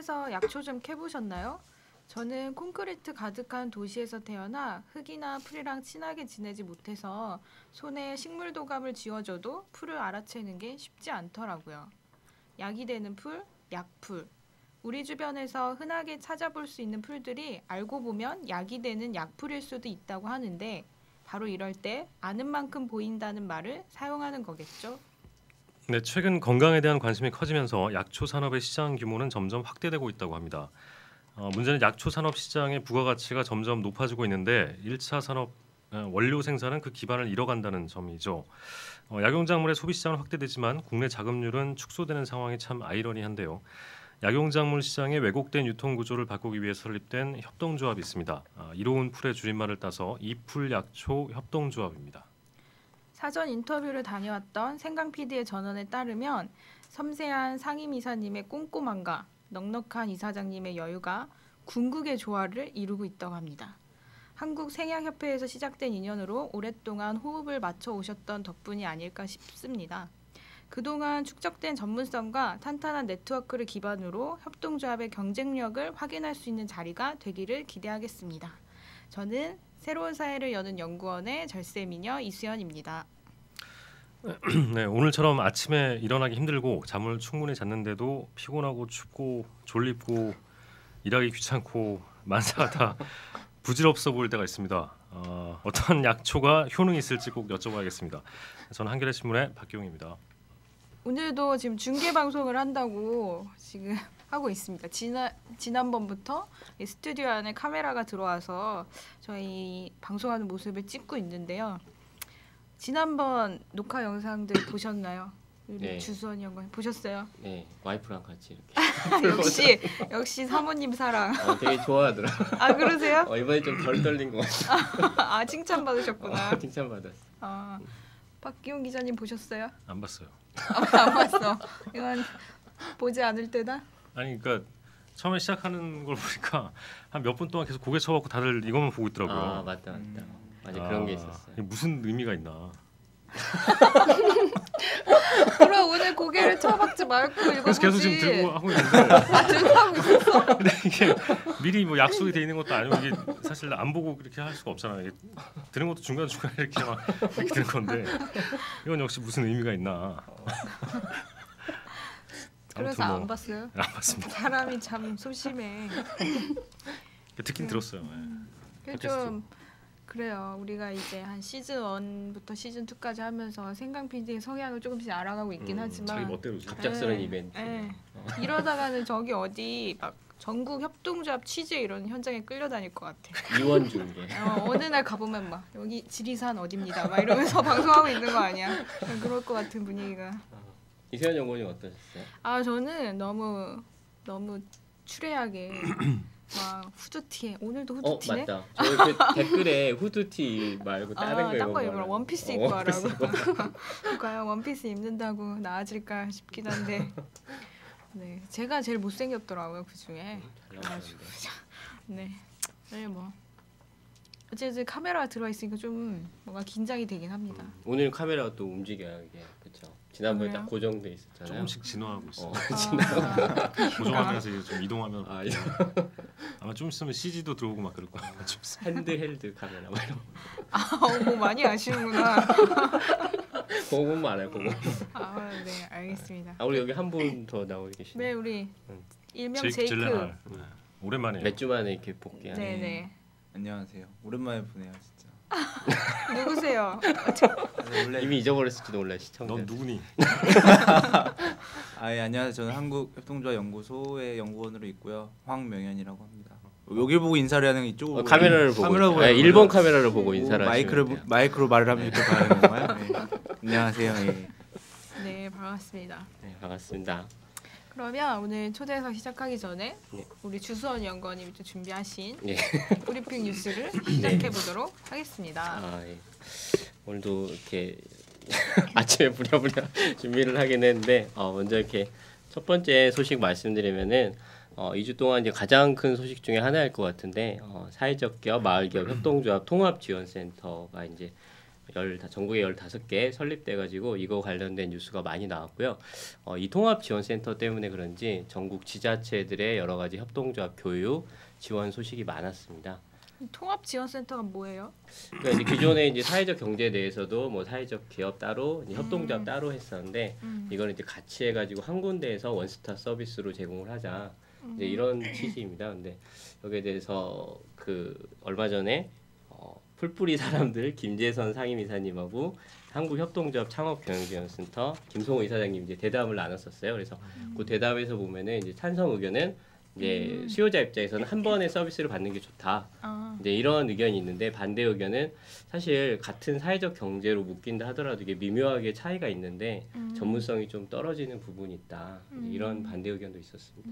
손에서 약초 좀 캐보셨나요? 저는 콘크리트 가득한 도시에서 태어나 흙이나 풀이랑 친하게 지내지 못해서 손에 식물 도감을 쥐어줘도 풀을 알아채는 게 쉽지 않더라고요. 약이 되는 풀, 약풀. 우리 주변에서 흔하게 찾아볼 수 있는 풀들이 알고 보면 약이 되는 약풀일 수도 있다고 하는데 바로 이럴 때 아는 만큼 보인다는 말을 사용하는 거겠죠? 네, 최근 건강에 대한 관심이 커지면서 약초 산업의 시장 규모는 점점 확대되고 있다고 합니다. 문제는 약초 산업 시장의 부가가치가 점점 높아지고 있는데 1차 산업 원료 생산은 그 기반을 잃어간다는 점이죠. 약용작물의 소비 시장은 확대되지만 국내 자급률은 축소되는 상황이 참 아이러니한데요. 약용작물 시장의 왜곡된 유통 구조를 바꾸기 위해 설립된 협동조합이 있습니다. 이로운 풀의 줄임말을 따서 이풀약초 협동조합입니다. 사전 인터뷰를 다녀왔던 생강 PD의 전언에 따르면 섬세한 상임이사님의 꼼꼼함과 넉넉한 이사장님의 여유가 궁극의 조화를 이루고 있다고 합니다. 한국생약협회에서 시작된 인연으로 오랫동안 호흡을 맞춰 오셨던 덕분이 아닐까 싶습니다. 그동안 축적된 전문성과 탄탄한 네트워크를 기반으로 협동조합의 경쟁력을 확인할 수 있는 자리가 되기를 기대하겠습니다. 저는 새로운 사회를 여는 연구원의 절세미녀 이수연입니다. 네, 오늘처럼 아침에 일어나기 힘들고 잠을 충분히 잤는데도 피곤하고 춥고 졸립고 일하기 귀찮고 만사가 다 부질없어 보일 때가 있습니다. 어떤 약초가 효능이 있을지 꼭 여쭤봐야겠습니다. 저는 한겨레 신문의 박기용입니다. 오늘도 지금 중계 방송을 한다고 지금 하고 있습니다. 지난번부터 이 스튜디오 안에 카메라가 들어와서 저희 방송하는 모습을 찍고 있는데요. 지난번 녹화 영상들 보셨나요? 우리 네. 주수원 연구원 보셨어요? 네, 와이프랑 같이 이렇게. 역시 사모님 사랑. 되게 좋아하더라. 아 그러세요? 이번에 좀 덜 떨린 것 같아. 아 칭찬 받으셨구나. 칭찬 받았어. 박기용 기자님 보셨어요? 안 봤어요. 안 봤어. 이건 보지 않을 때다. 아니 그러니까 처음에 시작하는 걸 보니까 한 몇 분 동안 계속 고개 쳐박고 다들 이것만 보고 있더라고요. 아 맞다. 맞아 그런 게 있었어요. 이게 무슨 의미가 있나? 그럼 오늘 고개를 쳐박지 말고 읽어보지. 그래서 계속 지금 들고 하고 있는데. 들고 하고 있었어? 근데 이게 미리 뭐 약속이 돼 있는 것도 아니고 이게 사실 안 보고 그렇게 할 수가 없잖아요. 이게 들은 것도 중간 중간에 이렇게 막 이렇게 들은 건데 이건 역시 무슨 의미가 있나? 그래서 뭐, 안 봤어요? 안 봤습니다. 사람이 참 소심해. 듣긴 들었어요. 좀 그래요. 우리가 이제 한 시즌 1부터 시즌 2까지 하면서 생강 PD의 성향을 조금씩 알아가고 있긴 하지만 자기 멋대로지. 갑작스런 이벤트. 이러다가는 저기 어디 막 전국 협동조합 취재 이런 현장에 끌려다닐 것 같아. 이원 중계. 어느 날 가보면 막 여기 지리산 어딥니다. 막 이러면서 방송하고 있는 거 아니야? 그럴 것 같은 분위기가. 이세현 연구원님 어떠셨어요? 저는 너무 추레하게 막 후드티에 오늘도 후드티네? 맞다. 저희 그 댓글에 후드티 말고 다른 거 입으라 원피스 입고 하라고. 과연 원피스 입는다고 나아질까 싶긴 한데 네 제가 제일 못생겼더라고요 그 중에. 네 뭐 어쨌든 카메라가 들어와 있으니까 좀 뭔가 긴장이 되긴 합니다. 오늘 카메라가 또 움직여요 이게 그렇죠. 지난번에 딱 고정돼 있었잖아요. 조금씩 진화하고 있어요. 진화하고 고정하면서 좀 이동하면 아마 좀 있으면 CG도 들어오고 막 그럴 거야. 핸드헬드 카메라 막 이런. 뭐 많이 아시는구나. 그거만 알아요. 그거. 네 알겠습니다. 우리 여기 한 분 더 나오고 계시네. 네 우리 일명 제이크. 네. 오랜만에 몇 주 만에 이렇게 복귀하네. 네네. 안녕하세요. 오랜만에 보네요, 진짜. 누구세요? 원래 이미 잊어버렸을지도 몰라 시청자. 넌 누구니? 안녕하세요. 저는 한국협동조합 연구소의 연구원으로 있고요. 황명현이라고 합니다. 여길 보고 인사를 하는 이쪽으로 카메라를 보고. 1번 카메라를 보고 인사를 하시면 마이크로 말을 하면 이렇게 가는 건가요? 네. 안녕하세요. 네 반갑습니다. 네, 반갑습니다. 그러면 오늘 초대해서 시작하기 전에 네. 우리 주수원 연구원님이 또 준비하신 네. 브리핑 뉴스를 시작해 보도록 하겠습니다. 예. 오늘도 이렇게 아침에 부랴부랴 준비를 하긴 했는데 먼저 이렇게 첫 번째 소식 말씀드리면은 2주 동안 이제 가장 큰 소식 중에 하나일 것 같은데 사회적 기업, 마을 기업 협동조합 통합 지원센터가 이제 전국에 15개 설립돼가지고 이거 관련된 뉴스가 많이 나왔고요. 이 통합지원센터 때문에 그런지 전국 지자체들의 여러 가지 협동조합 교육 지원 소식이 많았습니다. 통합지원센터가 뭐예요? 그러니까 이제 기존에 이제 사회적 경제에 대해서도 뭐 사회적 기업 따로, 이제 협동조합 따로 했었는데 이걸 이제 같이 해가지고 한 군데에서 원스톱 서비스로 제공을 하자. 이제 이런 취지입니다. 근데 여기에 대해서 그 얼마 전에 풀뿌리 사람들 김재선 상임이사님하고 한국협동조합 창업경영지원센터 김성호 이사장님 이제 대담을 나눴었어요. 그래서 그 대담에서 보면은 이제 찬성 의견은 이제 수요자 입장에서는 한 번의 서비스를 받는 게 좋다. 이제 이런 의견이 있는데 반대 의견은 사실 같은 사회적 경제로 묶인다 하더라도 이게 미묘하게 차이가 있는데 전문성이 좀 떨어지는 부분이 있다. 이런 반대 의견도 있었습니다.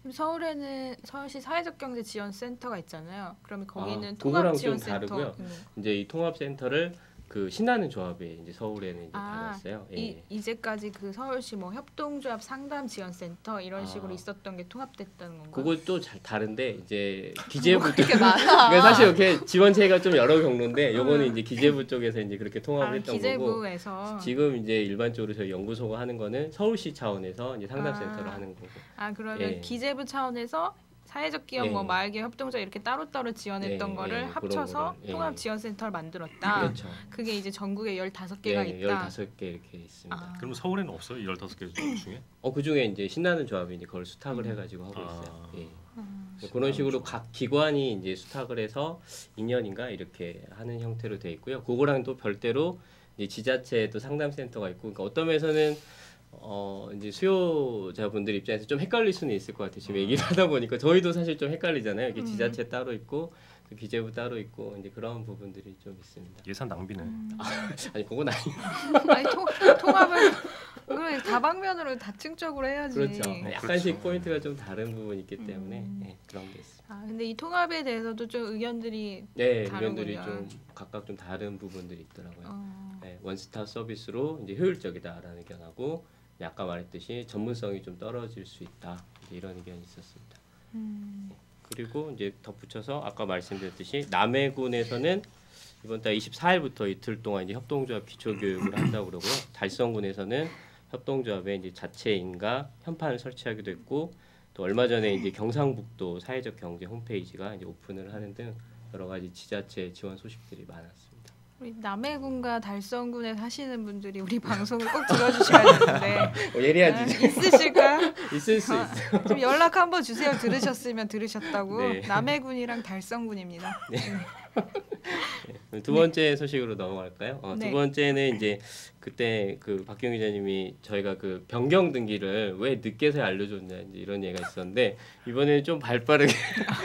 그럼 서울에는 서울시 사회적경제지원센터가 있잖아요. 그러면 거기는 그거랑 좀 통합지원센터 다르고요. 이제 이 통합센터를 그 신나는 조합에 이제 서울에는 이제 받았어요. 예. 이제까지 그 서울시 뭐 협동조합 상담지원센터 이런 식으로 있었던 게 통합됐다는 건가요? 그것도 잘 다른데 이제 기재부 쪽 이렇게 많아. 그러니까 사실 이렇게 지원체계가 좀 여러 경로인데 요거는 이제 기재부 쪽에서 이제 그렇게 통합을 했던 거고 기재부에서 지금 이제 일반적으로 저희 연구소가 하는 거는 서울시 차원에서 이제 상담센터를 하는 거고. 그러면 예. 기재부 차원에서 사회적 기업 예. 뭐 마을계 협동조합 이렇게 따로따로 지원했던 예, 거를 예, 합쳐서 그런 거를, 예. 통합지원센터를 만들었다. 그렇죠. 그게 이제 전국에 15개가 예, 있다. 15개 이렇게 있습니다. 그럼 서울에는 없어요? 15개 중에? 그 중에 이제 신나는 조합이 이제 그걸 수탁을 해가지고 하고 있어요. 예. 그런 식으로 각 기관이 이제 수탁을 해서 2년인가 이렇게 하는 형태로 돼 있고요. 그거랑 또 별도로 이제 지자체에 또 상담센터가 있고, 그러니까 어떤 면에서는 이제 수요자분들 입장에서 좀 헷갈릴 수는 있을 것 같아요. 지금 얘기를 하다 보니까 저희도 사실 좀 헷갈리잖아요. 이게 지자체 따로 있고 또 기재부 따로 있고 이제 그런 부분들이 좀 있습니다. 예산 낭비네. 아니 그건 아니. 아니 통합을 그걸 다방면으로 다층적으로 해야지. 그렇죠. 약간씩 그렇죠. 포인트가 좀 다른 부분이 있기 때문에 그런 게 있습니다. 근데 이 통합에 대해서도 좀 의견들이 네, 다르군요. 의견들이 좀 각각 좀 다른 부분들이 있더라고요. 네, 원스톱 서비스로 이제 효율적이다라는 의견하고 아까 말했듯이 전문성이 좀 떨어질 수 있다. 이런 의견이 있었습니다. 네, 그리고 이제 덧붙여서 아까 말씀드렸듯이 남해군에서는 이번 달 24일부터 이틀 동안 이제 협동조합 기초교육을 한다고 그러고요. 달성군에서는 협동조합에 이제 자체인가 현판을 설치하기도 했고, 또 얼마 전에 이제 경상북도 사회적 경제 홈페이지가 이제 오픈을 하는 등 여러 가지 지자체 지원 소식들이 많았습니다. 우리 남해군과 달성군에 사시는 분들이 우리 방송을 꼭 들어주셔야 되는데 예리한 주제 있으실까요? 있을 수 있어요. 좀 연락 한번 주세요. 들으셨으면 들으셨다고. 네. 남해군이랑 달성군입니다. 두 번째 소식으로 넘어갈까요? 네. 두 번째는 이제 그때 그 박경 기자님이 저희가 그 변경 등기를 왜 늦게서 알려줬냐 이제 이런 얘기가 있었는데 이번에는 좀 발빠르게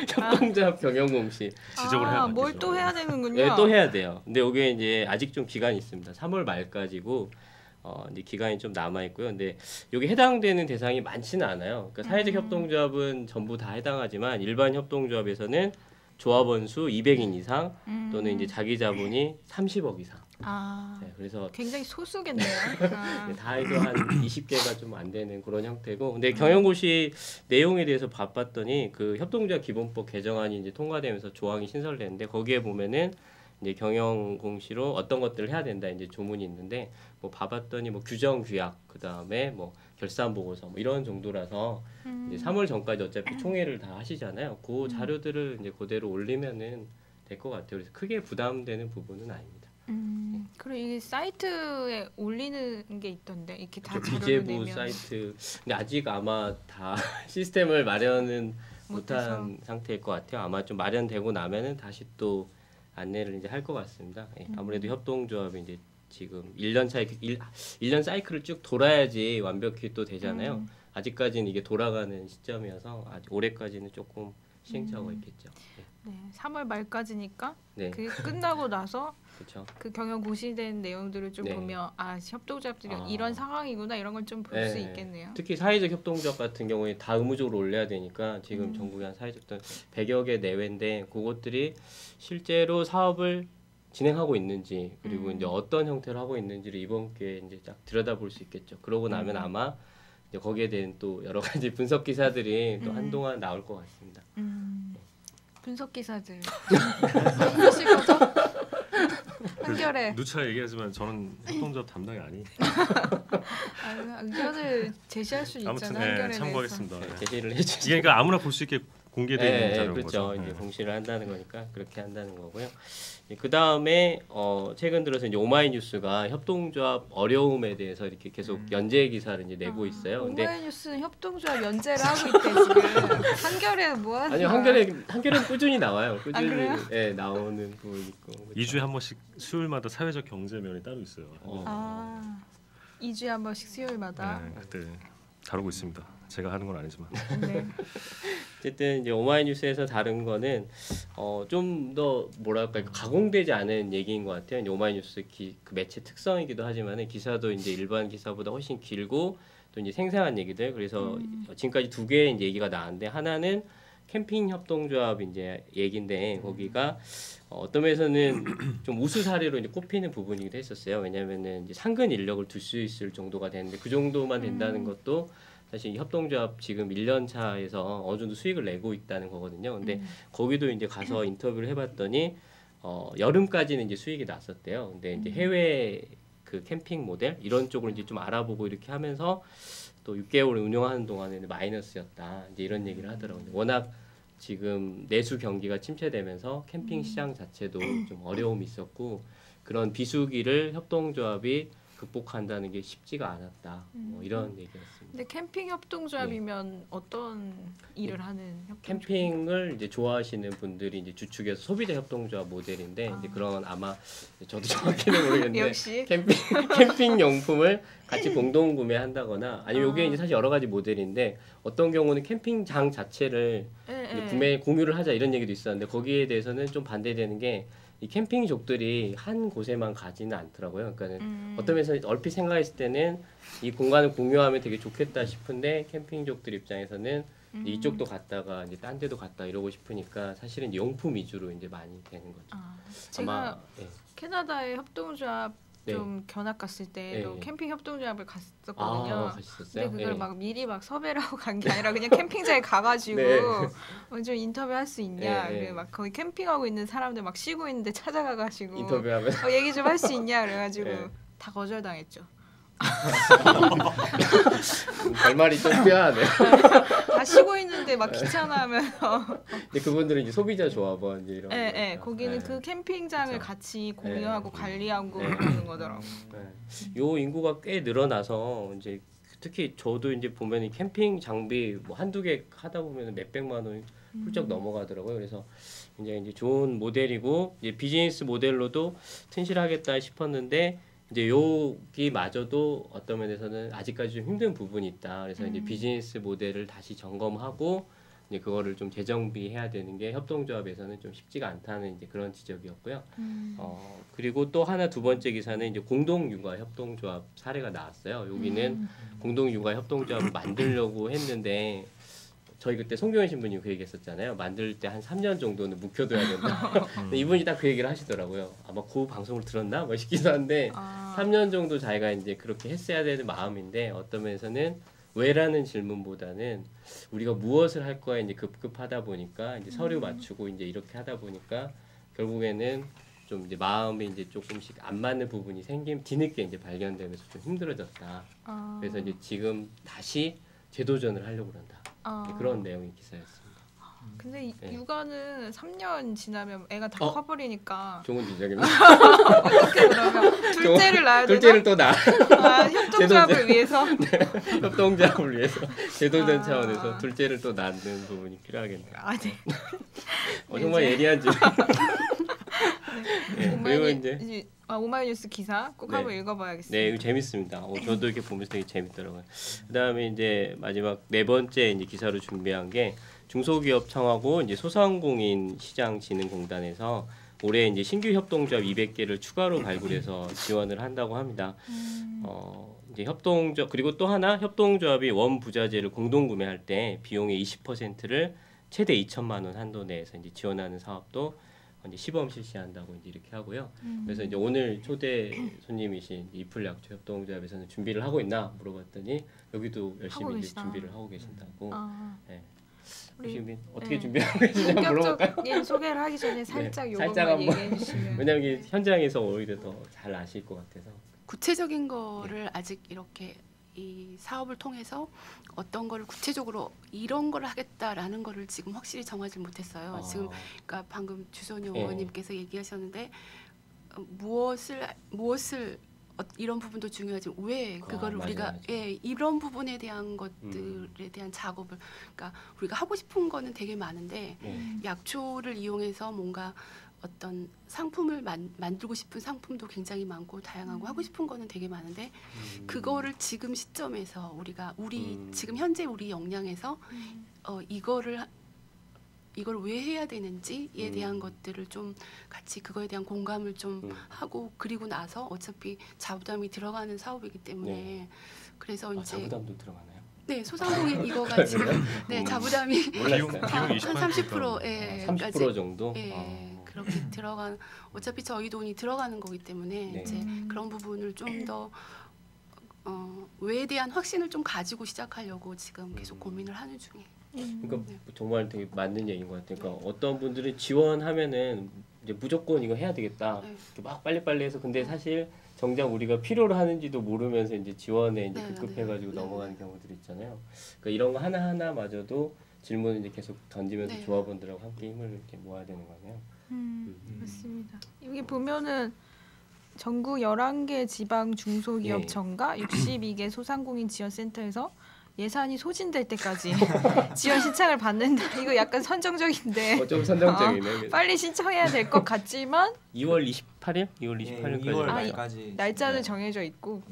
협동조합 경영 공시 지적을 해야 뭘 또 해야 되는군요. 네, 또 해야 돼요. 근데 이게 이제 아직 좀 기간이 있습니다. 3월 말까지고 이제 기간이 좀 남아 있고요. 근데 여기 해당되는 대상이 많지는 않아요. 그러니까 사회적 협동조합은 전부 다 해당하지만 일반 협동조합에서는 조합원 수 200인 이상 또는 이제 자기 자본이 30억 이상. 네, 그래서 굉장히 소수겠네요. 네, 다 해도 한 20개가 좀 안 되는 그런 형태고, 근데 경영고시 내용에 대해서 봤더니 그 협동조합 기본법 개정안이 이제 통과되면서 조항이 신설되는데 거기에 보면은 이제 경영공시로 어떤 것들을 해야 된다 이제 조문이 있는데 뭐 봐봤더니 뭐 규정 규약 그 다음에 뭐 결산 보고서 뭐 이런 정도라서 이제 3월 전까지 어차피 총회를 다 하시잖아요. 그 자료들을 이제 그대로 올리면은 될 것 같아요. 그래서 크게 부담되는 부분은 아닙니다. 그리고 이 사이트에 올리는 게 있던데 이렇게 다 그렇죠. 자료를 기재부 내면 사이트. 근데 아직 아마 다 시스템을 마련은 못해서. 못한 상태일 것 같아요. 아마 좀 마련되고 나면은 다시 또 안내를 이제 할 것 같습니다. 예, 아무래도 협동조합이 이제 지금 1년 차에 1년 사이클을 쭉 돌아야지 완벽히 또 되잖아요. 아직까지는 이게 돌아가는 시점이어서 아직 올해까지는 조금 시행착오가 있겠죠. 네, 3월 말까지니까 네, 그게 끝나고 나서 그렇죠. 그 경영 고시된 내용들을 좀 네. 보면 협동조합들이 이런 상황이구나 이런 걸 좀 볼 수 네. 있겠네요. 특히 사회적 협동조합 같은 경우에 다 의무적으로 올려야 되니까 지금 전국에 한 사회적 100여 개 내외인데 그것들이 실제로 사업을 진행하고 있는지 그리고 이제 어떤 형태로 하고 있는지를 이번 기회에 이제 딱 들여다볼 수 있겠죠. 그러고 나면 아마 이제 거기에 대한 또 여러 가지 분석 기사들이 또 한동안 나올 것 같습니다. 분석 기사들 누구실 거죠? 한결에 누차 얘기하지만 저는 협동조합 담당이 아니. 의견을 제시할 수 아무튼 있잖아요. 한결에 참고하겠습니다. 네, 제시를 해주죠. 이게 그러니까 아무나 볼 수 있게 공개되어 있는 자료인 그렇죠. 거죠. 이제 공시를 한다는 거니까 그렇게 한다는 거고요. 그 다음에 최근 들어서 이제 오마이뉴스가 협동조합 어려움에 대해서 이렇게 계속 연재 기사를 이제 내고 있어요. 근데 오마이뉴스는 협동조합 연재를 하고 있대 지금. 한결에 뭐 하는 아니요, 한겨레는 꾸준히 나와요. 꾸준히 그래요? 나오는 부분 있고. 2주에 한 번씩 수요일마다 사회적 경제면이 따로 있어요. 2주에 한 번씩 수요일마다. 네, 그때 다루고 있습니다. 제가 하는 건 아니지만. 네. 어쨌든 이제 오마이뉴스에서 다른 거는 좀 더 뭐랄까 가공되지 않은 얘기인 것 같아요. 이제 오마이뉴스 그 매체 특성이기도 하지만은 기사도 이제 일반 기사보다 훨씬 길고 또 이제 생생한 얘기들. 그래서 지금까지 두 개의 이제 얘기가 나왔는데 하나는 캠핑 협동조합 이제 얘기인데 거기가 어떤 면에서는 좀 우수 사례로 이제 꼽히는 부분이기도 했었어요. 왜냐하면은 이제 상근 인력을 둘 수 있을 정도가 되는데 그 정도만 된다는 것도 사실 협동조합 지금 1년 차에서 어느 정도 수익을 내고 있다는 거거든요. 근데 거기도 이제 가서 인터뷰를 해봤더니 여름까지는 이제 수익이 났었대요. 근데 이제 해외 그 캠핑 모델 이런 쪽으로 이제 좀 알아보고 이렇게 하면서 또 6개월 운영하는 동안에는 마이너스였다. 이제 이런 얘기를 하더라고요. 워낙 지금 내수 경기가 침체되면서 캠핑 시장 자체도 좀 어려움이 있었고 그런 비수기를 협동조합이 극복한다는 게 쉽지가 않았다. 뭐 이런 얘기였습니다. 근데 캠핑 협동조합이면 어떤 일을 하는 협동조합? 캠핑을 이제 좋아하시는 분들이 이제 주축해서 소비자 협동조합 모델인데 이제 그런 아마 저도 정확히는 모르겠는데 역시 캠핑 용품을 같이 공동 구매한다거나 아니면 이게 이제 사실 여러 가지 모델인데 어떤 경우는 캠핑장 자체를 이제 구매 공유를 하자 이런 얘기도 있었는데 거기에 대해서는 좀 반대되는 게 이 캠핑족들이 한 곳에만 가지는 않더라고요. 그러니까는 어떤 면에서 얼핏 생각했을 때는 이 공간을 공유하면 되게 좋겠다 싶은데 캠핑족들 입장에서는 이쪽도 갔다가 이제 딴 데도 갔다 이러고 싶으니까 사실은 용품 위주로 이제 많이 되는 거죠. 제가 캐나다의 협동조합 네. 좀 견학 갔을 때도 네. 캠핑 협동조합을 갔었거든요. 가셨었어요? 근데 그걸 네. 막 미리 막 섭외를 하고 간 게 아니라 그냥 캠핑장에 가가지고 네. 좀 인터뷰할 수 있냐, 네. 그리고 막 거기 캠핑하고 있는 사람들 막 쉬고 있는데 찾아가가지고 인터뷰하면 얘기 좀 할 수 있냐 그래가지고 네. 다 거절당했죠. 결말이 좀 뼈하네요. 다 쉬고 있는데 막 귀찮아하면서. 근데 그분들은 이제 소비자 조합원 이제 이런. 네, 거니까. 거기는 네. 그 캠핑장을 그렇죠. 같이 공유하고 관리하고 네. 그러는 거더라고. 네. 요 인구가 꽤 늘어나서 이제 특히 저도 이제 보면 캠핑 장비 뭐 한두 개 하다 보면 몇백만 원 훌쩍 넘어가더라고요. 그래서 이제 좋은 모델이고 이제 비즈니스 모델로도 튼실하겠다 싶었는데 이제 여기마저도 어떤 면에서는 아직까지 좀 힘든 부분이 있다. 그래서 이제 비즈니스 모델을 다시 점검하고 이제 그거를 좀 재정비해야 되는 게 협동조합에서는 좀 쉽지가 않다는 이제 그런 지적이었고요. 그리고 또 하나 두 번째 기사는 이제 공동육아 협동조합 사례가 나왔어요. 여기는 공동육아 협동조합을 만들려고 했는데 저희 그때 송경현 신부님 그 얘기했었잖아요. 만들 때 한 3년 정도는 묵혀둬야 된다. 근데 이분이 딱 그 얘기를 하시더라고요. 아마 그 방송을 들었나? 뭐 싶기도 한데 3년 정도 자기가 이제 그렇게 했어야 되는 마음인데 어떤 면에서는 왜라는 질문보다는 우리가 무엇을 할 거에 이제 급급하다 보니까 이제 서류 맞추고 이제 이렇게 하다 보니까 결국에는 좀 이제 마음이 이제 조금씩 안 맞는 부분이 뒤늦게 이제 발견되면서 좀 힘들어졌다. 그래서 이제 지금 다시 재도전을 하려고 그런다. 그런 내용의 기사였습니다. 근데 네. 육아는 3년 지나면 애가 다 커버리니까 좋은 지적입니다. 어떻게 그러면 둘째를 낳아야 되나? 둘째를 또 낳아. 협동조합을 위해서? 협동조합을 위해서 재도전 아. 차원에서 둘째를 또 낳는 부분이 필요하겠네요. 네. 정말 예리한 질문. 네, 그리고 이제 오마이뉴스 기사 꼭 네. 한번 읽어봐야겠습니다. 네, 이거 재밌습니다. 저도 이렇게 보면서 되게 재밌더라고요. 그다음에 이제 마지막 네 번째 이제 기사로 준비한 게 중소기업 청하고 이제 소상공인 시장진흥공단에서 올해 이제 신규 협동조합 200개를 추가로 발굴해서 지원을 한다고 합니다. 이제 협동조합 그리고 또 하나 협동조합이 원 부자재를 공동 구매할 때 비용의 20%를 최대 2천만 원 한도 내에서 이제 지원하는 사업도 이제 시범 실시한다고 이제 이렇게 하고요. 그래서 이제 오늘 초대 손님이신 이풀약초 협동조합에서는 준비를 하고 있나 물어봤더니 여기도 열심히 이제 준비를 하고 계신다고. 네. 시민 어떻게 네. 준비하고 계시냐 물어볼까요? 본격적인 소개를 하기 전에 살짝 네, 요것만 살짝 한번. 얘기해 주시면. 왜냐면 이게 현장에서 오히려 더 잘 아실 것 같아서. 구체적인 거를 아직 이렇게 이 사업을 통해서 어떤 거를 구체적으로 이런 걸 하겠다라는 거를 지금 확실히 정하지 못했어요. 지금 그러니까 방금 주선영 의원님께서 얘기하셨는데 무엇을 이런 부분도 중요하지만 왜 그거를 우리가 이런 부분에 대한 것들에 대한 작업을 그러니까 우리가 하고 싶은 거는 되게 많은데 약초를 이용해서 뭔가 어떤 상품을 만들고 싶은 상품도 굉장히 많고 다양하고 하고 싶은 거는 되게 많은데 그거를 지금 시점에서 우리가 지금 현재 우리 역량에서 이걸 왜 해야 되는지에 대한 것들을 좀 같이 그거에 대한 공감을 좀 하고 그리고 나서 어차피 자부담이 들어가는 사업이기 때문에 그래서 이제 자부담도 들어가나요? 네, 소상공인 이거가 지금 네 자부담이 비용 한 20% 30%에 30% 정도? 그렇게 들어간 어차피 저희 돈이 들어가는 거기 때문에 이제 그런 부분을 좀 더 왜에 대한 확신을 좀 가지고 시작하려고 지금 계속 고민을 하는 중이에요. 그러니까 정말 되게 맞는 얘기인 것 같아요. 그러니까 어떤 분들은 지원하면은 이제 무조건 이거 해야 되겠다. 이렇게 막 빨리빨리 해서 근데 사실 정작 우리가 필요로 하는지도 모르면서 이제 지원에 이제 급급해가지고 넘어가는 경우들이 있잖아요. 그러니까 이런 거 하나하나마저도 질문을 이제 계속 던지면서 조합원들하고 함께 힘을 이렇게 모아야 되는 거네요. 맞습니다. 여기 보면은 전국 11개 지방 중소기업청과 62개 소상공인 지원센터에서 예산이 소진될 때까지 지원 신청을 받는다. 이거 약간 선정적인데. 좀 선정적이네. 빨리 신청해야 될 것 같지만 2월 28일? 2월 28일까지. 2월 말까지 날짜는 정해져 있고.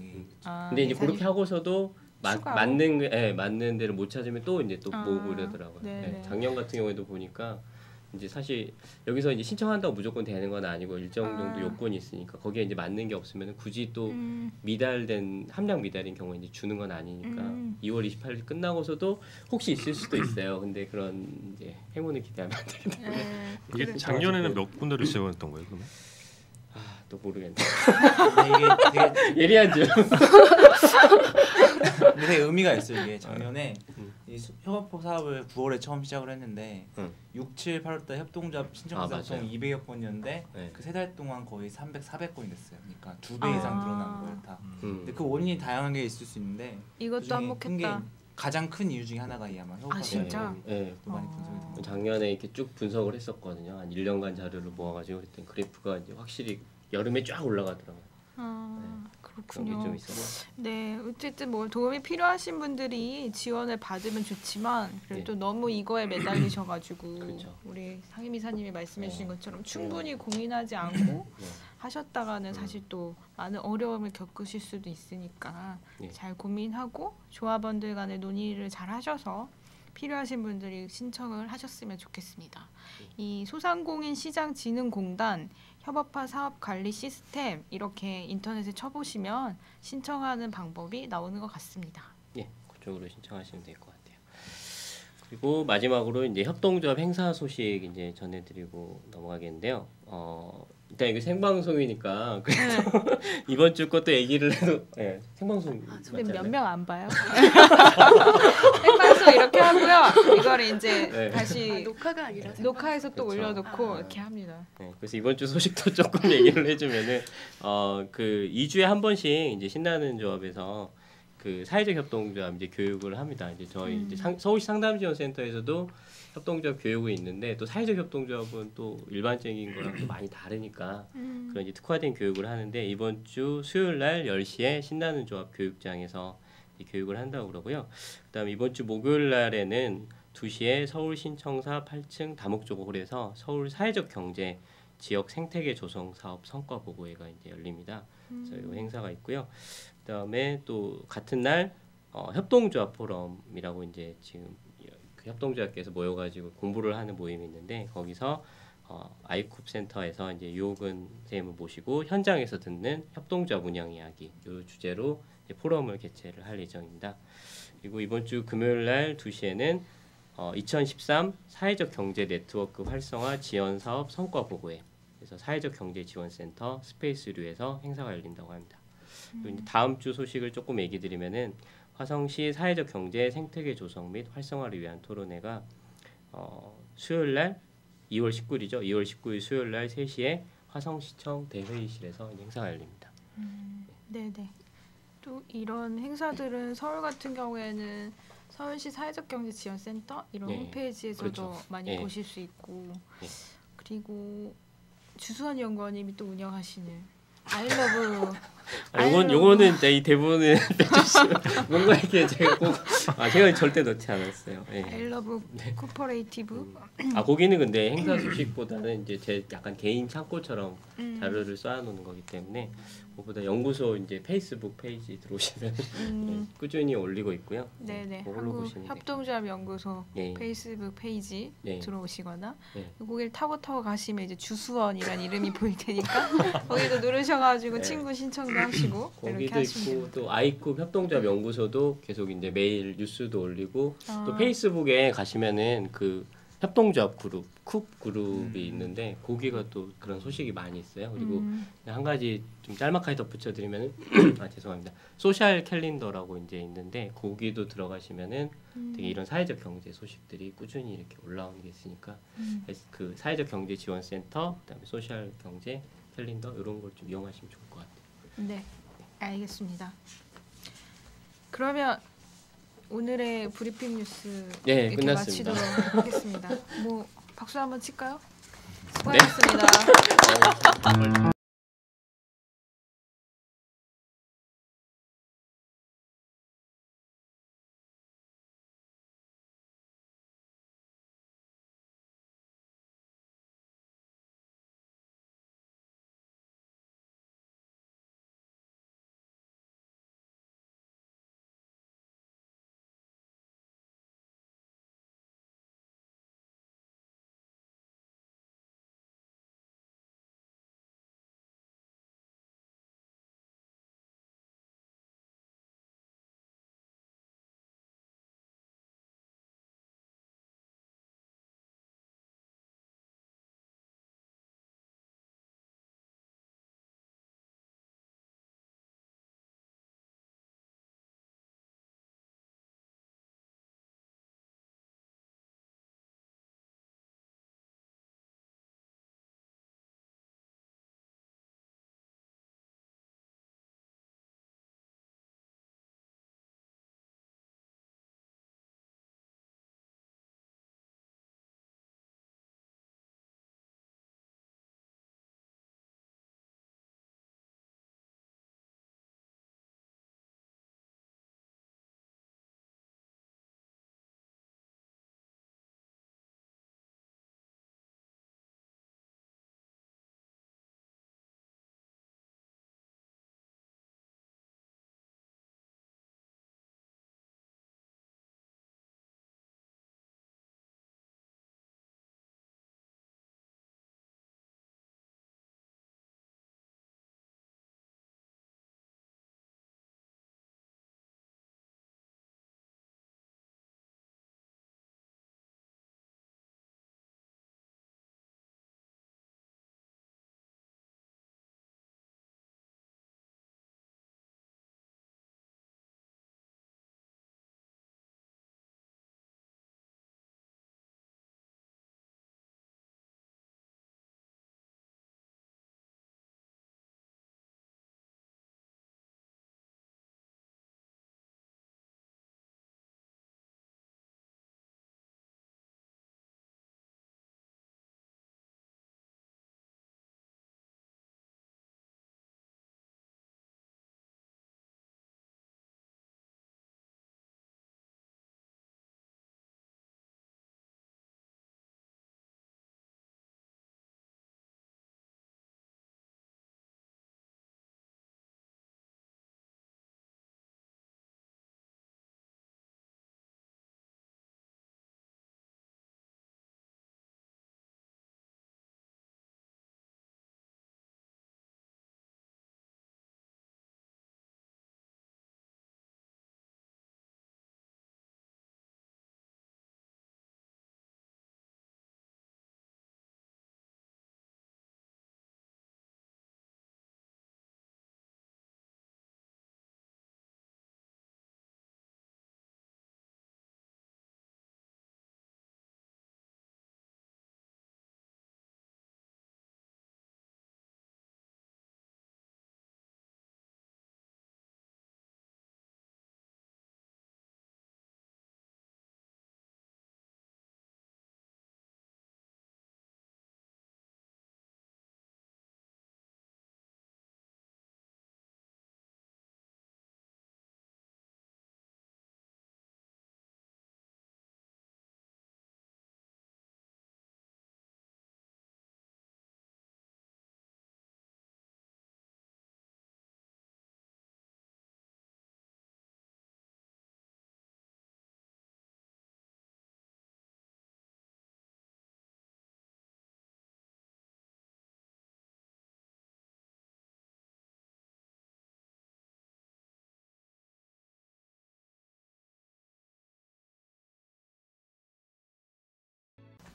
근데 이제 그렇게 하고서도 맞는 데를 못 찾으면 또 이제 또 모으고 이러더라고요. 네. 작년 같은 경우에도 보니까 이제 사실 여기서 이제 신청한다고 무조건 되는 건 아니고 일정 정도 요건이 있으니까 거기에 이제 맞는 게 없으면 굳이 또 미달된 함량 미달인 경우에 이제 주는 건 아니니까 2월 28일 끝나고서도 혹시 있을 수도 있어요. 근데 그런 이제 행운을 기대하면 안 되기 때문에 이게 작년에는 몇 군데를 지원했던 거예요, 그러면? 또 모르겠네. 이게 되게 예리한 줄. 근데 되게 의미가 있어요. 이게 작년에 이 협업포 사업을 9월에 처음 시작을 했는데 6, 7, 8월달 협동조합 신청자 총 200여 건이었는데 그 세 달 동안 거의 300, 400건이 됐어요. 그러니까 2배 이상 늘어난 거예요, 다. 근데 그 원인이 다양한 게 있을 수 있는데 이것도 한몫했다. 가장 큰 이유 중에 하나가 이 아마 협업파 진짜? 네. 많이 분석이 됐어요. 작년에 이렇게 쭉 분석을 했었거든요. 한 1년간 자료를 모아가지고 그랬더니 그래프가 이제 확실히 여름에 쫙 올라가더라고요. 그렇군요. 그런 게 좀 있어요. 네, 어쨌든 뭐 도움이 필요하신 분들이 지원을 받으면 좋지만 그래도 너무 이거에 매달리셔가지고 그렇죠. 우리 상임이사님이 말씀해주신 것처럼 충분히 고민하지 않고 하셨다가는 사실 또 많은 어려움을 겪으실 수도 있으니까 잘 고민하고 조합원들 간의 논의를 잘 하셔서 필요하신 분들이 신청을 하셨으면 좋겠습니다. 이 소상공인 시장진흥공단 협업화 사업 관리 시스템 이렇게 인터넷에 쳐보시면 신청하는 방법이 나오는 것 같습니다. 그쪽으로 신청하시면 될 것 같아요. 그리고 마지막으로 이제 협동조합 행사 소식 이제 전해드리고 넘어가겠는데요. 일단 이거 생방송이니까 그래서 이번 주 것도 얘기를 해도 생방송 근데 몇 명 안 봐요? 생방송 이렇게 하고요. 이거를 이제 다시 녹화가 아니라 녹화해서 또 올려놓고 이렇게 합니다. 그래서 이번 주 소식도 조금 얘기를 해주면은 그 2주에 한 번씩 이제 신나는 조합에서 그 사회적 협동조합 이제 교육을 합니다. 이제 저희 이제 서울시 상담지원센터에서도 협동조합 교육이 있는데 또 사회적 협동조합은 또 일반적인 거랑 또 많이 다르니까 그런 이제 특화된 교육을 하는데 이번 주 수요일 날 10시에 신나는 조합 교육장에서 교육을 한다고 그러고요. 그다음 이번 주 목요일 날에는 2시에 서울 신청사 8층 다목적홀에서 서울 사회적 경제 지역 생태계 조성 사업 성과 보고회가 이제 열립니다. 그래서 이 행사가 있고요. 그다음에 또 같은 날 협동조합 포럼이라고 이제 지금 그 협동조합께서 모여가지고 공부를 하는 모임이 있는데 거기서 아이쿱 센터에서 이제 유호근 선생님을 모시고 현장에서 듣는 협동조합 운영 이야기 이 주제로 이제 포럼을 개최를 할 예정입니다. 그리고 이번 주 금요일 날 2시에는 2013 사회적 경제 네트워크 활성화 지원 사업 성과 보고회 그래서 사회적 경제 지원센터 스페이스류에서 행사가 열린다고 합니다. 그리고 이제 다음 주 소식을 조금 얘기 드리면은 화성시 사회적 경제 생태계 조성 및 활성화를 위한 토론회가 수요일 날 2월 19일이죠. 2월 19일 수요일 날 3시에 화성시청 대회의실에서 행사가 열립니다. 네네. 또 이런 행사들은 서울 같은 경우에는 서울시 사회적경제지원센터 이런 네. 홈페이지에서도 그렇죠. 많이 네. 보실 수 있고 네. 그리고 주수원 연구원님이 또 운영하시는 아이러브 요거는 이 대본을 빼주시면 뭔가 이렇게 제가 꼭 제가 절대 넣지 않았어요. 예. 아이러브 코퍼레이티브 거기는 근데 행사 소식보다는 이제 제 약간 개인 창고처럼 자료를 쌓아놓는 거기 때문에 그보다 연구소 이제 페이스북 페이지 들어오시면 예, 꾸준히 올리고 있고요. 네네. 그걸로 보시면 한국협동조합연구소 네. 페이스북 페이지 네. 들어오시거나 네. 거기를 타고 가시면 이제 주수원이라는 이름이 보일 테니까 거기도 누르셔가지고 네. 친구 신청도 하시고 이렇게 거기도 하시면 있고 됩니다. 또 아이쿱 협동조합 연구소도 계속 이제 매일 뉴스도 올리고 또 아. 페이스북에 가시면은 그 협동조합 그룹 쿱 그룹이 있는데 거기가 또 그런 소식이 많이 있어요. 그리고 한 가지 좀 짤막하게 덧붙여드리면 죄송합니다. 소셜 캘린더라고 이제 있는데 거기도 들어가시면은 되게 이런 사회적 경제 소식들이 꾸준히 이렇게 올라오는 게 있으니까 그 사회적 경제 지원센터 그다음에 소셜 경제 캘린더 이런 걸 좀 이용하시면 좋을 것 같아요. 네, 알겠습니다. 그러면 오늘의 브리핑 뉴스 네, 이렇게 끝났습니다. 마치도록 하겠습니다. 뭐 박수 한번 칠까요? 네. 수고하셨습니다.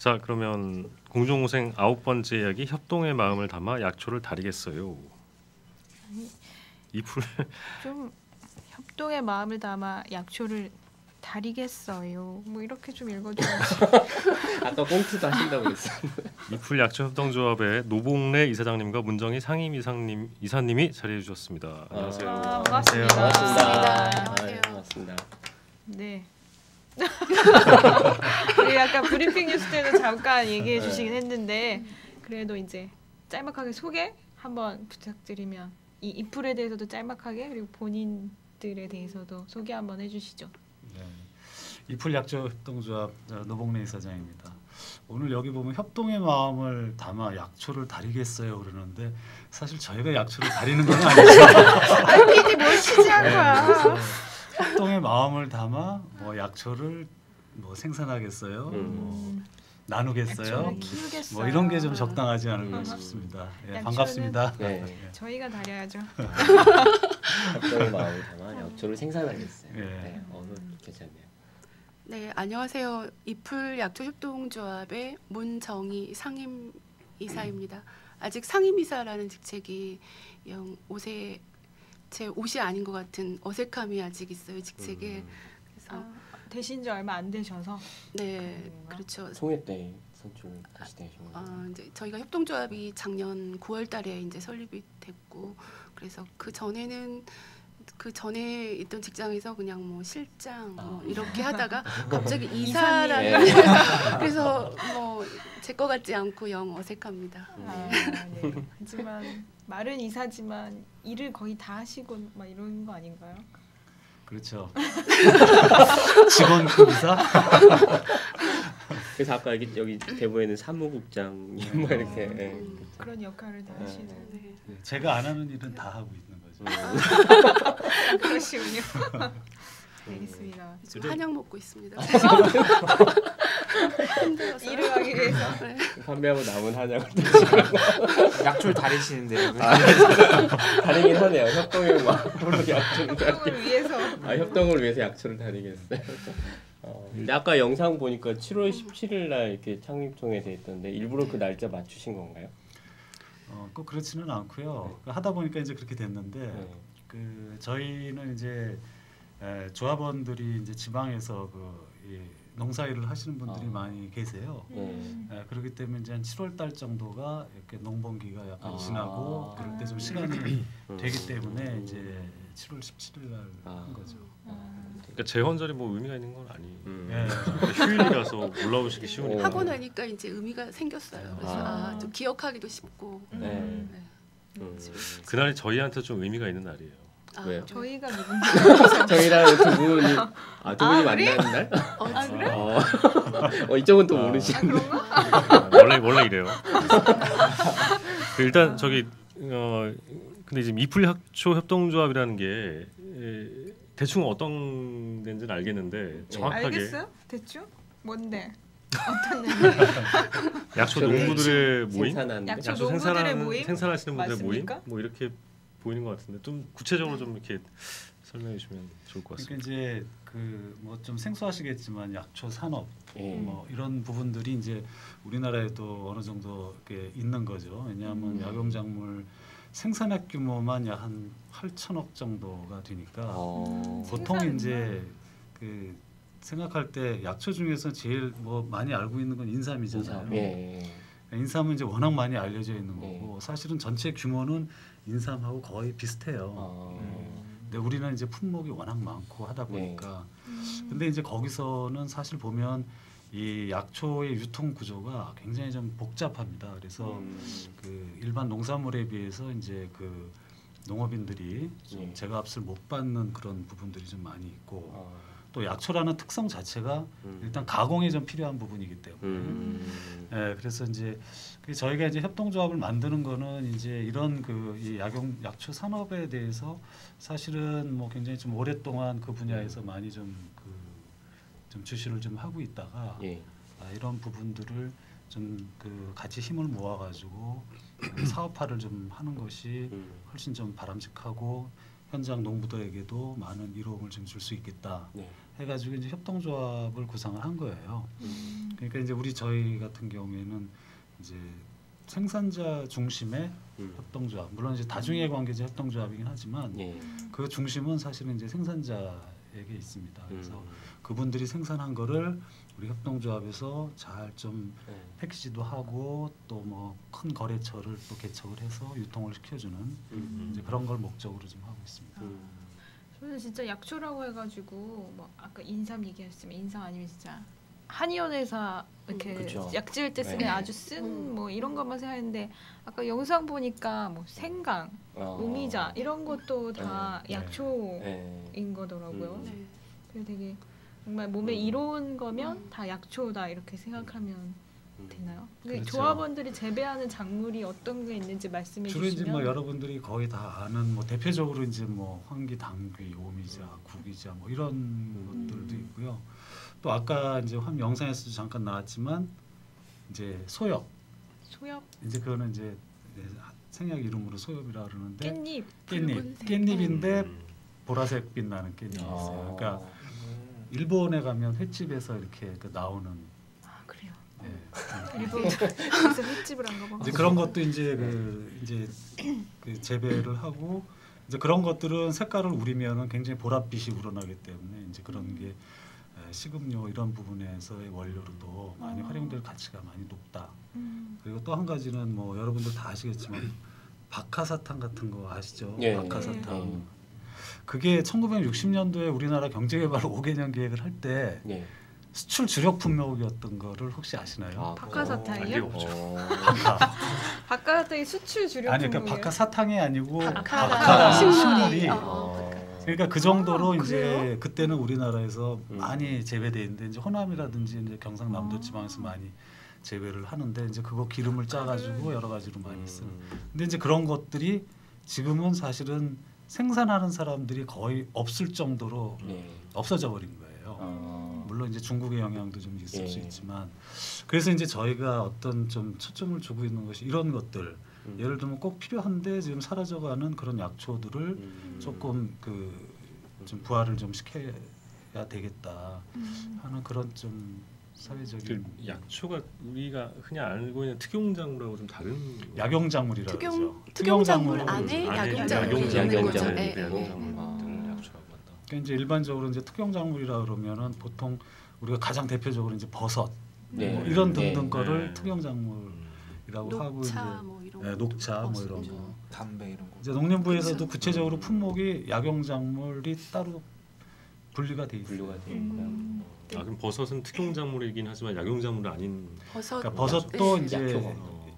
자, 그러면 공정고생 9번째 이야기 협동의 마음을 담아 약초를 다리겠어요. 이풀 좀 협동의 마음을 담아 약초를 다리겠어요. 뭐 이렇게 좀 읽어줘야지. 아까 꽁트도 하신다고 그랬어. 이풀 약초 협동조합의 노봉래 이사장님과 문정희 상임 이사님이 자리해 주셨습니다. 안녕하세요. 반갑습니다. 안녕하세요. 반갑습니다. 네. 우리 아까 브리핑 뉴스 때도 잠깐 얘기해 주시긴 했는데 그래도 이제 짤막하게 소개 한번 부탁드리면 이 이풀에 대해서도 짤막하게 그리고 본인들에 대해서도 소개 한번 해주시죠. 네. 이풀 약초 협동조합 노봉래 이사장입니다. 오늘 여기 보면 협동의 마음을 담아 약초를 다리겠어요 그러는데 사실 저희가 약초를 다리는 건 아니죠. 아니 PD 뭘 취재한 거야. 그래서 협동의 마음을 담아 뭐 약초를 뭐 생산하겠어요, 뭐 나누겠어요, 약초를 키우겠어요. 뭐 이런 게 좀 적당하지 않을까 싶습니다. 예, 반갑습니다. 네. 저희가 다려야죠. 협동의 마음을 담아 약초를 생산하겠어요. 예. 네, 괜찮네요. 네, 안녕하세요. 이풀 약초협동조합의 문정희 상임 이사입니다. 아직 상임 이사라는 직책이 옷에 제 옷이 아닌 것 같은 어색함이 아직 있어요, 직책에. 그래서 되신 지 얼마 안 되셔서. 네, 그렇죠. 송해 때 선출 다시 되신 거예요? 이제 저희가 협동조합이 작년 9월달에 이제 설립이 됐고, 그래서 그 전에는 그 전에 있던 직장에서 그냥 뭐 실장 뭐 이렇게 하다가 갑자기 이사라는 그래서 뭐 제 거 같지 않고 영 어색합니다. 네. 하지만 말은 이사지만 일을 거의 다 하시고 막 이런 거 아닌가요? 그렇죠. 직원급 이사. 그래서 아까 여기 대본에는 사무국장님 막 이렇게 그런 역할을 다 하시는. 네. 제가 안 하는 일은 다 하고 있는 거죠. 그러시군요. 알겠습니다. 좀 한약 먹고 있습니다. 일을 하기 위해서. 네. 판매하고 남은 한약을 약초를 다리시는데요. 다리긴 하네요. 협동의 마음으로 약초를 협동을 위해서. 협동을 위해서 약초를 다리겠어요. 근데 아까 영상 보니까 7월 17일 날 이렇게 창립총회 돼 있던데 일부러 그 날짜 맞추신 건가요? 꼭 그렇지는 않고요. 하다 보니까 이제 그렇게 됐는데 그 저희는 이제 조합원들이 이제 지방에서 농사일을 하시는 분들이 많이 계세요. 그렇기 때문에 이제 한 7월 달 정도가 이렇게 농번기가 약간 지나고 그럴 때 좀 시간이 되기 때문에 이제 7월 17일 날 한 거죠. 그러니까 재헌절이 뭐 의미가 있는 건 아니에요. 휴일이라서 올라오시기 쉬우니까. 하고 나니까 이제 의미가 생겼어요. 그래서 좀 기억하기도 쉽고. 그날이 저희한테 좀 의미가 있는 날이에요. 왜요? 저희가 누군지. 저희랑 두 분이 두 분이 만나는 날? 그래? 이쪽은 또 모르시는. 그런가? 원래 이래요. 일단 저기 근데 지금 이풀 약초 협동조합이라는 게 대충 어떤 데인지는 알겠는데 정확하게 알겠어요? 대충? 뭔데? 어떤 약초 농부들의 모임? 약초 농부들의 모임? 생산하시는 분들의 맞습니까? 모임? 뭐 이렇게 보이는 것 같은데 좀 구체적으로 좀 이렇게 설명해 주시면 좋을 것 같습니다. 그러니까 이제 그 뭐 좀 생소하시겠지만 약초 산업 뭐 이런 부분들이 이제 우리나라에도 어느 정도 이렇게 있는 거죠. 왜냐하면 약용작물 생산액 규모만 약 한 8천억 정도가 되니까 보통 이제 그 생각할 때 약초 중에서 제일 뭐 많이 알고 있는 건 인삼이잖아요. 인삼은 이제 워낙 많이 알려져 있는 거고 사실은 전체 규모는 인삼하고 거의 비슷해요. 근데 우리는 이제 품목이 워낙 많고 하다 보니까 근데 이제 거기서는 사실 보면 이 약초의 유통 구조가 굉장히 좀 복잡합니다. 그래서 그 일반 농산물에 비해서 이제 그 농업인들이 좀 제값을 못 받는 그런 부분들이 좀 많이 있고 또 약초라는 특성 자체가 일단 가공이 좀 필요한 부분이기 때문에 그래서 이제 저희가 이제 협동조합을 만드는 거는 이제 이런 그 이 약초 산업에 대해서 사실은 뭐 굉장히 좀 오랫동안 그 분야에서 많이 좀 주시를 좀 하고 있다가 이런 부분들을 좀 그 같이 힘을 모아가지고 사업화를 좀 하는 것이 훨씬 좀 바람직하고 현장 농부들에게도 많은 이로움을 좀 줄 수 있겠다. 네. 해가지고 이제 협동조합을 구상을 한 거예요. 그러니까 이제 저희 같은 경우에는 이제 생산자 중심의 협동조합, 물론 이제 다중이해 관계자 협동조합이긴 하지만 그 중심은 사실은 이제 생산자에게 있습니다. 그래서 그분들이 생산한 거를 우리 협동조합에서 잘 좀 패키지도 하고 또 뭐 큰 거래처를 또 개척을 해서 유통을 시켜주는 이제 그런 걸 목적으로 좀 하고 있습니다. 저는 진짜 약초라고 해가지고 뭐 아까 인삼 얘기했으면 인삼 아니면 진짜 한의원에서 이렇게 그쵸. 약 지을 때 쓰는 아주 쓴 뭐 이런 것만 생각했는데 아까 영상 보니까 뭐 생강, 오미자 이런 것도 다 약초인 거더라고요. 그래서 되게 정말 몸에 이로운 거면 다 약초다 이렇게 생각하면 되나요? 그렇죠. 조합원들이 재배하는 작물이 어떤 게 있는지 말씀해 주로 주시면. 이제 뭐 여러분들이 거의 다 아는 뭐 대표적으로 이제 뭐 황기, 당귀, 오미자, 구기자 뭐 이런 것들도 있고요. 또 아까 이제 영상에서도 잠깐 나왔지만 이제 소엽. 이제 그거는 이제 생약 이름으로 소엽이라 그러는데 깻잎인데 보라색빛 나는 깻잎이 있어요. 그러니까 일본에 가면 횟집에서 이렇게 나오는. 그래요. 네. 일본에서 횟집을 안 가봐. 이제 그런 것도 이제 그 재배를 하고 이제 그런 것들은 색깔을 우리면은 굉장히 보랏빛이 우러나기 때문에 이제 그런 게 식음료 이런 부분에서의 원료로도 많이 활용될 가치가 많이 높다. 그리고 또 한 가지는 뭐 여러분들 다 아시겠지만 박하사탕 같은 거 아시죠? 박하사탕. 그게 1960년도에 우리나라 경제개발 5개년 계획을 할 때 수출 주력 품목이었던 거를 혹시 아시나요? 박하사탕이요? 박하. 박하사탕이 수출 주력 아니 품목이에요? 그러니까 박하사탕이 아니고 박하라는 식물이. 그러니까 그 정도로 이제 그래요? 그때는 우리나라에서 많이 재배돼 있는데 이제 호남이라든지 이제 경상남도 지방에서 많이 재배를 하는데 이제 그거 기름을 짜가지고 여러 가지로 많이 쓰는. 근데 이제 그런 것들이 지금은 사실은 생산하는 사람들이 거의 없을 정도로 없어져 버린 거예요. 물론 이제 중국의 영향도 좀 있을 수 있지만 그래서 이제 저희가 어떤 좀 초점을 두고 있는 것이 이런 것들. 예를 들면 꼭 필요한데 지금 사라져가는 그런 약초들을 조금 좀 부활을 좀 시켜야 되겠다 하는 그런 좀 사회적인 약초가 우리가 흔히 알고 있는 특용작물하고 좀 다른 약용작물이라고 그러죠. 특용작물 안에 약용작물이 있는 거죠. 약용작물들을 약초라고 한다. 그러니까 이제 일반적으로 이제 특용작물이라 그러면은 보통 우리가 가장 대표적으로 이제 버섯 뭐 이런 등등 거를 특용작물이라고 하고 이제 녹차 뭐 이런 거, 담배 이런 거. 이제 농림부에서도 구체적으로 품목이 약용작물이 따로 분리가 돼 있어요. 그럼 버섯은 특용작물이긴 하지만 약용작물은 아닌. 그러니까 버섯도 이제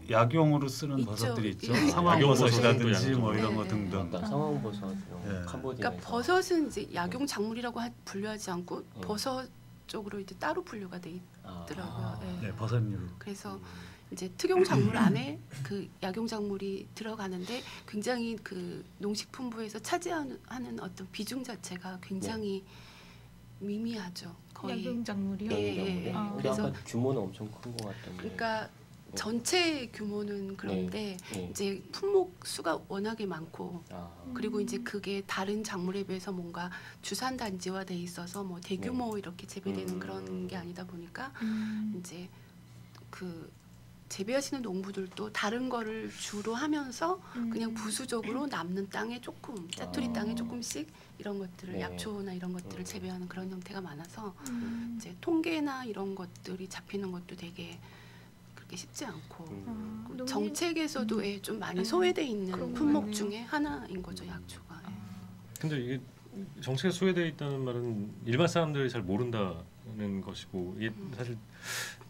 약용으로 쓰는 버섯들이 있죠. 상황버섯이라든지 뭐 이런 거 등등. 상황버섯, 그러니까 버섯은 이제 약용작물이라고 분류하지 않고 버섯 쪽으로 이제 따로 분류가 돼 있더라고요. 네, 버섯류. 그래서 이제 특용작물 안에 그 약용작물이 들어가는데 굉장히 그 농식품부에서 차지하는 어떤 비중 자체가 굉장히 미미하죠. 거의 약용작물이요? 그래서 규모는 엄청 큰 것 같던데. 그러니까 전체 규모는 그런데 이제 품목 수가 워낙에 많고 그리고 이제 그게 다른 작물에 비해서 뭔가 주산 단지화돼 있어서 뭐 대규모 이렇게 재배되는 그런 게 아니다 보니까 이제 그 재배하시는 농부들도 다른 거를 주로 하면서 그냥 부수적으로 남는 땅에 조금 짜투리 땅에 조금씩 이런 것들을 약초나 이런 것들을 재배하는 그런 형태가 많아서 이제 통계나 이런 것들이 잡히는 것도 되게 그렇게 쉽지 않고 정책에서도 좀 많이 소외돼 있는 품목 중에 하나인 거죠, 약초가. 근데 이게 정책에 소외되어 있다는 말은 일반 사람들이 잘 모른다는 것이고 이게 사실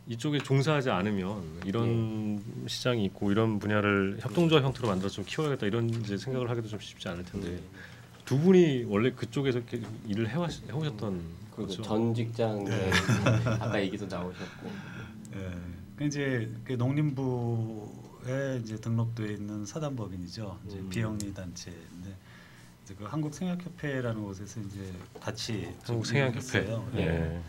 이쪽에 종사하지 않으면 이런 시장이 있고 이런 분야를 협동조합 형태로 만들어서 좀 키워야겠다 이런 이제 생각을 하기도 좀 쉽지 않을 텐데 두 분이 원래 그쪽에서 일을 해오셨던 거죠? 전 직장에 아까 얘기도 나오셨고 이제 농림부에 이제 등록되어 있는 사단법인이죠. 이제 비영리 단체인데 이제 그 한국생약협회라는 곳에서 이제 같이 한국생약협회요.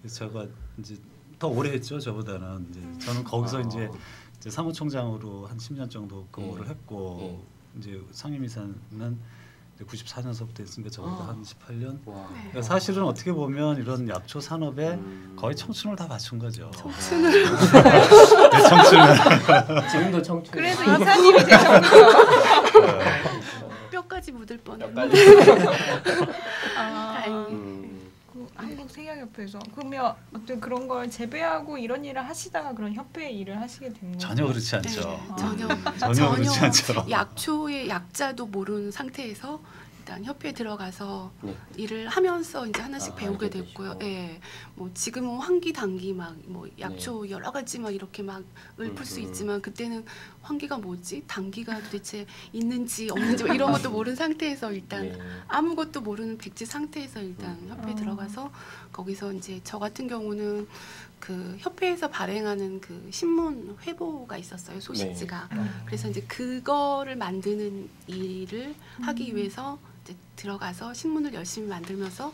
그래서 제가 이제 더 오래 했죠. 저보다는 이제 저는 거기서 이제 사무총장으로 한 10년 정도 근무를 했고 이제 상임이사는 94년서부터 했으니까 저보다 한 18년. 그러니까 사실은 어떻게 보면 이런 약초 산업에 거의 청춘을 다 바친 거죠. 청춘을. 네, 청춘을. 지금도 청춘. 그래서 이사님이 되셨군요. 뼈까지 묻을 뻔했는데. 다행히. 그 한국 생약협회에서 그러면 어떤 그런 걸 재배하고 이런 일을 하시다가 그런 협회 일을 하시게 된 거죠? 전혀 그렇지 않죠. 네, 전혀 그렇지 않죠. 약초의 약자도 모르는 상태에서 일단 협회에 들어가서 일을 하면서 이제 하나씩 배우게 됐고요. 예, 뭐 지금은 환기 단기 막 뭐 약초 여러 가지 막 이렇게 막 읊을 수 있지만 그때는 환기가 뭐지, 단기가 도대체 있는지 없는지 뭐 이런 것도 모르는 상태에서 일단 아무것도 모르는 백지 상태에서 일단 협회에 들어가서 거기서 이제 저 같은 경우는 그 협회에서 발행하는 그 신문 회보가 있었어요, 소식지가. 그래서 이제 그거를 만드는 일을 하기 위해서 이제 들어가서 신문을 열심히 만들면서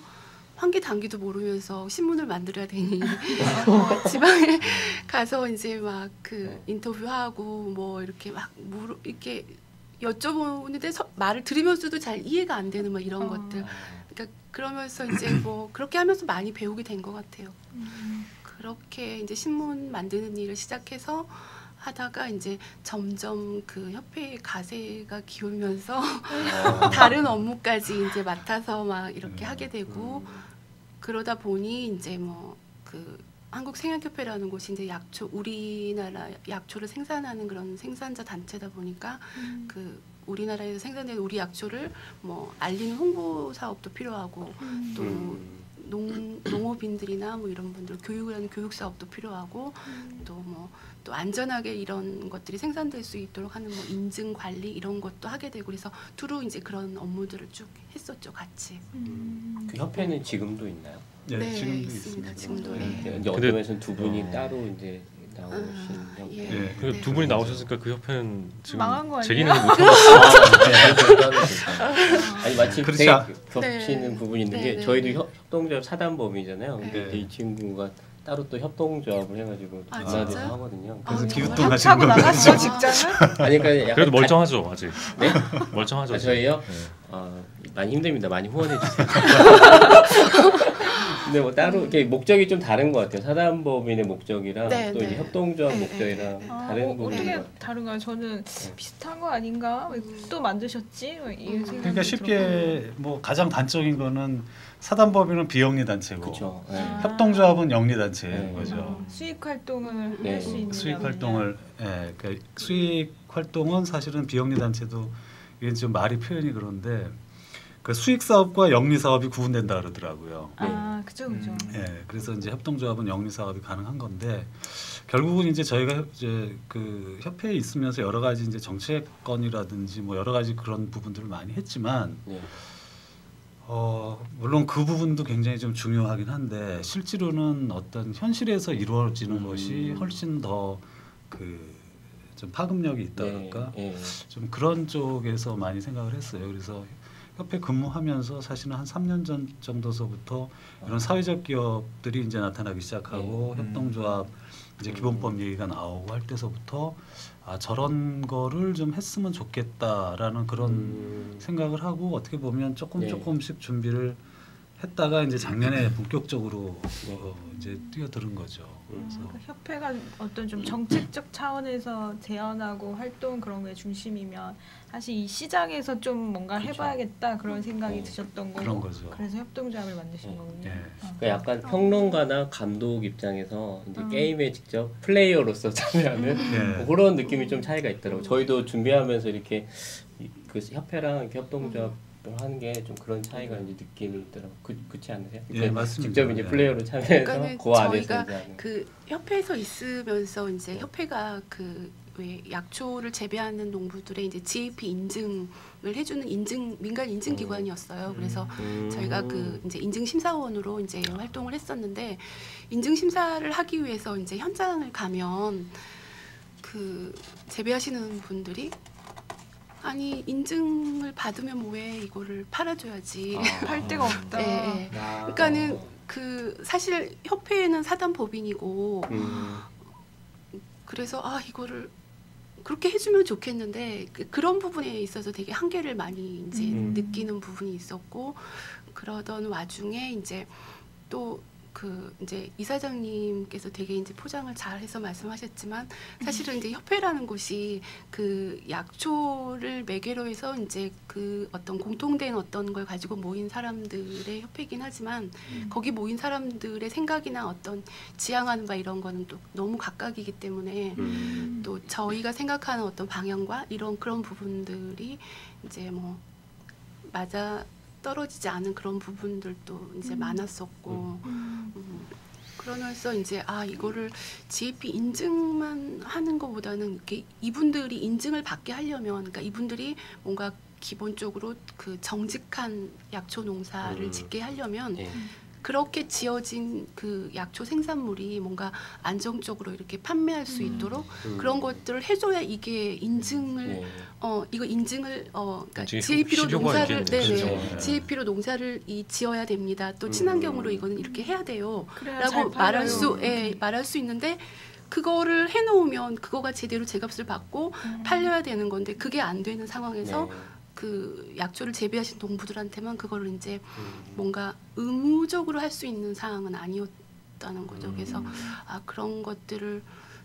환기 단기도 모르면서 신문을 만들어야 되니 지방에 가서 이제 막 그 인터뷰하고 뭐 이렇게 막 이렇게 여쭤보는데 말을 들으면서도 잘 이해가 안 되는 막 이런 것들. 그러니까 그러면서 이제 뭐 그렇게 하면서 많이 배우게 된 것 같아요. 그렇게 이제 신문 만드는 일을 시작해서 하다가 이제 점점 그 협회의 가세가 기울면서 다른 업무까지 이제 맡아서 막 이렇게 하게 되고 그러다 보니 이제 뭐 그 한국생약협회라는 곳이 이제 약초 우리나라 약초를 생산하는 그런 생산자 단체다 보니까 그 우리나라에서 생산된 우리 약초를 뭐 알리는 홍보 사업도 필요하고 또 농업인들이나 뭐 이런 분들 교육을 하는 교육 사업도 필요하고 또 안전하게 이런 것들이 생산될 수 있도록 하는 뭐 인증 관리 이런 것도 하게 되고 그래서 두루 이제 그런 업무들을 쭉 했었죠, 같이. 그 협회는 지금도 있나요? 네, 지금도 있습니다. 지금도. 이제 어떤 면에서는 두 분이 따로 이제 나오신 협회. 예. 네. 두 분이 나오셨으니까 그 협회는 지금 망한 거 제 아니에요? 기능을 못 하고 아니 마치 그렇죠. 되게 겹치는 부분이 있는 게 네. 저희도 협동조합 사단법이잖아요. 근데 네. 이 친구가 따로 또 협동조합을 해가지고 전화도 하거든요. 그래서 정말요? 기웃동 하시는 하고 거예요. 나갔어 직장을? 아니 그러니까 약간 그래도 멀쩡하죠 아직. 네? 멀쩡하죠. 저희요? 네. 많이 힘듭니다. 많이 후원해 주세요. 근데 뭐 따로 이렇게 목적이 좀 다른 것 같아요. 사단법인의 목적이랑 네, 또 네. 이제 협동조합 네, 목적이랑 네. 다른 부분인 것 어떻게 같아요. 다른가요? 저는 비슷한 거 아닌가? 왜 또 만드셨지? 이런 생각이 그러니까 쉽게 뭐 가장 단적인 거는 사단법인은 비영리 단체고 그렇죠. 네. 협동조합은 영리 단체인 네. 거죠. 수익 활동을 네. 할 수 있는 수익 활동을 그러니까 수익 활동은 사실은 비영리 단체도 이게 좀 말이 표현이 그런데 그 수익 사업과 영리 사업이 구분된다 그러더라고요. 그죠. 그래서 이제 협동조합은 영리 사업이 가능한 건데 결국은 이제 저희가 이제 그 협회에 있으면서 여러 가지 이제 정책건이라든지 뭐 여러 가지 그런 부분들을 많이 했지만 물론 그 부분도 굉장히 좀 중요하긴 한데 실제로는 어떤 현실에서 이루어지는 것이 훨씬 더 그 좀 파급력이 있다 그럴까 좀 그런 쪽에서 많이 생각을 했어요. 그래서 협회 근무하면서 사실은 한 3년 전 정도서부터 이런 사회적 기업들이 이제 나타나기 시작하고 협동조합 이제 기본법 얘기가 나오고 할 때서부터 저런 거를 좀 했으면 좋겠다라는 그런 생각을 하고 어떻게 보면 조금씩 준비를 했다가 이제 작년에 본격적으로 이제 뛰어드는 거죠. 그래서 협회가 어떤 좀 정책적 차원에서 제안하고 활동 그런 게 중심이면 사실 이 시장에서 좀 뭔가 해봐야겠다 그런 생각이 드셨던 거고 그런 거죠. 그래서 협동조합을 만드신 거군요. 그러니까 약간 평론가나 감독 입장에서 이제 게임에 직접 플레이어로서 참여하는 뭐 그런 느낌이 좀 차이가 있더라고요. 저희도 준비하면서 이렇게 그 협회랑 이렇게 협동조합 하는 게 좀 그런 차이가 이제 느낌이 있더라고요. 그렇지 않으세요? 맞습니다. 직접 이제 플레이어로 참여해서 그 안에서 저희가 그 협회에서 있으면서 이제 협회가 그 왜 약초를 재배하는 농부들의 이제 GAP 인증을 해주는 민간 인증 기관이었어요. 그래서 저희가 그 이제 인증 심사원으로 이제 활동을 했었는데 인증 심사를 하기 위해서 이제 현장을 가면 그 재배하시는 분들이 아니 인증을 받으면 왜 이거를 팔아줘야지 팔 데가 없다. 네. 그러니까는 그 사실 협회는 사단법인이고 그래서 이거를 그렇게 해주면 좋겠는데 그런 부분에 있어서 되게 한계를 많이 이제 느끼는 부분이 있었고 그러던 와중에 이제 또 그 이제 이사장님께서 되게 이제 포장을 잘해서 말씀하셨지만 사실은 이제 협회라는 곳이 그 약초를 매개로 해서 이제 그 어떤 공통된 어떤 걸 가지고 모인 사람들의 협회이긴 하지만 거기 모인 사람들의 생각이나 어떤 지향하는 바 이런 거는 또 너무 각각이기 때문에 또 저희가 생각하는 어떤 방향과 이런 그런 부분들이 이제 뭐 맞아 떨어지지 않은 그런 부분들도 이제 많았었고 그러면서 이제 이거를 GAP 인증만 하는 것보다는 이렇게 이분들이 인증을 받게 하려면 그러니까 이분들이 뭔가 기본적으로 그 정직한 약초 농사를 짓게 하려면 그렇게 지어진 그 약초 생산물이 뭔가 안정적으로 이렇게 판매할 수 있도록 그런 것들을 해줘야 이게 인증을 이거 인증을 그러니까 GAP로 농사를 GAP로 농사를 지어야 됩니다. 또 친환경으로 이거는 이렇게 해야 돼요라고 말할 수 있는데 그거를 해놓으면 그거가 제대로 제값을 받고 팔려야 되는 건데 그게 안 되는 상황에서. 그 약초를 재배하신 농부들한테만 그거를 이제 뭔가 의무적으로 할 수 있는 사항은 아니었다는 거죠. 그래서 그런 것들을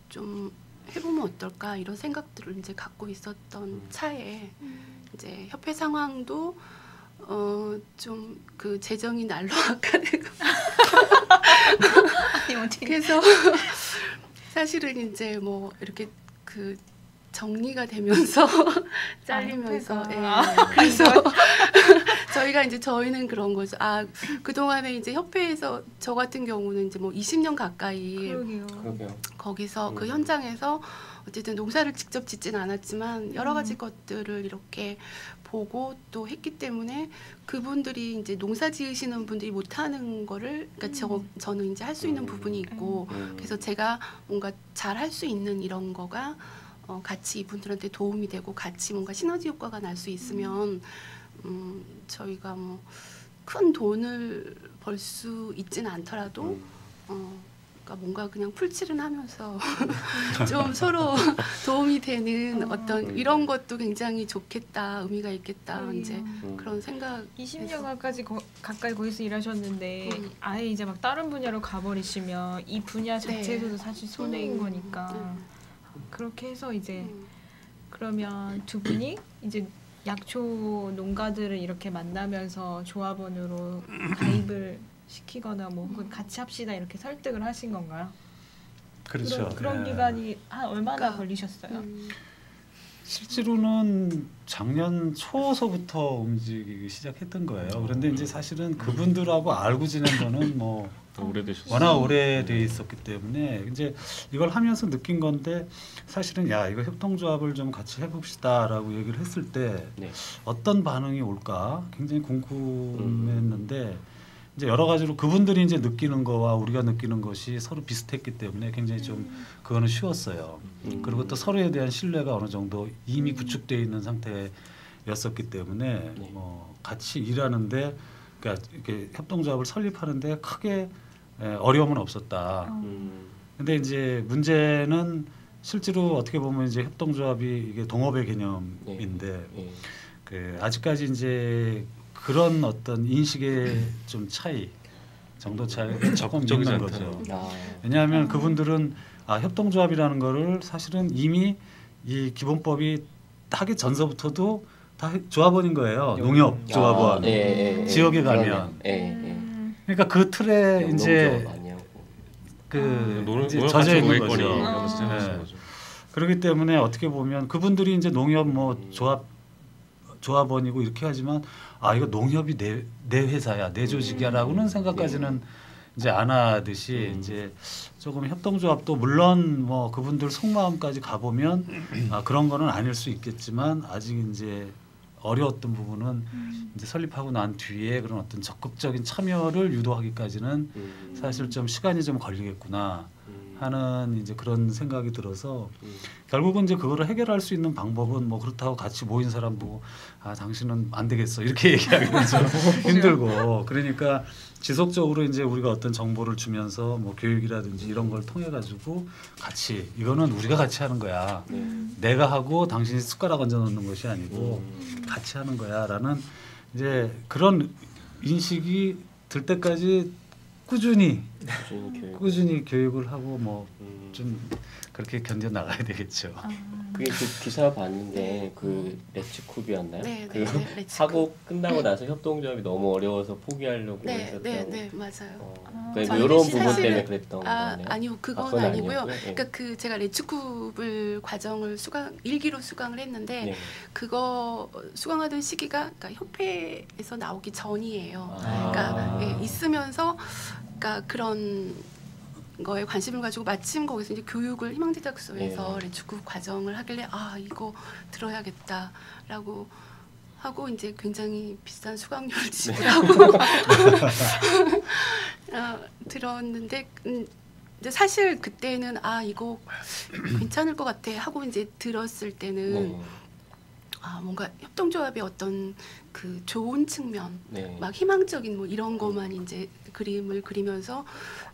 좀 해보면 어떨까 이런 생각들을 이제 갖고 있었던 차에 이제 협회 상황도 좀 그 재정이 난로화가 되고 그래서 사실은 이제 뭐 이렇게 그 정리가 되면서 잘리면서 그래서 저희는 그런 거죠. 그동안에 이제 협회에서 저 같은 경우는 이제 뭐 20년 가까이 거기서 그 현장에서 어쨌든 농사를 직접 짓진 않았지만 여러 가지 것들을 이렇게 보고 또 했기 때문에 그분들이 이제 농사 지으시는 분들이 못하는 거를 그러니까 저는 이제 할 수 있는 부분이 있고 그래서 제가 뭔가 잘 할 수 있는 이런 거가 같이 이분들한테 도움이 되고 같이 뭔가 시너지 효과가 날 수 있으면 저희가 뭐 큰 돈을 벌 수 있지는 않더라도 그러니까 뭔가 그냥 풀칠은 하면서 좀 서로 도움이 되는 어떤 이런 것도 굉장히 좋겠다, 의미가 있겠다 이제 그런 생각. 20년 가까이 거기서 일하셨는데 아예 이제 막 다른 분야로 가버리시면 이 분야 자체에서도 사실 손해인 거니까. 그렇게 해서 이제 그러면 두 분이 이제 약초 농가들을 이렇게 만나면서 조합원으로 가입을 시키거나 뭐 혹은 같이 합시다 이렇게 설득을 하신 건가요? 그렇죠. 그런 기간이 얼마나 걸리셨어요? 실제로는 작년 초서부터 움직이기 시작했던 거예요. 그런데 이제 사실은 그분들하고 알고 지낸 거는 뭐 워낙 오래돼 있었기 때문에 이제 이걸 하면서 느낀 건데 사실은 이거 협동조합을 좀 같이 해봅시다라고 얘기를 했을 때 어떤 반응이 올까 굉장히 궁금했는데 이제 여러 가지로 그분들이 이제 느끼는 거와 우리가 느끼는 것이 서로 비슷했기 때문에 굉장히 좀 그거는 쉬웠어요. 그리고 또 서로에 대한 신뢰가 어느 정도 이미 구축되어 있는 상태였었기 때문에 뭐 같이 일하는데 그러니까 이렇게 협동조합을 설립하는데 크게 어려움은 없었다. 근데 이제 문제는 실제로 어떻게 보면 이제 협동조합이 이게 동업의 개념인데 그 아직까지 이제 그런 어떤 인식의 좀 차이 정도 차이가 조금 있는 거죠. 왜냐하면 그분들은 협동조합이라는 거를 사실은 이미 이 기본법이 하기 전서부터도 다 조합원인 거예요. 농협 조합원 지역에 가면. 그러니까 그 틀에 이제 이제 젖어 있는 거죠. 그렇기 때문에 어떻게 보면 그분들이 이제 농협 뭐 조합원이고 이렇게 하지만 이거 농협이 내 회사야, 내 조직이야라고는 생각까지는 이제 안 하듯이 이제 조금 협동조합도 물론 뭐 그분들 속마음까지 가보면 그런 거는 아닐 수 있겠지만 아직 이제 어려웠던 부분은 이제 설립하고 난 뒤에 그런 어떤 적극적인 참여를 유도하기까지는 사실 좀 시간이 좀 걸리겠구나 하는 이제 그런 생각이 들어서 결국은 이제 그거를 해결할 수 있는 방법은 뭐 그렇다고 같이 모인 사람 보고 아 당신은 안 되겠어 이렇게 얘기하기는 좀 힘들고 그러니까 지속적으로 이제 우리가 어떤 정보를 주면서 뭐 교육이라든지 이런 걸 통해 가지고 같이 이거는 우리가 같이 하는 거야. 내가 하고 당신이 숟가락 얹어 놓는 것이 아니고 같이 하는 거야라는 이제 그런 인식이 들 때까지 꾸준히 교육을 하고 뭐 좀 그렇게 견뎌 나가야 되겠죠. 그게 그 기사 봤는데 그 레츠쿱이었나요? 네, 그 네, 하고 끝나고 나서 협동조합이 너무 어려워서 포기하려고 했었다고. 네, 맞아요. 그러니까 이런 부분 때문에 그랬던 거네요. 아니요, 그건 아니고요. 그러니까 그 제가 레츠쿱을 과정을 일기로 수강을 했는데 네. 그거 수강하던 시기가 그러니까 협회에서 나오기 전이에요. 그러니까 있으면서 그러니까 그런 거에 관심을 가지고 마침 거기서 이제 교육을 희망제작소에서 레츠쿱 과정을 하길래 아 이거 들어야겠다라고 하고 이제 굉장히 비싼 수강료를 지불하고 들었는데 이제 사실 그때는 아 이거 괜찮을 것 같아 하고 이제 들었을 때는 아 뭔가 협동조합의 어떤 그 좋은 측면, 막 희망적인 뭐 이런 것만 이제 그림을 그리면서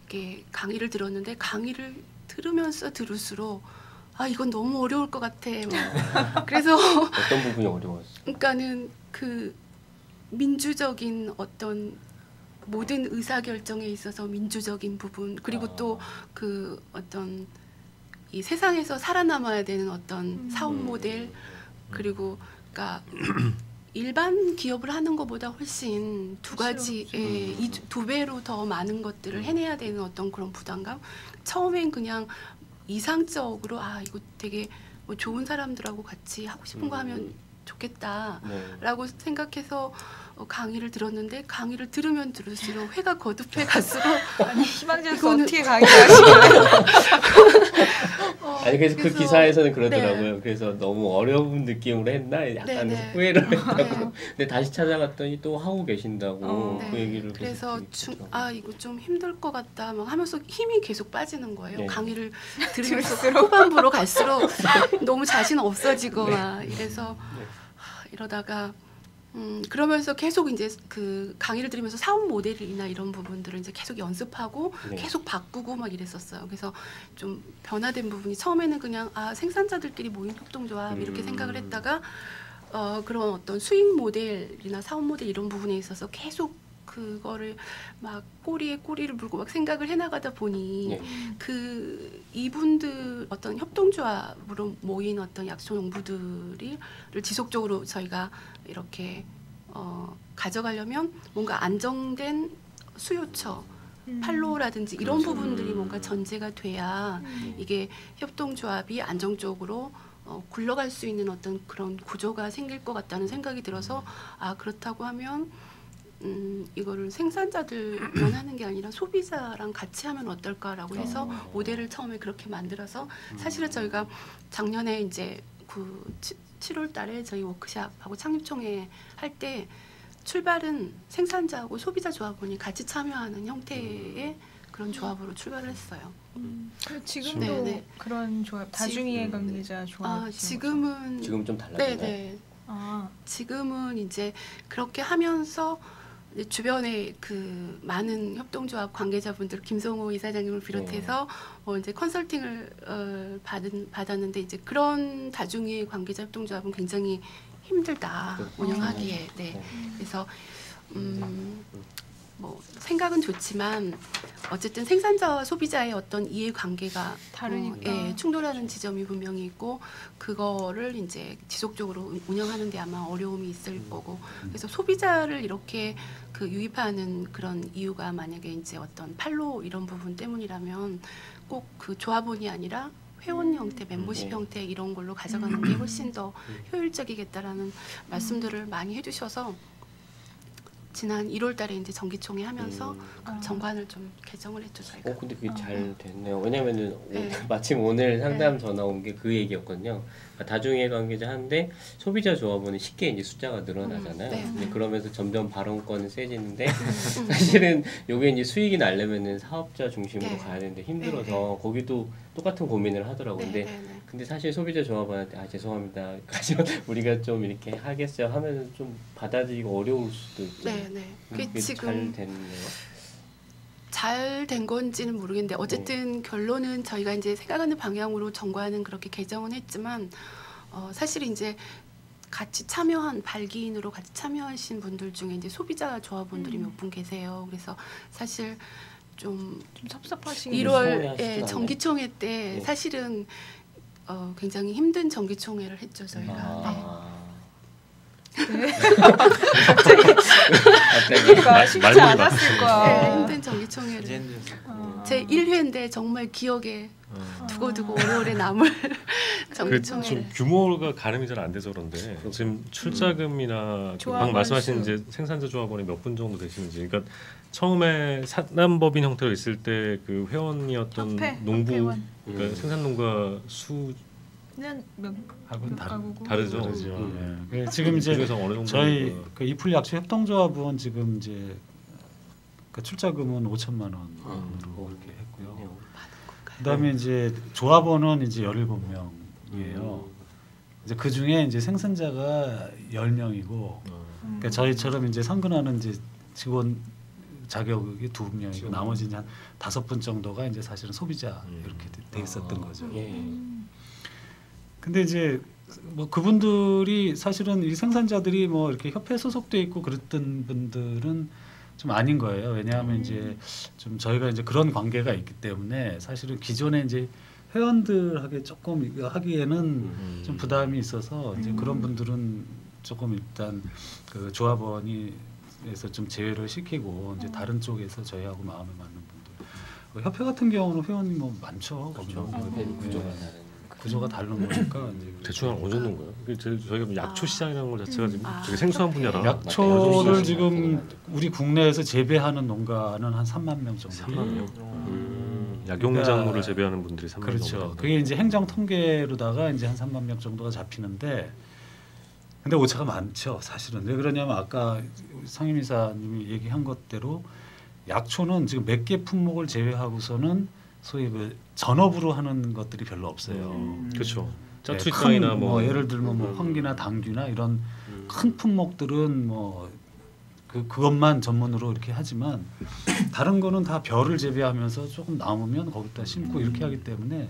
이렇게 강의를 들었는데 강의를 들으면서 들을수록 아 이건 너무 어려울 것 같아. 그래서 어떤 부분이 어려웠어요? 그러니까는 그 민주적인 어떤 모든 의사 결정에 있어서 민주적인 부분 그리고 또 그 어떤 이 세상에서 살아남아야 되는 어떤 사업 모델 그리고 그러니까 일반 기업을 하는 것보다 훨씬 두 가지 두 배로 더 많은 것들을 해내야 되는 어떤 그런 부담감. 처음엔 그냥 이상적으로 아 이거 되게 뭐 좋은 사람들하고 같이 하고 싶은 거 하면 좋겠다라고 생각해서 강의를 들었는데 강의를 들으면 들을수록 회가 거듭해 갈수록 아니 희망제작소 어떻게 강의하시나요? 아니 그래서 그 기사에서는 그러더라고요. 그래서 너무 어려운 느낌으로 했나 약간 후회를 했다고. 근데 다시 찾아갔더니 또 하고 계신다고 그 얘기를 그래서 아 이거 좀 힘들 것 같다 막 하면서 힘이 계속 빠지는 거예요. 강의를 들으면서 후반부로 갈수록 너무 자신 없어지고 막 이래서 이러다가 그러면서 계속 이제 그 강의를 들으면서 사업 모델이나 이런 부분들을 이제 계속 연습하고 계속 바꾸고 막 이랬었어요. 그래서 좀 변화된 부분이 처음에는 그냥 아 생산자들끼리 모인 협동조합 이렇게 생각을 했다가 그런 어떤 수익 모델이나 사업 모델 이런 부분에 있어서 계속 그거를 막 꼬리에 꼬리를 물고 막 생각을 해나가다 보니 그 이분들 어떤 협동조합으로 모인 어떤 약초 농부들을 지속적으로 저희가 이렇게 가져가려면 뭔가 안정된 수요처 판로라든지 이런 부분들이 뭔가 전제가 돼야 이게 협동조합이 안정적으로 굴러갈 수 있는 어떤 그런 구조가 생길 것 같다는 생각이 들어서 아 그렇다고 하면 이거를 생산자들만 하는 게 아니라 소비자랑 같이 하면 어떨까라고 해서 모델을 처음에 그렇게 만들어서 사실은 저희가 작년에 이제 그 7월 달에 저희 워크샵하고 창립총회 할 때 출발은 생산자하고 소비자 조합원이 같이 참여하는 형태의 그런 조합으로 출발을 했어요. 지금도 그런 조합 다중이해 관계자 조합 지금은 좀 달라졌나요? 네. 지금은 이제 그렇게 하면서 주변에 그 많은 협동조합 관계자분들 김성호 이사장님을 비롯해서 이제 컨설팅을 받았는데 이제 그런 다중이해 관계자 협동조합은 굉장히 힘들다 운영하기에. 그래서 뭐 생각은 좋지만 어쨌든 생산자와 소비자의 어떤 이해관계가 다르니까 충돌하는 지점이 분명히 있고 그거를 이제 지속적으로 운영하는 데 아마 어려움이 있을 거고 그래서 소비자를 이렇게 그 유입하는 그런 이유가 만약에 이제 어떤 판로 이런 부분 때문이라면 꼭 그 조합원이 아니라 회원 형태, 멤버십 형태 이런 걸로 가져가는 게 훨씬 더 효율적이겠다라는 말씀들을 많이 해주셔서 지난 1월달에 이제 정기총회 하면서 그 정관을 좀 개정을 했죠 저희가. 근데 그게 잘 됐네요. 왜냐면은 마침 오늘 상담 전화 온 게 그 얘기였거든요. 다중이해 관계자 하는데 소비자 조합원은 쉽게 이제 숫자가 늘어나잖아요. 근데 그러면서 점점 발언권은 세지는데 사실은 요게 이제 수익이 나려면은 사업자 중심으로 가야 되는데 힘들어서 거기도 똑같은 고민을 하더라고요. 근데 사실 소비자 조합원한테 죄송합니다. 우리가 좀 이렇게 하겠어요 하면 좀 받아들이기 어려울 수도 있고. 그게 지금 잘 됐네요. 잘 된 건지는 모르겠는데 어쨌든 결론은 저희가 이제 생각하는 방향으로 정관은 그렇게 개정은 했지만 사실 이제 같이 참여한 발기인으로 같이 참여하신 분들 중에 이제 소비자 조합원들이 몇 분 계세요. 그래서 사실 좀 섭섭하시긴 1월 정기총회 때 사실은 굉장히 힘든 정기총회를 했죠 저희가. 그러니까 쉽지 않았을 거야. 힘든 정기총회를 제 1회인데 정말 기억에 두고두고 오래오래 남을 정기총회. 좀 규모가 가늠이 잘 안 돼서 그런데 지금 출자금이나 방금 말씀하신 이제 생산자 조합원이 몇 분 정도 되시는지. 그러니까 처음에 사단법인 형태로 있을 때 그 회원이었던 농부, 그러니까 생산농가 수 몇 가구고 다르죠. 지금 이제 어느 정도 저희 그 이풀 약초 협동조합은 지금 이제 그 출자금은 5천만 원으로 그렇게 했고요. 그다음에 이제 조합원은 이제 17명이에요. 이제 그 중에 이제 생산자가 10명이고, 그러니까 저희처럼 이제 상근하는 이제 직원 자격이 2명이고 나머지 한 5분 정도가 이제 사실은 소비자 이렇게 돼 있었던 거죠. 근데 이제 뭐 그분들이 사실은 이 생산자들이 뭐 이렇게 협회에 소속돼 있고 그랬던 분들은 좀 아닌 거예요. 왜냐하면 이제 좀 저희가 이제 그런 관계가 있기 때문에 사실은 기존에 이제 회원들하게 조금 하기에는 좀 부담이 있어서 이제 그런 분들은 조금 일단 그 조합원이에서 좀 제외를 시키고 이제 다른 쪽에서 저희하고 마음에 맞는 분들. 협회 같은 경우는 회원이 뭐 많죠. 그렇죠. 구조가 다른. 구조가 다른 거니까 대충 어느 정도인가요? 저희가 약초 시장이라는 것 자체가 지금 되게 생소한 분야라. 약초를 지금 우리 국내에서 재배하는 농가는 한 3만 명 정도. 3만 명. 약용작물을 재배하는 분들이 3만 명. 그렇죠. 그게 이제 행정 통계로다가 이제 한 3만 명 정도가 잡히는데, 근데 오차가 많죠. 사실은. 왜 그러냐면 아까 상임이사님이 얘기한 것대로 약초는 지금 몇 개 품목을 제외하고서는 소위 그 전업으로 하는 것들이 별로 없어요. 그렇죠. 짜투리탕이나 뭐 예를 들면 뭐 황기나 당귀나 이런 큰 품목들은 뭐 그것만 전문으로 이렇게 하지만 다른 거는 다 벼를 재배하면서 조금 남으면 거기다 심고 이렇게 하기 때문에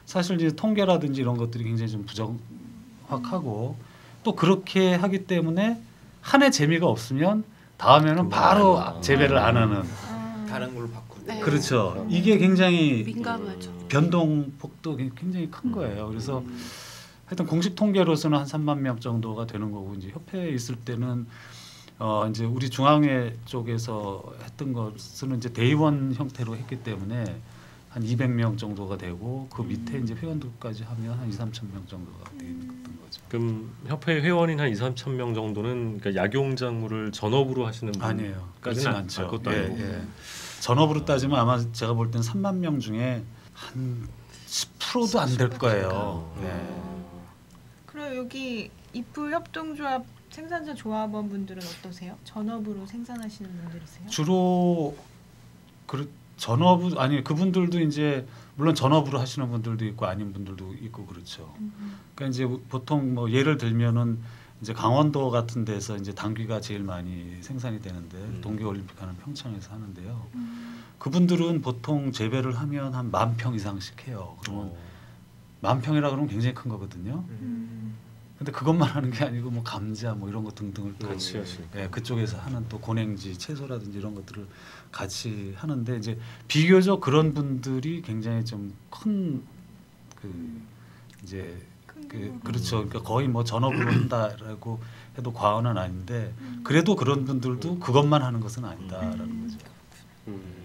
사실 이제 통계라든지 이런 것들이 굉장히 좀 부정확하고 또 그렇게 하기 때문에 한 해 재미가 없으면 다음에는 바로 재배를 안 하는 다른 걸로 바꾸고. 그렇죠. 이게 굉장히 민감하죠. 변동폭도 굉장히 큰 거예요. 그래서 하여튼 공식 통계로서는 한 3만 명 정도가 되는 거고 이제 협회에 있을 때는 이제 우리 중앙회 쪽에서 했던 것은 이제 대의원 형태로 했기 때문에 한 200명 정도가 되고 그 밑에 이제 회원들까지 하면 한 2, 3천 명 정도가 되는 거죠. 그럼 협회 회원인 한 2, 3천 명 정도는 그러니까 약용작물을 전업으로 하시는 분 아니에요. 그렇지 않죠. 그것도 아니고. 전업으로 따지면 아마 제가 볼 때는 3만 명 중에 한 10%도 안 될 거예요. 그럼 여기 이풀 협동조합 생산자 조합원 분들은 어떠세요? 전업으로 생산하시는 분들이세요? 주로 전업은 아니 그분들도 이제 물론 전업으로 하시는 분들도 있고 아닌 분들도 있고 그렇죠. 그러니까 이제 보통 뭐 예를 들면은 이제 강원도 같은 데서 이제 당귀가 제일 많이 생산이 되는데 동계올림픽하는 평창에서 하는데요. 그분들은 보통 재배를 하면 한 10,000평 이상씩 해요. 그러면 10,000평이라 그러면 굉장히 큰 거거든요. 근데 그것만 하는 게 아니고 뭐 감자 뭐 이런 거 등등을 같이 하시니까. 예, 그쪽에서 하는 또 고냉지 채소라든지 이런 것들을 같이 하는데 이제 비교적 그런 분들이 굉장히 좀 큰 그 이제 그렇죠. 그러니까 거의 뭐 전업으로 한다라고 해도 과언은 아닌데 그래도 그런 분들도 그것만 하는 것은 아니다라는 거죠.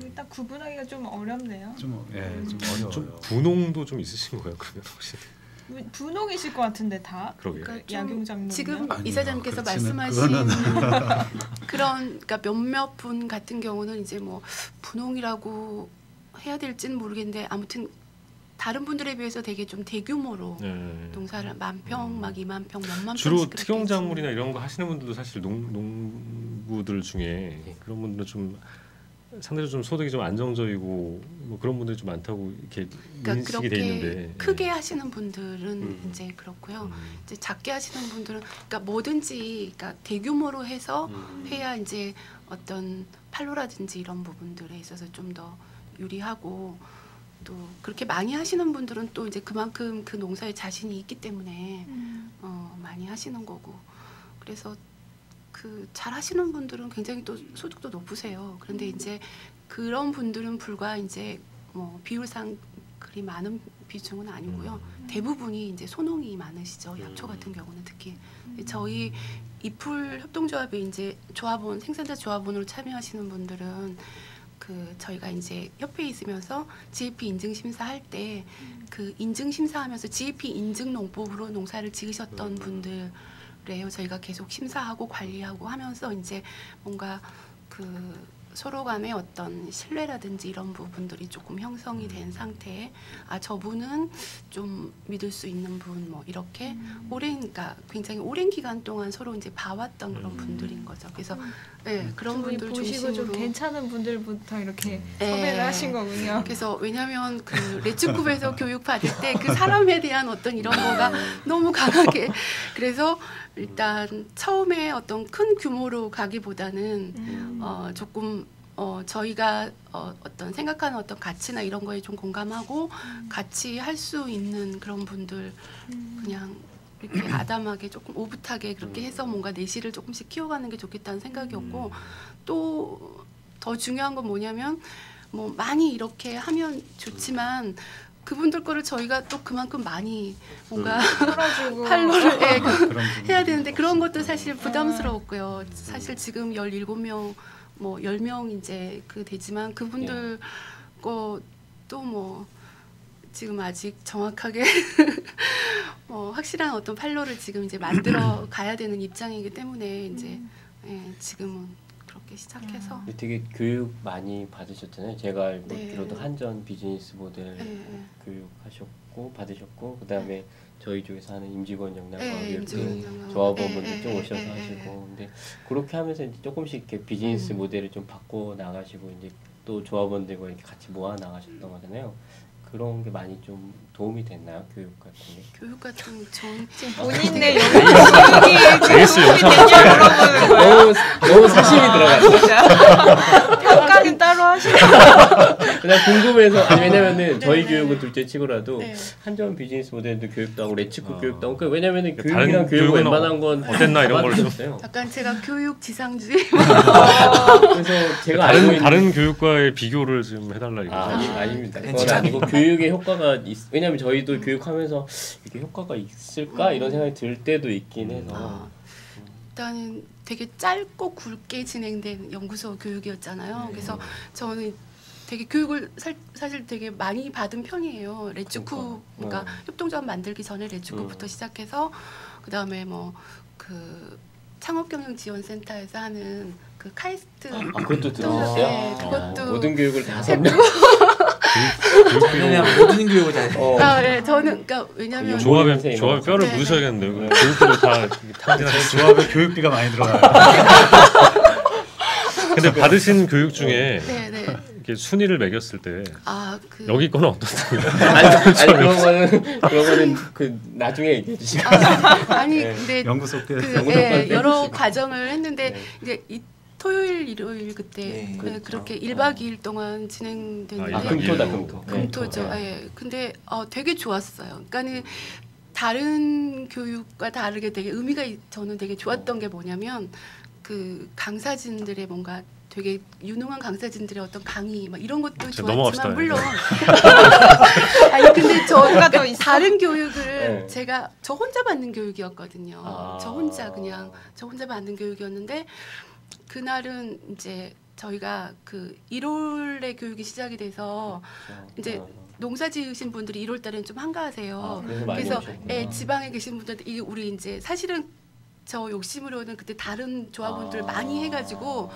일단 구분하기가 좀 어렵네요. 좀 어려워요. 좀 분홍도 좀 있으신 거예요, 그러면 혹시? 분홍이실 것 같은데 다. 그러게요. 그러니까 약용장로. 지금 아니요, 이사장님께서 그렇지는 말씀하신 그런 그러니까 몇몇 분 같은 경우는 이제 뭐 분홍이라고 해야 될지는 모르겠는데 아무튼 다른 분들에 비해서 되게 좀 대규모로 농사를 10,000평 막 20,000평 몇만 주로 평씩 특용작물이나 이런 거 하시는 분들도 사실 농부들 중에 그런 분들은 좀 상대적으로 좀 소득이 좀 안정적이고 뭐 그런 분들이 좀 많다고 이렇게 그러니까 인식이 돼 있는데 크게 하시는 분들은 이제 그렇고요. 이제 작게 하시는 분들은 그러니까 뭐든지 그러니까 대규모로 해서 해야 이제 어떤 판로라든지 이런 부분들에 있어서 좀 더 유리하고 또 그렇게 많이 하시는 분들은 또 이제 그만큼 그 농사에 자신이 있기 때문에 많이 하시는 거고 그래서 그 잘 하시는 분들은 굉장히 또 소득도 높으세요. 그런데 이제 그런 분들은 불과 이제 뭐 비율상 그리 많은 비중은 아니고요. 대부분이 이제 소농이 많으시죠. 약초 같은 경우는 특히 저희 이풀 협동조합에 이제 조합원 생산자 조합원으로 참여하시는 분들은 그 저희가 이제 협회에 있으면서 GAP 인증 심사할 때 그 인증 심사하면서 GAP 인증 농법으로 농사를 지으셨던 분들이에요. 저희가 계속 심사하고 관리하고 하면서 이제 뭔가 그 서로 간의 어떤 신뢰라든지 이런 부분들이 조금 형성이 된 상태에 아 저분은 좀 믿을 수 있는 분 뭐 이렇게 오랜 그러니까 굉장히 오랜 기간 동안 서로 이제 봐왔던 그런 분들인 거죠. 그래서 네, 그런 분들 보시고 중심으로 좀 괜찮은 분들부터 이렇게 섭외를 하신 거군요. 그래서 왜냐하면 그 레츠쿱에서 교육 받을 때 그 사람에 대한 어떤 이런 거가 너무 강하게 그래서 일단 처음에 어떤 큰 규모로 가기보다는 조금 저희가 어떤 생각하는 어떤 가치나 이런 거에 좀 공감하고 같이 할 수 있는 그런 분들 그냥 이렇게 아담하게 조금 오붓하게 그렇게 해서 뭔가 내실을 조금씩 키워가는 게 좋겠다는 생각이었고 또 더 중요한 건 뭐냐면 뭐 많이 이렇게 하면 좋지만 그분들 거를 저희가 또 그만큼 많이 뭔가 팔로를 해야 되는데 그런 것도 사실 부담스러웠고요. 사실 지금 17명 뭐 10명 이제 그 되지만 그분들 것도 뭐 지금 아직 정확하게 확실한 어떤 팔로를 지금 이제 만들어 가야 되는 입장이기 때문에 이제 지금은 그렇게 시작해서 되게 교육 많이 받으셨잖아요. 제가 알기로도 한전 비즈니스 모델 교육하셨고 받으셨고 그다음에 저희 쪽에서 하는 임직원 영양과학 조합원분들 좀 오셔서 하시고 근데 그렇게 하면서 이제 조금씩 이렇게 비즈니스 모델을 좀 바꿔 나가시고 이제 또 조합원들과 이렇게 같이 모아 나가셨던 거잖아요. 그런 게 많이 좀 도움이 됐나요? 교육 같은 게? 교육 같은 전 본인의 교육이 베이스 영상 너무 사심이 들어갔어요. 평가는 따로 하시고 그냥 궁금해서 아니 왜냐면은 저희 교육은 둘째 치고라도 한전 비즈니스 모델도 교육도 하고 레츠쿱 교육도 하고 왜냐면은 교육이랑 교육은 웬만한 건 어땠나 이런 걸 좀 약간 제가 교육 지상주의 그래서 제가 다른 교육과의 비교를 좀 해달라 이거죠. 아닙니다. 그건 아니고 교육의 효과가 왜냐면 저희도 교육하면서 이게 효과가 있을까 이런 생각이 들 때도 있긴 해서 일단은 되게 짧고 굵게 진행된 연구소 교육이었잖아요. 그래서 저는 되게 교육을 사실 되게 많이 받은 편이에요. 레츠쿱 그러니까 협동조합 만들기 전에 레츠쿱부터 시작해서 그다음에 뭐 그 창업경영지원센터에서 하는 그 카이스트 그것도 들으셨어요? 그것도 모든 교육을 다 섭렵. 그냥 모든 교육을 다 네, 저는 그러니까 왜냐면 조합에 뼈를 묻으셔야겠는데요. 교육비를 다 탕진하시고 조합에 교육비가 많이 들어가요. 근데 받으신 교육 중에 이렇게 순위를 매겼을 때 여기 거는 어떻다고요? 아니 그런 거는 그 나중에 얘기해 주시고 아니 근데 연구소 때 여러 과정을 했는데 이제 토요일 일요일 그때 그렇게 1박 2일 동안 진행됐는데 금토죠. 근데 되게 좋았어요. 그러니까는 다른 교육과 다르게 되게 의미가 저는 되게 좋았던 게 뭐냐면 그 강사진들의 뭔가 되게 유능한 강사진들의 어떤 강의 막 이런 것도 좋았지만 물론 아니 근데 저가 더 다른 교육을 제가 저 혼자 받는 교육이었거든요. 저 혼자 받는 교육이었는데 그날은 이제 저희가 그 1월에 교육이 시작이 돼서 이제 농사 지으신 분들이 1월 달에는 좀 한가하세요. 그래서 지방에 계신 분들 이 우리 이제 사실은 저 욕심으로는 그때 다른 조합원들 많이 해가지고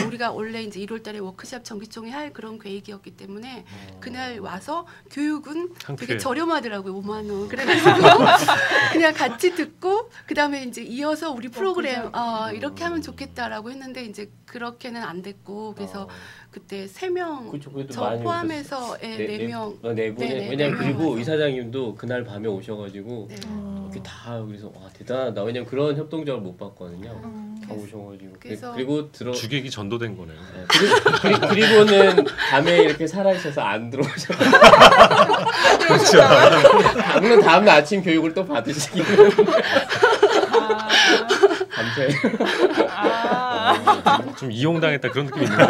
우리가 원래 이제 1월달에 워크숍 정기총회 할 그런 계획이었기 때문에 그날 와서 교육은 되게 저렴하더라고요. 5만 원. 그래가지고 그냥 같이 듣고 그 다음에 이제 이어서 우리 프로그램 이렇게 하면 좋겠다라고 했는데 이제 그렇게는 안 됐고 그래서 그때 3명 저 포함해서 4명. 네 분. 왜냐면 그리고 이사장님도 그날 밤에 오셔가지고. 이렇게 다 그래서 와 대단하다. 왜냐면 그런 협동조합을 못 봤거든요. 다 오셔가지고 그리고 주객이 전도된 거네요. 그리고는 밤에 이렇게 살아 있어서 안 들어오셔. 물론 다음 날 아침 교육을 또 받으시기는. 감사해요. 좀 이용당했다 그런 느낌이 있네요.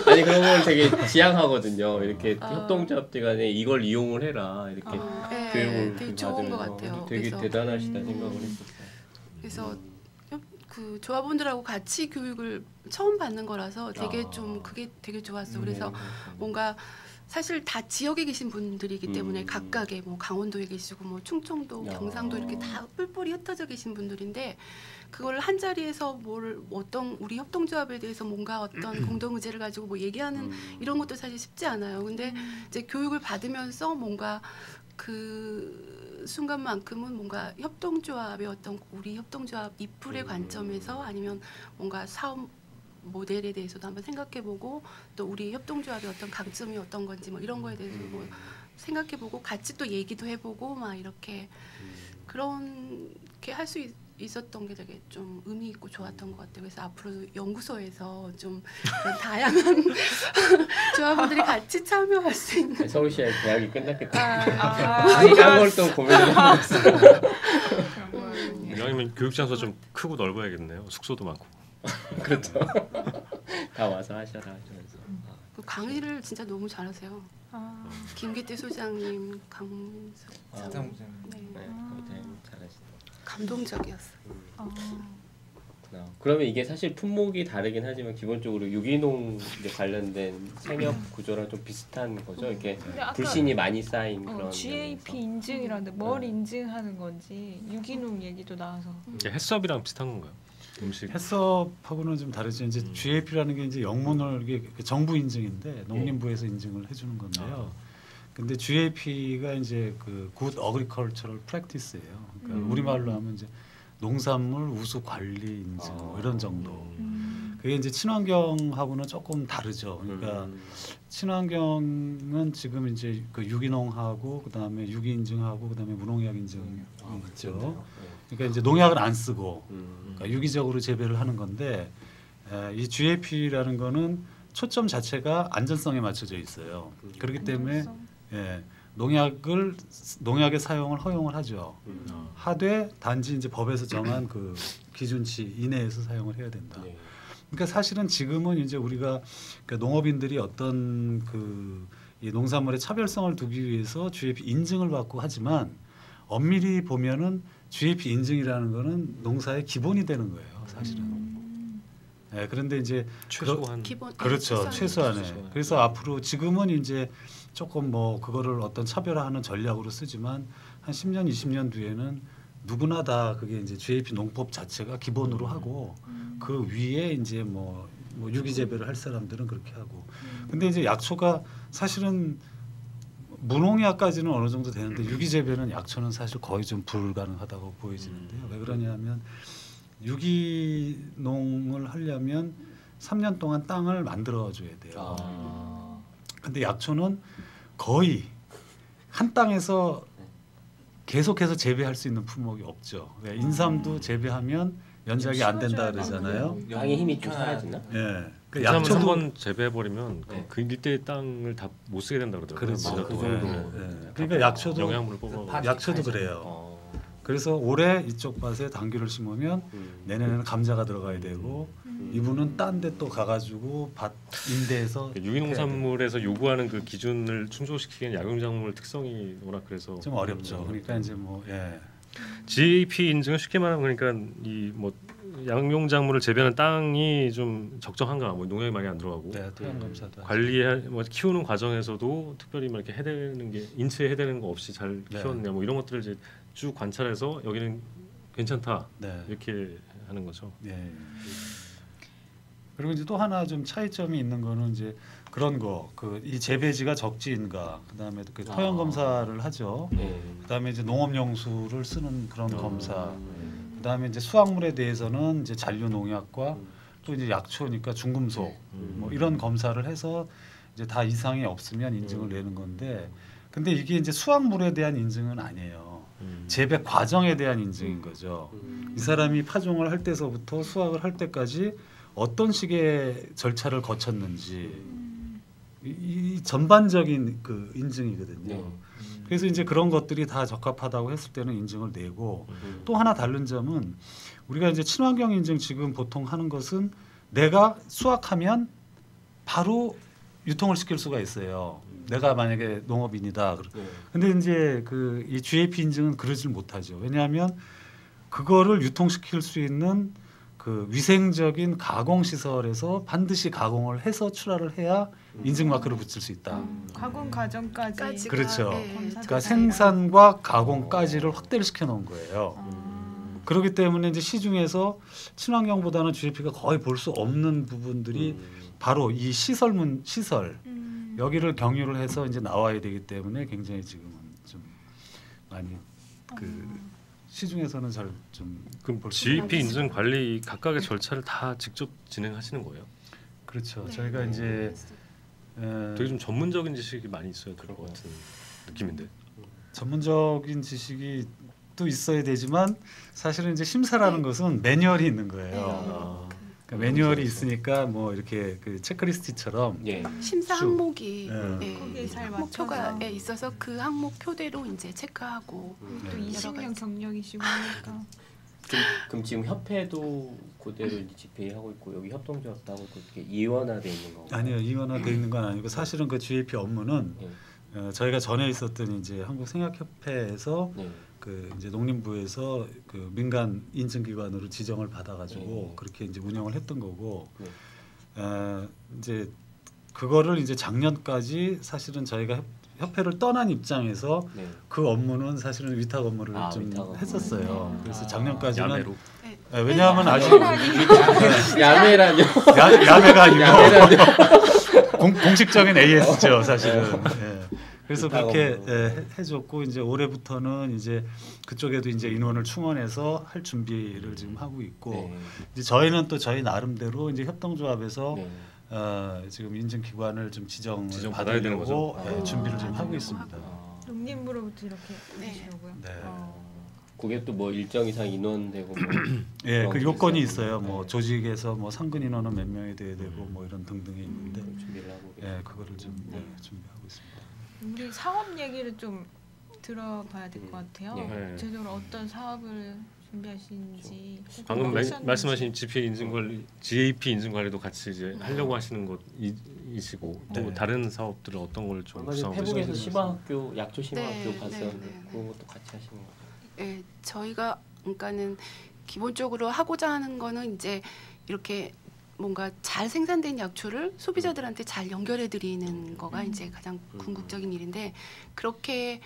아니 그런 걸 되게 지향하거든요. 이렇게 협동조합들 간에 이걸 이용을 해라 이렇게 교육을 되게 좋은 것 같아요. 되게 대단하시다 생각을 했었어요. 그래서 그 조합원들하고 같이 교육을 처음 받는 거라서 되게 좀 그게 되게 좋았어. 그래서 뭔가 사실 다 지역에 계신 분들이기 때문에 각각의 뭐 강원도에 계시고 뭐 충청도, 경상도 이렇게 다 뿔뿔이 흩어져 계신 분들인데 그걸 한 자리에서 어떤 우리 협동조합에 대해서 뭔가 어떤 공동 의제를 가지고 뭐 얘기하는 이런 것도 사실 쉽지 않아요. 근데 이제 교육을 받으면서 뭔가 그 순간만큼은 뭔가 협동조합의 어떤 우리 협동조합 이풀의 관점에서 아니면 뭔가 사업 모델에 대해서도 한번 생각해보고 또 우리 협동조합의 어떤 강점이 어떤 건지 뭐 이런 거에 대해서 뭐 생각해보고 같이 또 얘기도 해보고 막 이렇게 그렇게 할 수 있었던 게 되게 좀 의미 있고 좋았던 것 같아요. 그래서 앞으로 연구소에서 좀 그런 다양한 조합원들이 같이 참여할 수 있는 서울시의 계약이 끝났겠다. 이런 걸 또 고민을 하고 있어요. 이왕이면 교육장소 좀 크고 넓어야겠네요. 숙소도 많고. 그렇죠. 다 와서 하셔라 하면서. 그 강의를 진짜 너무 잘하세요. 김기태 소장님, 강문석 사장님. 네. 잘하시네요. 감동적이었어요. 그러면 이게 사실 품목이 다르긴 하지만 기본적으로 유기농 관련된 생협 구조랑 좀 비슷한 거죠. 이렇게 불신이 많이 쌓인 그런. GAP 인증이라는데 뭘 인증하는 건지 유기농 얘기도 나와서. 해썹이랑 비슷한 건가요? 음식. 해썹하고는 좀 다르죠. 이제 GAP라는 게 이제 영문을 이게 정부 인증인데 농림부에서 인증을 해주는 건데요. 근데 GAP가 이제 그 Good Agricultural Practice예요. 그러니까 우리말로 하면 이제 농산물 우수 관리 인증 뭐 이런 정도. 그게 이제 친환경하고는 조금 다르죠. 그러니까 친환경은 지금 이제 그 유기농하고 그다음에 유기 인증하고 그다음에 무농약 인증이 있죠. 그러니까 이제 농약을 안 쓰고 그러니까 유기적으로 재배를 하는 건데 이 GAP라는 거는 초점 자체가 안전성에 맞춰져 있어요. 그렇기 때문에 농약의 사용을 허용을 하죠. 하되 단지 이제 법에서 정한 그 기준치 이내에서 사용을 해야 된다. 그러니까 사실은 지금은 이제 우리가 그러니까 농업인들이 어떤 그 이 농산물의 차별성을 두기 위해서 GAP 인증을 받고 하지만 엄밀히 보면은 GAP 인증이라는 거는 농사의 기본이 되는 거예요, 사실은. 그런데 이제 최소한 그렇죠, 최소한에. 그래서 앞으로 지금은 이제 조금 뭐 그거를 어떤 차별화하는 전략으로 쓰지만 한 10년, 20년 뒤에는 누구나 다 그게 이제 GAP 농법 자체가 기본으로 하고 그 위에 이제 뭐 유기 재배를 할 사람들은 그렇게 하고. 근데 이제 약초가 사실은 무농약까지는 어느 정도 되는데 유기 재배는 약초는 사실 거의 좀 불가능하다고 보여지는데요. 왜 그러냐면 유기농을 하려면 3년 동안 땅을 만들어 줘야 돼요. 근데 약초는 거의 한 땅에서 계속해서 재배할 수 있는 품목이 없죠. 인삼도 재배하면 연작이 안 된다 그러잖아요. 땅의 힘이 좀 사라지나? 그 약초도 한번 재배해 버리면 그 일대의 땅을 다 못 쓰게 된다 그러더라고요. 그렇죠. 그 정도. 그러니까 약초도 영양분을 뽑아. 약초도 그래요. 그래서 올해 이쪽 밭에 당귀를 심으면 내년에는 감자가 들어가야 되고 이분은 딴 데 또 가가지고 밭 임대해서 유기농산물에서 요구하는 그 기준을 충족시키기엔 약용작물 특성이 워낙 그래서 좀 어렵죠. 그러니까 이제 뭐 GAP 인증은 쉽게 말하면 그러니까 이 뭐 양용작물을 재배하는 땅이 좀 적정한가, 뭐 농약이 많이 안 들어가고, 네, 토양 검사도 관리해 뭐 키우는 과정에서도 특별히 막 이렇게 해대는 게 인체에 해대는 거 없이 잘 네. 키웠냐, 뭐 이런 것들을 이제 쭉 관찰해서 여기는 괜찮다 네. 이렇게 하는 거죠. 네. 그리고 이제 또 하나 좀 차이점이 있는 거는 이제 그런 거, 그 이 재배지가 적지인가, 그다음에 그 토양 검사를 하죠. 그다음에 이제 농업용수를 쓰는 그런 검사. 그다음에 이제 수확물에 대해서는 이제 잔류 농약과 또 이제 약초니까 중금속 뭐 이런 검사를 해서 이제 다 이상이 없으면 인증을 내는 건데, 근데 이게 이제 수확물에 대한 인증은 아니에요. 재배 과정에 대한 인증인 거죠. 이 사람이 파종을 할 때서부터 수확을 할 때까지 어떤 식의 절차를 거쳤는지 이 전반적인 그 인증이거든요. 그래서 이제 그런 것들이 다 적합하다고 했을 때는 인증을 내고, 또 하나 다른 점은 우리가 이제 친환경 인증 지금 보통 하는 것은 내가 수확하면 바로 유통을 시킬 수가 있어요. 내가 만약에 농업인이다. 근데 이제 그 이 GAP 인증은 그러질 못하죠. 왜냐하면 그거를 유통시킬 수 있는 그 위생적인 가공 시설에서 반드시 가공을 해서 출하를 해야 인증 마크를 붙일 수 있다. 가공 과정까지. 그렇죠. 네, 그러니까 생산과 가공까지를 확대를 시켜 놓은 거예요. 그렇기 때문에 이제 시중에서 친환경보다는 GAP가 거의 볼 수 없는 부분들이 바로 이 시설 여기를 경유를 해서 이제 나와야 되기 때문에 굉장히 지금은 좀 많이 그 시중에서는 잘 좀 그럼 GAP 인증 관리 각각의 절차를 다 직접 진행하시는 거예요? 그렇죠. 저희가 이제 되게 좀 전문적인 지식이 많이 있어야 될 것 같은 느낌인데. 전문적인 지식이 또 있어야 되지만 사실은 이제 심사라는 것은 매뉴얼이 있는 거예요. 그러니까 매뉴얼이 있으니까 뭐 이렇게 그 체크리스트처럼 심사 항목이 거기에 잘 항목표가 맞춰서 있어서 그 항목 표대로 이제 체크하고 또 20년 경력이시고 하니까. 그럼 지금 협회도 그대로 GPA 하고 있고 여기 협동조합도 하고 있고 이렇게 이원화돼 있는 건가요? 아니요, 이원화돼 있는 건 아니고 사실은 그 GAP 업무는 저희가 전에 있었던 이제 한국생약협회에서 그 이제 농림부에서 그 민간 인증기관으로 지정을 받아가지고 그렇게 이제 운영을 했던 거고, 이제 그거를 이제 작년까지 사실은 저희가 협회를 떠난 입장에서 그 업무는 사실은 위탁 업무를 좀 했었어요. 그래서 작년까지는 야매로. 왜냐하면 아직 야매라뇨? 야매가 아니고 공식적인 AS죠 사실은. 그래서 그렇게 해줬고, 이제 올해부터는 이제 그쪽에도 이제 인원을 충원해서 할 준비를 지금 하고 있고, 이제 저희는 또 저희 나름대로 이제 협동조합에서 지금 인증기관을 좀 지정을 받아야 되는 거죠. 준비를 좀 하고 있습니다. 농림부로부터 이렇게 해주시려고요. 그게 또 뭐 일정 이상 인원되고 뭐 그 요건이 있어요. 뭐 조직에서 뭐 상근 인원은 몇 명이 돼야 되고 뭐 이런 등등이 있는데, 준비를 하고 그거를 좀 준비하고 있습니다. 우리 사업 얘기를 좀 들어봐야 될 것 같아요. 구체적으로 어떤 사업을 준비하시는지. 방금 말씀하신 GAP 인증 관리도 같이 이제 하려고 하시는 것이시고, 또 다른 사업들은 어떤 걸 좀 구상하고 계세요? 태국에서 심화학교, 약초 심화학교 갔었는데 그런 것도 같이 하시는 거예요? 네, 저희가 그러니까는 기본적으로 하고자 하는 거는 이제 이렇게 뭔가 잘 생산된 약초를 소비자들한테 잘 연결해 드리는 거가 이제 가장 궁극적인 일인데, 그렇게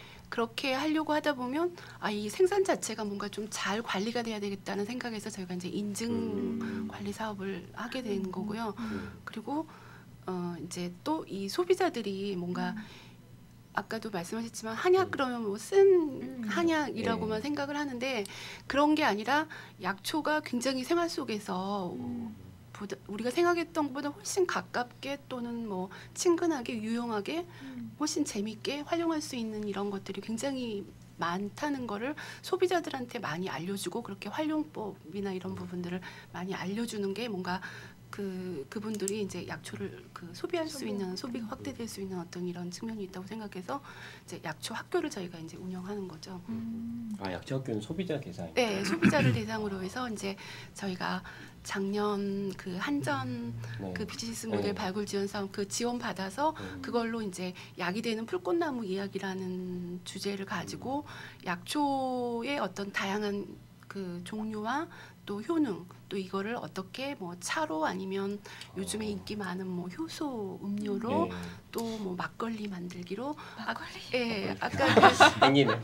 하려고 하다 보면 이 생산 자체가 뭔가 좀 잘 관리가 돼야 되겠다는 생각에서 저희가 이제 인증 관리 사업을 하게 된 거고요. 그리고 이제 또 이 소비자들이 뭔가 아까도 말씀하셨지만 한약 그러면 뭐 쓴 한약이라고만 생각을 하는데, 그런 게 아니라 약초가 굉장히 생활 속에서 우리가 생각했던 것보다 훨씬 가깝게 또는 뭐 친근하게 유용하게 훨씬 재밌게 활용할 수 있는 이런 것들이 굉장히 많다는 거를 소비자들한테 많이 알려주고, 그렇게 활용법이나 이런 부분들을 많이 알려주는 게 뭔가 그분들이 이제 약초를 소비할 수 있는, 소비가 확대될 수 있는 어떤 이런 측면이 있다고 생각해서 이제 약초 학교를 저희가 이제 운영하는 거죠. 약초 학교는 소비자 대상. 네, 소비자를 대상으로 해서 이제 저희가 작년 그 한전 그 비즈니스 모델 발굴 지원 사업 그 지원 받아서 그걸로 이제 약이 되는 풀꽃나무 이야기라는 주제를 가지고 약초의 어떤 다양한 그 종류와 또 효능 또 이거를 어떻게 뭐 차로 아니면 요즘에 인기 많은 뭐 효소 음료로 또 뭐 막걸리 만들기로 아까 땡기네.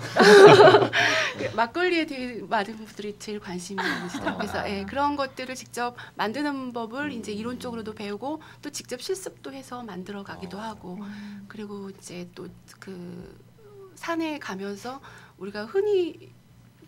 막걸리에 되게 많은 분들이 제일 관심이 많으시다. 그래서 그런 것들을 직접 만드는 법을 이제 이론적으로도 배우고 또 직접 실습도 해서 만들어 가기도 하고 그리고 이제 또 그 산에 가면서 우리가 흔히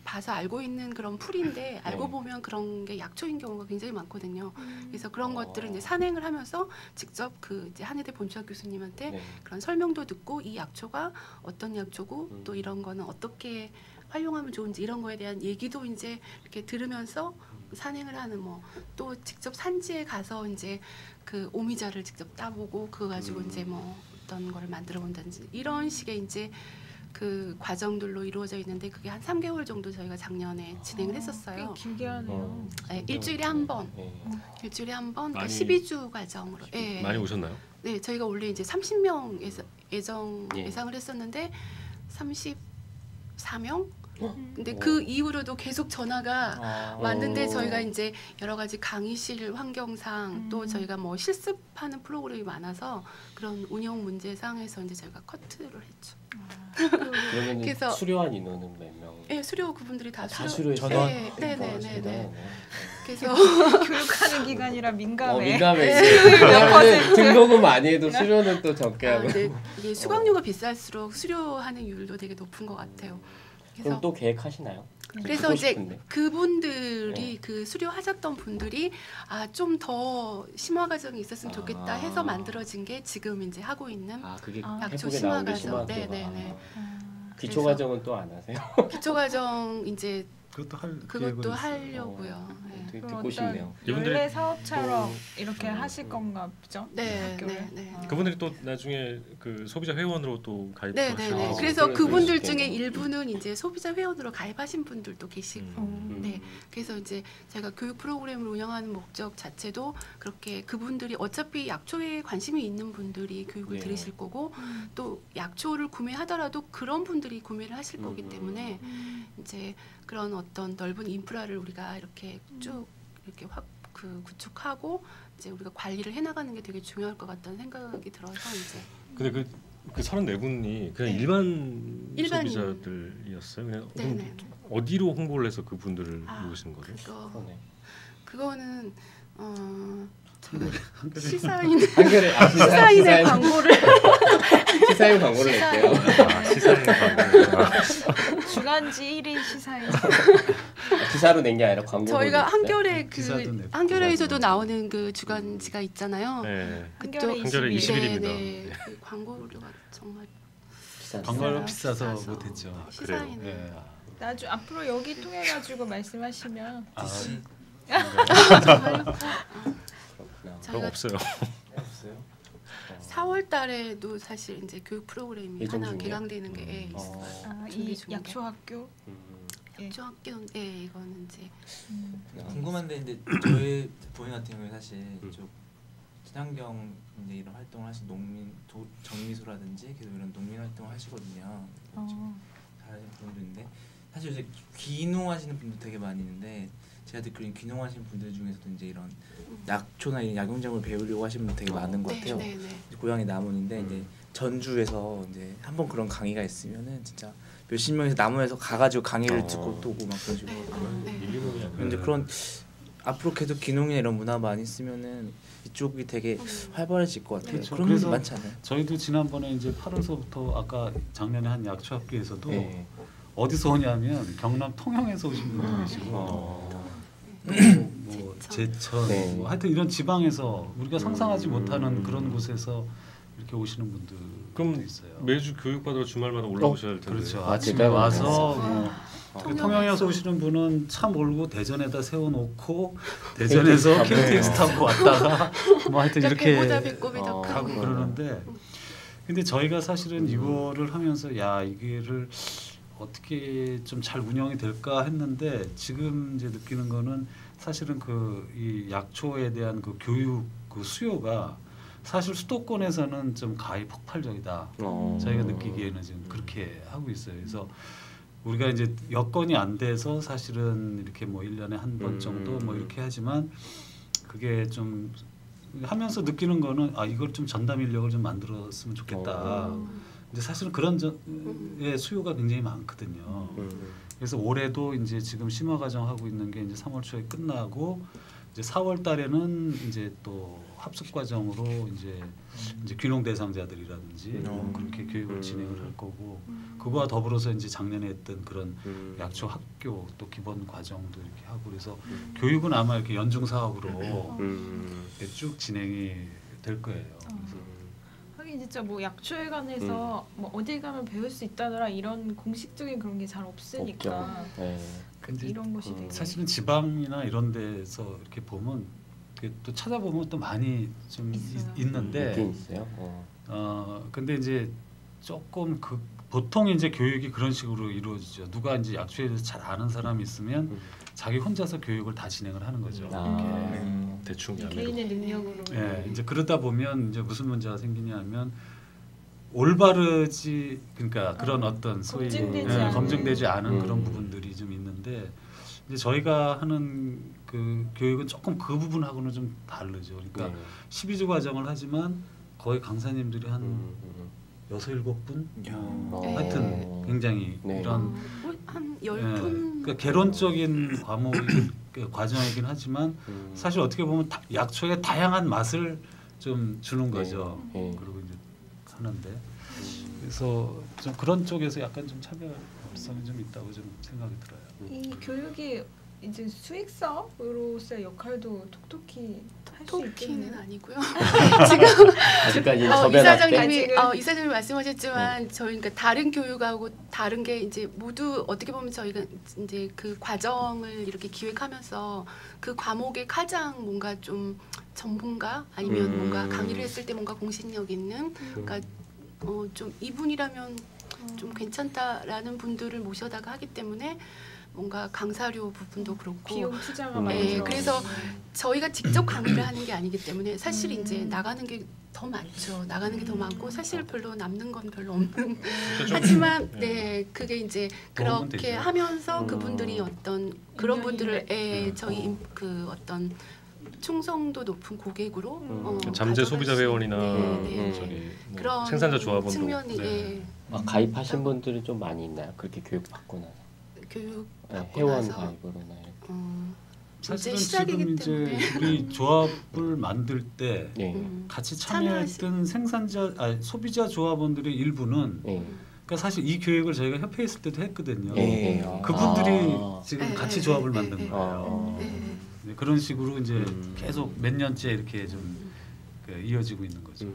봐서 알고 있는 그런 풀인데 알고 보면 그런 게 약초인 경우가 굉장히 많거든요. 그래서 그런 것들을 이제 산행을 하면서 직접 그 이제 한의대 본추학 교수님한테 그런 설명도 듣고 이 약초가 어떤 약초고 또 이런 거는 어떻게 활용하면 좋은지 이런 거에 대한 얘기도 이제 이렇게 들으면서 산행을 하는 뭐 또 직접 산지에 가서 이제 그 오미자를 직접 따보고 그거 가지고 이제 뭐 어떤 걸 만들어 본다든지 이런 식의 이제 그 과정들로 이루어져 있는데 그게 한 3개월 정도 저희가 작년에 진행을 했었어요. 꽤 길게 하네요. 일주일에 한 번. 일주일에 한 번. 그러니까 12주 과정으로. 많이 오셨나요? 네, 저희가 원래 이제 30명 예상을 했었는데 34명? 근데 그 이후로도 계속 전화가 왔는데 저희가 이제 여러 가지 강의실 환경상 또 저희가 뭐 실습하는 프로그램이 많아서 그런 운영 문제상에서 이제 저희가 커트를 했죠. 그러면 그래서 수료한 인원은 몇 명? 네, 수료 그분들이 다 수료했어요. 네. 그래서 교육하는 기간이라 민감해. 민감해. 왜냐면 등록은 많이 해도 수료는 또 적게 하고. 이게 수강료가 비쌀수록 수료하는 이율도 되게 높은 것 같아요. 그럼 또 계획하시나요? 그래서 이제 그분들이 그 수료하셨던 분들이 좀 더 심화 과정이 있었으면 좋겠다 해서 만들어진 게 지금 이제 하고 있는 그게 약초 심화 과정. 네네네. 기초 과정은 또 안 하세요? 기초 과정 이제 그것도 하려고요. 되게 듣고 싶네요. 원래 사업처럼 이렇게 하실 건가 보죠? 네. 그분들이 또 나중에 그 소비자 회원으로 또 가입하시고. 네. 그래서 그분들 중에 일부는 이제 소비자 회원으로 가입하신 분들도 계시고, 그래서 이제 제가 교육 프로그램을 운영하는 목적 자체도 그렇게 그분들이 어차피 약초에 관심이 있는 분들이 교육을 들으실 거고, 또 약초를 구매하더라도 그런 분들이 구매를 하실 거기 때문에 이제 그런 어떤 넓은 인프라를 우리가 이렇게 쭉 이렇게 구축하고 이제 우리가 관리를 해나가는 게 되게 중요할 것 같다는 생각이 들어서 이제. 근데 그 34분이 그냥 일반인 소비자들이었어요. 그냥 어디로 홍보를 해서 그 분들을 모으신 거죠? 그거는 시사인의 광고를 시사인 광고를 냈대요. 시사인 광고. 주간지 1인 시사인. 기사로 낸 게 아니라 광고. 저희가 한겨레 한겨레에서도 나오는 그 주간지가 있잖아요. 네. 한겨레 21일입니다. 네. 그 광고료가 정말 광고료 비싸서 못했죠. 시사인. 나중 앞으로 여기 통해 가지고 말씀하시면. 그럼 없어요. 4월 달에도 사실 이제 교육 프로그램이 하나 개강되는 게 있어요. 이 약초 학교. 약초 학교는 이거는 이제 궁금한데 이제 저희 부인 같은 경우에 사실 좀 친환경 이제 이런 활동을 하신 농민 정미소라든지 계속 이런 농민 활동을 하시거든요. 잘하시는 분들인데 사실 이제 귀농하시는 분들 되게 많이 있는데 제가 듣기로는 귀농하신 분들 중에서도 이제 이런 약초나 이런 약용작물 배우려고 하시는 분 되게 많은 것 같아요. 고향이 남원인데 이제 전주에서 이제 한번 그런 강의가 있으면은 진짜 몇십 명에서 남원에서 가가지고 강의를 듣고 또 오고 막 그런 식으로. 근데 그런 앞으로 계속 귀농이나 이런 문화만 있으면은 이쪽이 되게 활발해질 것 같아요. 그렇죠. 그런 분들 많지 않아요? 저희도 지난번에 이제 8월서부터 아까 작년에 한 약초 학교에서도 어디서 오냐면 경남 통영에서 오신 분도 계시고 뭐 제천 뭐 하여튼 이런 지방에서 우리가 상상하지 못하는 그런 곳에서 이렇게 오시는 분들도 있어요. 매주 교육받으러 주말마다 올라오셔야 할 텐데. 그렇죠. 아침에 와서 통영에서 오시는 분은 차 몰고 대전에다 세워놓고 대전에서 KTX 타고 왔다가 뭐 하여튼 이렇게 가고 그러는데 근데 저희가 사실은 이거를 하면서 이거를 어떻게 좀 잘 운영이 될까 했는데 지금 이제 느끼는 거는 사실은 이 약초에 대한 그 교육 그 수요가 사실 수도권에서는 좀 가히 폭발적이다. 저희가 느끼기에는 지금 그렇게 하고 있어요. 그래서 우리가 이제 여건이 안 돼서 사실은 이렇게 뭐 1년에 한 번 정도 뭐 이렇게 하지만 그게 좀 하면서 느끼는 거는 아 이걸 좀 전담 인력을 좀 만들었으면 좋겠다. 근데 사실은 그런 수요가 굉장히 많거든요. 그래서 올해도 이제 지금 심화 과정 하고 있는 게 이제 3월 초에 끝나고 이제 4월 달에는 이제 또 합숙 과정으로 이제 귀농 대상자들이라든지 뭐 그렇게 교육을 진행을 할 거고 그거와 더불어서 이제 작년에 했던 그런 약초 학교 또 기본 과정도 이렇게 하고 그래서 교육은 아마 이렇게 연중 사업으로 이렇게 쭉 진행이 될 거예요. 하긴 진짜 뭐 약초에 관해서 뭐 어디 가면 배울 수 있다더라 이런 공식적인 그런 게 잘 없으니까 이런 것이 되게 사실은 지방이나 이런 데서 이렇게 보면 또 찾아보면 또 많이 좀 있는데 근데 이제 조금 보통 이제 교육이 그런 식으로 이루어지죠. 누가 이제 약초에 대해서 잘 아는 사람이 있으면 자기 혼자서 교육을 다 진행을 하는 거죠. 대충 개인의 능력으로. 네, 이제 그러다 보면 이제 무슨 문제가 생기냐면 올바르지 그러니까 그런 어떤 소위 검증되지 않은 그런 부분들이 좀 있는데 이제 저희가 하는 그 교육은 조금 그 부분하고는 좀 다르죠. 그러니까 12주 과정을 하지만 거의 강사님들이 한 6-7분 하여튼 굉장히 이런 한 10분 그러니까 개론적인 과정이긴 하지만 사실 어떻게 보면 약초의 다양한 맛을 좀 주는 거죠. 그리고 이제 하는데 그래서 좀 그런 쪽에서 약간 좀 차별성이 좀 있다고 좀 생각이 들어요. 이 교육이 이제 수익 사업으로서의 역할도 톡톡히 할 수 있겠네요. 톡톡히는 아니고요. 지금 아직까지 이사장님이 말씀하셨지만 저희 그러니까 다른 교육하고 다른 게 이제 모두 어떻게 보면 저희가 이제 그 과정을 이렇게 기획하면서 그 과목에 가장 뭔가 좀 전문가 아니면 뭔가 강의를 했을 때 뭔가 공신력 있는 그러니까 좀 이분이라면 좀 괜찮다라는 분들을 모셔다가 하기 때문에 뭔가 강사료 부분도 그렇고 비용 투자가 많아요. 그래서 저희가 직접 강의를 하는 게 아니기 때문에 사실 이제 나가는 게 더 많죠. 나가는 게 더 많고 사실 별로 남는 건 별로 없는. 하지만 그게 이제 그렇게 하면서 그분들이 어떤 그런 분들을 저희 그 어떤 충성도 높은 고객으로 잠재 소비자 회원이나 저기 뭐 그런 생산자 조합원도 측면이 가입하신 분들이 좀 많이 있나요? 그렇게 교육 받고 나서 교육 회원 가입으로나 사실은 지금 이제 우리 조합을 만들 때 같이 참여했던 소비자 조합원들의 일부는 그러니까 사실 이 교육을 저희가 협회에 있을 때도 했거든요. 그분들이 지금 같이 조합을 만든 거예요. 그런 식으로 이제 계속 몇 년째 이렇게 좀 이어지고 있는 거죠.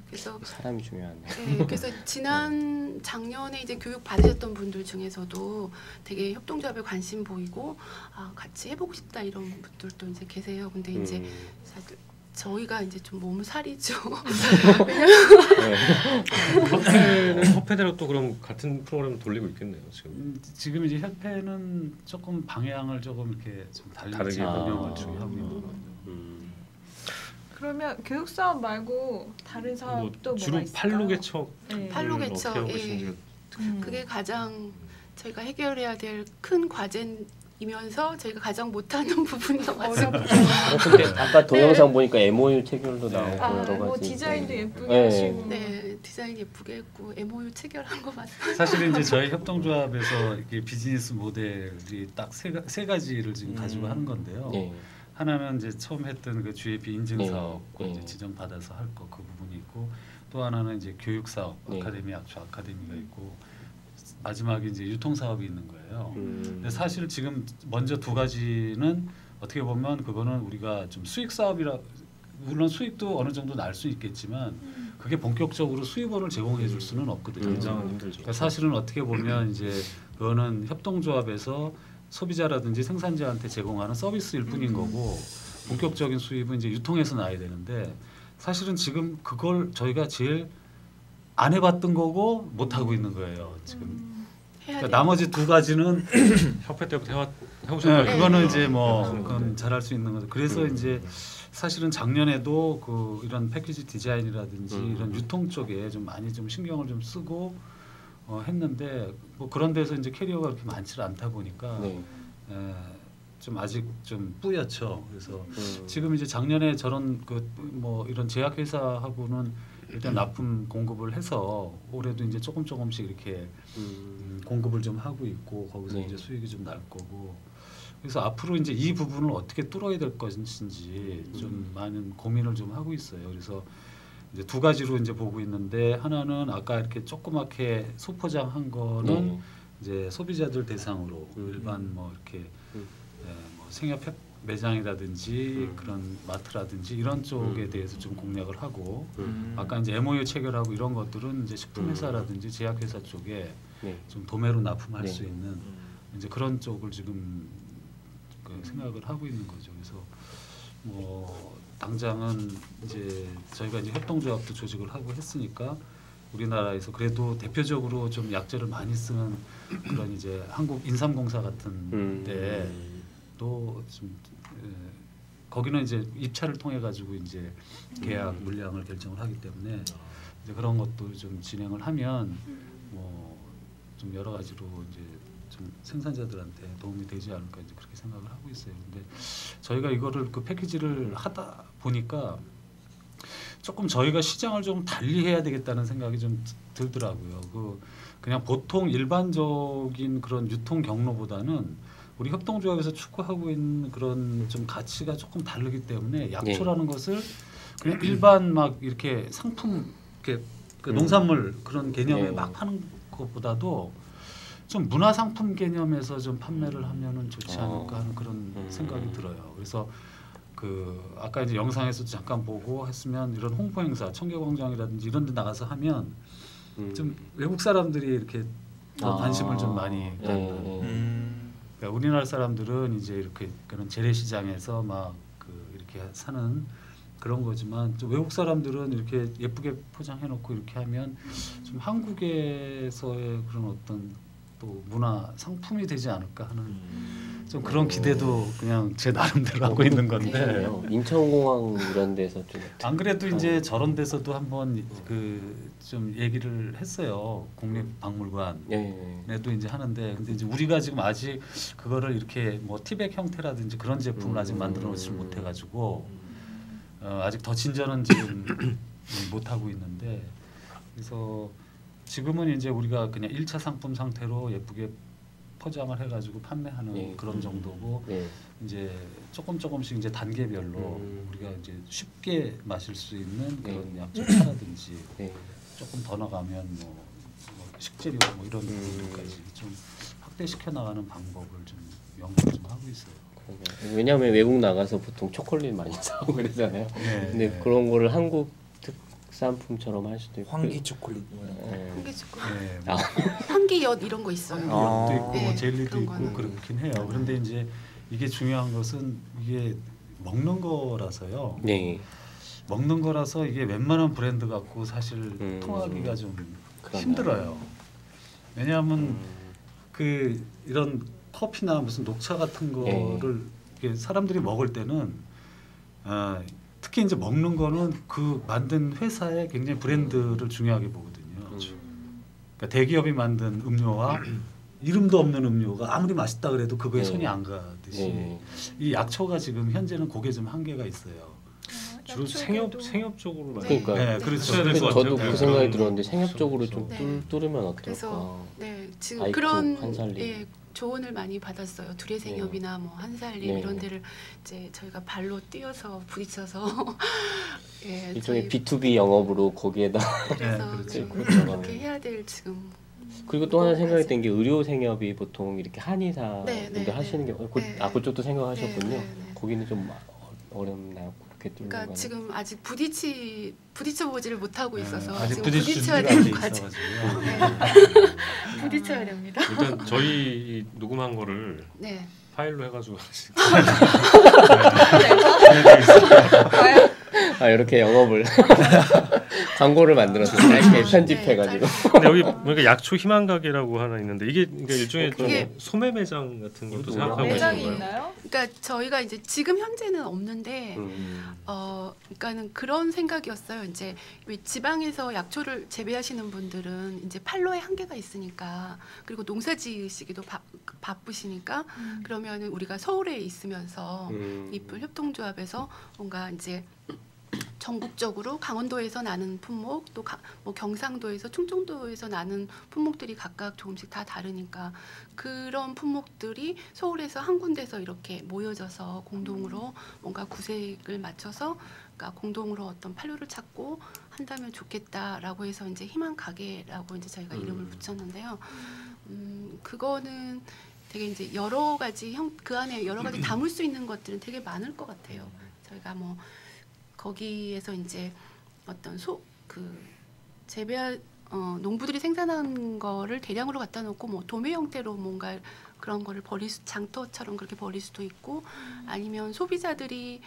그래서 사람이 중요하네. 그래서 작년에 이제 교육 받으셨던 분들 중에서도 되게 협동조합에 관심 보이고 같이 해보고 싶다 이런 분들도 이제 계세요. 근데 이제 사실 저희가 이제 좀 몸살이죠. 협회대로 또 그럼 같은 프로그램 돌리고 있겠네요 지금. 지금 이제 협회는 조금 방향을 조금 이렇게 좀 다르게 운영을 좀 하고 있는 거죠. 그러면 교육 사업 말고 다른 사업도 주로 뭐가 있을까요? 판로개척. 그게 가장 저희가 해결해야 될 큰 과제이면서 저희가 가장 못하는 부분도 맞습니다. 근데 아까 동영상 보니까 MOU 체결도 나오고 여러 뭐 가지. 디자인도 예쁘게 하시고. 디자인 예쁘게 했고 MOU 체결한 거 맞아요. 사실 이제 저희 협동조합에서 이렇게 비즈니스 모델이 딱 세 가지를 지금 가지고 하는 건데요. 하나는 이제 처음 했던 그 GAP 인증 사업 이제 지정 받아서 할 거 그 부분이 있고 또 하나는 이제 교육 사업 아카데미 약초 아카데미가 있고 마지막에 이제 유통 사업이 있는 거예요. 근데 사실 지금 먼저 두 가지는 어떻게 보면 그거는 우리가 좀 수익 사업이라 물론 수익도 어느 정도 날 수 있겠지만 그게 본격적으로 수입원을 제공해 줄 수는 없거든요. 그러니까 사실은 어떻게 보면 이제 그거는 협동조합에서 소비자라든지 생산자한테 제공하는 서비스일 뿐인 거고 본격적인 수입은 이제 유통에서 나야 되는데 사실은 지금 그걸 저희가 제일 안 해봤던 거고 못 하고 있는 거예요 지금. 그러니까 나머지 두 가지는 협회 때부터 해오셨던 그거는 이제 뭐 그건 잘할 수 있는 거죠. 그래서 이제 사실은 작년에도 그 이런 패키지 디자인이라든지 이런 유통 쪽에 좀 많이 좀 신경을 좀 쓰고 했는데 뭐 그런 데서 이제 캐리어가 그렇게 많지 않다 보니까 좀 아직 좀 뿌옇죠. 그래서 지금 이제 작년에 저런 그 뭐 이런 제약회사하고는 일단 납품 공급을 해서 올해도 이제 조금씩 이렇게 공급을 좀 하고 있고 거기서 이제 수익이 좀 날 거고 그래서 앞으로 이제 이 부분을 어떻게 뚫어야 될 것인지 좀 많은 고민을 좀 하고 있어요. 그래서 이제 두 가지로 이제 보고 있는데 하나는 아까 이렇게 조그맣게 소포장한 거는 이제 소비자들 대상으로 일반 뭐 이렇게 뭐 생협 매장이라든지 그런 마트라든지 이런 쪽에 대해서 좀 공략을 하고 아까 이제 MOU 체결하고 이런 것들은 이제 식품회사라든지 제약회사 쪽에 좀 도매로 납품할 수 있는 이제 그런 쪽을 지금 그 생각을 하고 있는 거죠. 그래서 뭐 당장은 이제 저희가 이제 협동조합도 조직을 하고 했으니까 우리나라에서 그래도 대표적으로 좀 약재를 많이 쓰는 그런 이제 한국 인삼공사 같은 데도 좀 거기는 이제 입찰을 통해 가지고 이제 계약 물량을 결정을 하기 때문에 이제 그런 것도 좀 진행을 하면 뭐 좀 여러 가지로 이제 좀 생산자들한테 도움이 되지 않을까 이제 그렇게 생각을 하고 있어요. 근데 저희가 이거를 그 패키지를 하다 보니까 조금 저희가 시장을 좀 달리 해야 되겠다는 생각이 좀 들더라고요. 그냥 보통 일반적인 그런 유통 경로보다는 우리 협동조합에서 추구하고 있는 그런 좀 가치가 조금 다르기 때문에 약초라는 것을 그냥 일반 막 이렇게 상품 이렇게 그 농산물 그런 개념에 막 파는 것보다도 좀 문화 상품 개념에서 좀 판매를 하면은 좋지 않을까 하는 그런 생각이 들어요. 그래서 그 아까 이제 영상에서도 잠깐 보고 했으면 이런 홍보 행사, 청계광장이라든지 이런 데 나가서 하면 좀 외국 사람들이 이렇게 관심을 좀 많이 갖는. 그러니까 우리나라 사람들은 이제 이렇게 그런 재래시장에서 막 그 이렇게 사는 그런 거지만 좀 외국 사람들은 이렇게 예쁘게 포장해놓고 이렇게 하면 좀 한국에서의 그런 어떤 또 문화 상품이 되지 않을까 하는 좀 그런 기대도 그냥 제 나름대로 하고 있는 건데 인천공항 이런 데서 좀 안 그래도 이제 저런 데서도 한번 그 좀 얘기를 했어요. 국립박물관에도 이제 하는데 근데 이제 우리가 지금 아직 그거를 이렇게 뭐 티백 형태라든지 그런 제품을 아직 만들어 놓지 못해가지고 아직 더 진전은 지금 못 하고 있는데 그래서 지금은 이제 우리가 그냥 1차 상품 상태로 예쁘게 포장을 해가지고 판매하는 그런 정도고 이제 조금씩 이제 단계별로 우리가 이제 쉽게 마실 수 있는 그런 약초라든지 조금 더 나가면 뭐 식재료 뭐 이런 부분까지 좀 확대시켜 나가는 방법을 좀 연구를 좀 하고 있어요. 왜냐하면 외국 나가서 보통 초콜릿 많이 사고 그러잖아요. 근데 그런 거를 한국 특산품처럼 할 수도 있고 황기 초콜릿 황기 초콜릿 황기엿 이런 거 있어요. 엿도 있고 뭐 젤리도 있고 그렇긴 해요. 그런데 이제 이게 중요한 것은 이게 먹는 거라서요. 먹는 거라서 이게 웬만한 브랜드 갖고 사실 통하기가 좀 힘들어요. 왜냐하면 그 이런 커피나 무슨 녹차 같은 거를 이게 사람들이 먹을 때는 특히 이제 먹는 거는 그 만든 회사의 굉장히 브랜드를 중요하게 보거든요. 그러니까 대기업이 만든 음료와 이름도 없는 음료가 아무리 맛있다 그래도 그거에 손이 안 가듯이 이 약초가 지금 현재는 그게 좀 한계가 있어요. 주로 생협 쪽으로 그러니까 네, 그렇죠. 저도 그 생각이 들었는데 생협 쪽으로 좀 뚫으면 어떨까? 그래서 지금 아이쿠, 그런 한살림. 조언을 많이 받았어요. 두레생협이나 뭐 한살림 이런 데를 이제 저희가 발로 뛰어서 부딪혀서 일종의 B2B 영업으로 거기에다 그래서 그렇게 해야 될 지금. 그리고 또 하나 생각이 든 게 의료 생협이 보통 이렇게 한의사 분들 하시는 게 그쪽도 생각하셨군요. 거기는 좀 어렵나요? 그러니까 지금 아직 부딪혀보지를 못하고 있어서 아직 지금 부딪혀야 되는 과정. 부딪혀야 됩니다. 일단 저희 녹음한 거를 파일로 해가지고 이렇게 영업을 광고를 만들어서 짧게 편집해가지고. 근데 여기 보니까 약초 희망 가게라고 하나 있는데 이게 그러니까 일종의 좀 소매 매장 같은 것도 생각하고 있는 매장이 건가요? 있나요? 그러니까 저희가 이제 지금 현재는 없는데 그러니까는 그런 생각이었어요. 이제 왜 지방에서 약초를 재배하시는 분들은 이제 판로에 한계가 있으니까 그리고 농사지으시기도 바쁘시니까 그러면 우리가 서울에 있으면서 이쁜 협동조합에서 뭔가 이제 전국적으로 강원도에서 나는 품목 또 뭐 경상도에서 충청도에서 나는 품목들이 각각 조금씩 다 다르니까 그런 품목들이 서울에서 한 군데서 이렇게 모여져서 공동으로 뭔가 구색을 맞춰서 그러니까 공동으로 어떤 판로를 찾고 한다면 좋겠다라고 해서 이제 희망 가게라고 이제 저희가 이름을 붙였는데요. 그거는 되게 이제 여러 가지 그 안에 여러 가지 담을 수 있는 것들은 되게 많을 것 같아요. 저희가 뭐 거기에서 이제 어떤 농부들이 생산한 거를 대량으로 갖다 놓고 뭐 도매 형태로 뭔가 그런 거를 장터처럼 그렇게 버릴 수도 있고 아니면 소비자들이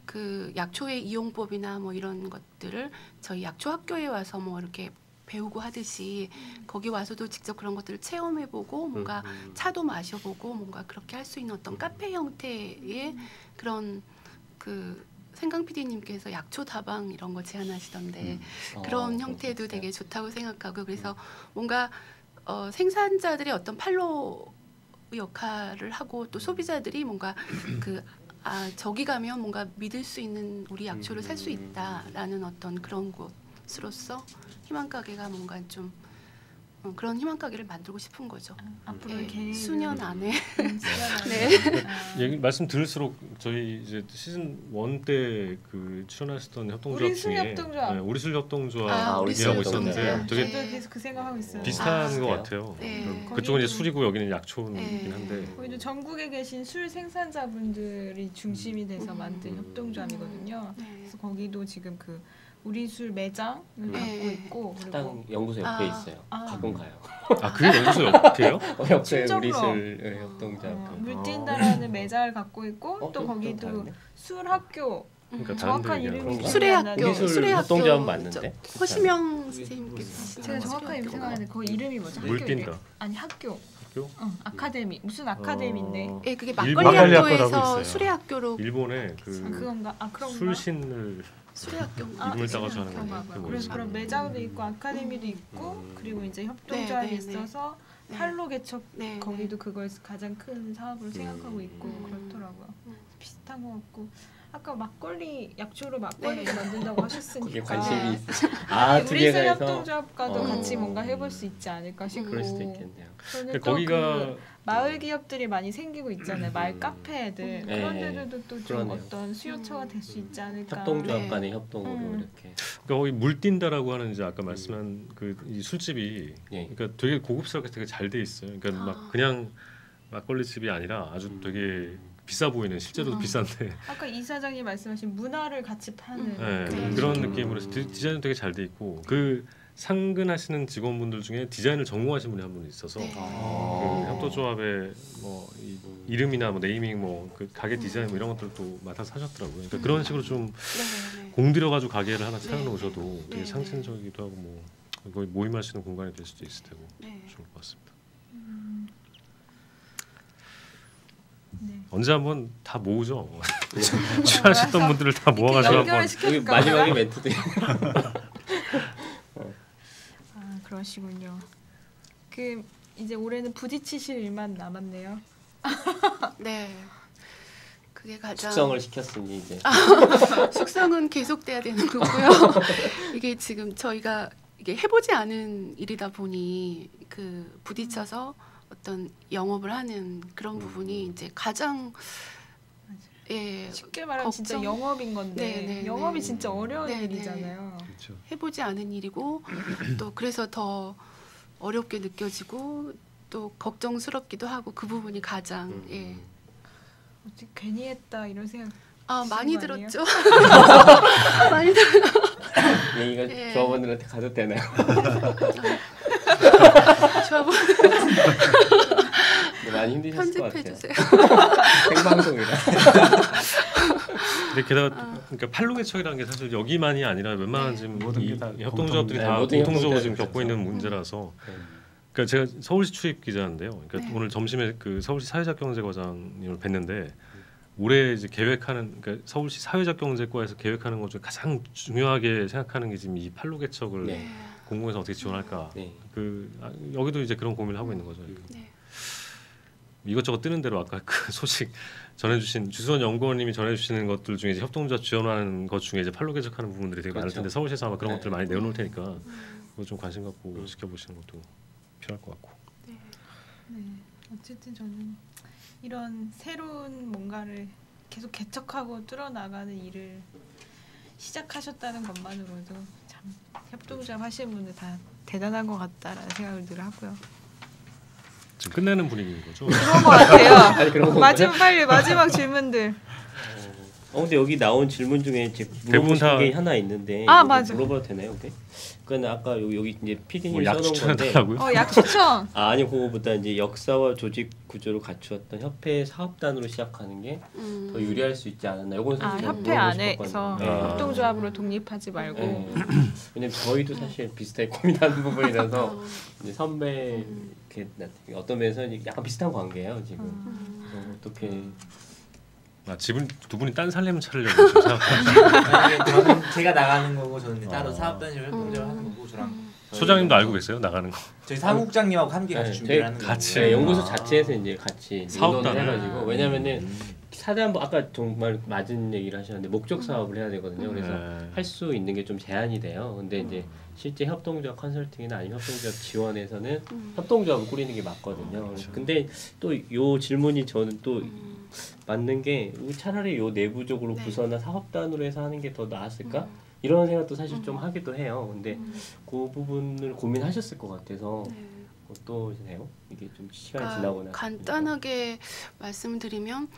그 약초의 이용법이나 뭐 이런 것들을 저희 약초 학교에 와서 뭐 이렇게 배우고 하듯이 거기 와서도 직접 그런 것들을 체험해보고 뭔가 차도 마셔보고 뭔가 그렇게 할 수 있는 어떤 카페 형태의 그런 생강 PD님께서 약초 다방 이런 거 제안하시던데 그런 형태도 되게 좋다고 생각하고 그래서 뭔가 생산자들의 어떤 판로 역할을 하고 또 소비자들이 뭔가 저기 가면 뭔가 믿을 수 있는 우리 약초를 살 수 있다라는 어떤 그런 곳으로서 희망 가게가 뭔가 좀 그런 희망 가게를 만들고 싶은 거죠. 앞으로 수년 안에. 네. 얘기 말씀 들을수록 저희 이제 시즌 1 때 그 출연하셨던 협동조합 중에 우리술 협동조합이라고 있었는데 되게 계속 그 생각하고 있어요. 비슷한 것 같아요. 네. 그쪽은 이제 술이고 여기는 약초이긴 한데. 거기도 전국에 계신 술 생산자분들이 중심이 돼서 만든 협동조합이거든요. 그래서 거기도 지금 그 우리술 매장을 갖고 있고 식당 연구소 옆에 있어요. 가끔 가요. 그게 연구소 옆이에요? 옆에 우리술 협동조합. 물뛴다라는 매장을 갖고 있고 또 거기도 술 학교. 그러니까 정확한 이름이 술의 학교, 술의 협동조합 맞는데? 허시명 선생님께서 제가 정확한 이름 생각하는데 그 이름이 뭐죠? 물뛴다. 아니 학교. 아카데미 무슨 아카데미인데? 예, 그게 막걸리 학교에서 술의 학교로 일본의 그건가? 그런가? 술신을 술의 학교 이름을 따가지고 하는 건데. 그래서 그런 매장도 있고 아카데미도 있고 그리고 이제 협동조합이 있어서 판로 개척 거기도 그걸 가장 큰 사업으로 생각하고 있고 그렇더라고요. 비슷한 것 같고 아까 막걸리 약초로 막걸리를 만든다고 하셨으니까 관심이 있어요. 우리 협동조합과도 같이 뭔가 해볼 수 있지 않을까 싶고 그럴 수도 있겠네요. 저는 거기가 마을 기업들이 많이 생기고 있잖아요. 마을 카페들 그런 데들도 또 좀 어떤 수요처가 될 수 있지 않을까. 협동조합 간의 협동으로 이렇게. 그러니까 거기 물뛴다라고 하는 이제 아까 말씀한 이 술집이 그러니까 되게 고급스럽게 되게 잘 돼 있어요. 그러니까 막 그냥 막걸리 집이 아니라 아주 되게 비싸 보이는 실제로도 비싼데 아까 이사장님 말씀하신 문화를 같이 파는 그런 느낌으로 디자인도 되게 잘 돼 있고 그 상근하시는 직원분들 중에 디자인을 전공하신 분이 한 분 있어서 그 협동조합의 뭐 이름이나 뭐 네이밍 뭐 그 가게 디자인 뭐 이런 것들도 맡아서 하셨더라고요. 그러니까 그런 식으로 좀 공들여가지고 가게를 하나 차려놓으셔도 되게 상징적이기도 하고 뭐 거의 모임하시는 공간이 될 수도 있을 테고 좋을 것 같습니다. 언제 한번 다 모으죠. 취하셨던 분들을 다 모아가지고 한번 여기 마지막에 멘트도 그러시군요. 그 이제 올해는 부딪히실 일만 남았네요. 네. 그게 가장 숙성을 시켰으니 이제 숙성은 계속돼야 되는 거고요. 이게 지금 저희가 이게 해보지 않은 일이다 보니 그 부딪혀서 어떤 영업을 하는 그런 부분이 이제 가장 쉽게 말하면 진짜 영업인 건데 영업이 진짜 어려운 일이잖아요. 그렇죠. 해보지 않은 일이고 또 그래서 더 어렵게 느껴지고 또 걱정스럽기도 하고 그 부분이 가장 괜히 했다 이런 생각 많이 들었죠. 많이 얘기가 조합원들한테 가도 되나요? 조합원 많이 힘드셨을 것 같아요. 편집해주세요. 생방송이라. 근데 게다가 그러니까 팔로개척이라는 게 사실 여기만이 아니라 웬만한 지금 모든 게 다 협동조합들이 다 공통적으로 지금 겪고 있는 문제라서. 그러니까 제가 서울시 출입 기자인데요. 그러니까 오늘 점심에 그 서울시 사회적 경제과장님을 뵀는데 올해 이제 계획하는 그러니까 서울시 사회적 경제과에서 계획하는 것 중에 가장 중요하게 생각하는 게 지금 이 팔로개척을 공공에서 어떻게 지원할까. 여기도 이제 그런 고민을 하고 있는 거죠. 이것저것 뜨는 대로 아까 그 소식 전해주신 주수원 연구원님이 전해주시는 것들 중에 이제 협동조합 지원하는 것 중에 이제 팔로개척하는 부분들이 되게 많을 텐데 서울시에서 아마 그런 것들 많이 내어놓을 테니까 그거 좀 관심 갖고 지켜보시는 것도 필요할 것 같고. 어쨌든 저는 이런 새로운 뭔가를 계속 개척하고 뚫어나가는 일을 시작하셨다는 것만으로도 참 협동조합 하시는 분들 다 대단한 것 같다라는 생각을 늘 하고요. 지금 끝내는 분위기인 거죠? 그런 것 같아요. 마지막 질문들. 근데 여기 나온 질문 중에 대부분 다 게 하나 있는데 맞아. 물어봐도 되나요? 오케이. 그건 아까 여기 이제 PD님이 약 써놓은 건데. 약 추천. 아니 그거보다 이제 역사와 조직 구조를 갖추었던 협회 사업단으로 시작하는 게 더 유리할 수 있지 않았나? 이건 사실 협회 안에서 협동조합으로 독립하지 말고. 왜냐면 저희도 사실 비슷하게 고민하는 부분이라서 이제 선배 이렇게 어떤 면에서는 약간 비슷한 관계예요 지금. 그래서 어떻게 집은 두 분이 딴 살림 차리려고 지금 생각하시는 저는 제가 나가는 거고 저는 따로 사업단위로 협동조합 하는 거고 저랑 소장님도 알고 계세요 나가는 거? 저희 사무국장님하고 함께 같이 준비를 하는 거고 같이 연구소 자체에서 이제 같이 사업단 해가지고 왜냐면은 사대한부 아까 정말 맞은 얘기를 하셨는데 목적 사업을 해야 되거든요. 그래서 할 수 있는 게 좀 제한이 돼요. 근데 이제 실제 협동조합 컨설팅이나 아니면 협동조합 지원에서는 협동조합을 꾸리는 게 맞거든요. 그렇죠. 근데 또 요 질문이 저는 또 맞는 게 차라리 요 내부적으로 부서나 사업단으로 해서 하는 게 더 나았을까? 이런 생각도 사실 좀 하기도 해요. 근데 그 부분을 고민하셨을 것 같아서 어떠세요? 이게 좀 시간이 지나고 나서 간단하게 말씀드리면,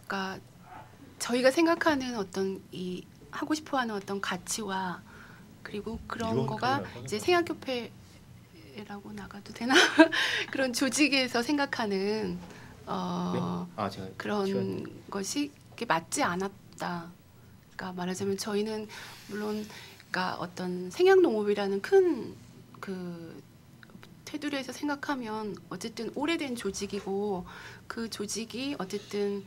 그러니까 저희가 생각하는 어떤 이 하고 싶어하는 어떤 가치와 그리고 그런 거가 이제 생활협회라고 나가도 되나 그런 조직에서 생각하는 그런 것이 맞지 않았다. 그러니까 말하자면 저희는 물론 그러니까 어떤 생양농업이라는 큰 그 테두리에서 생각하면 어쨌든 오래된 조직이고 그 조직이 어쨌든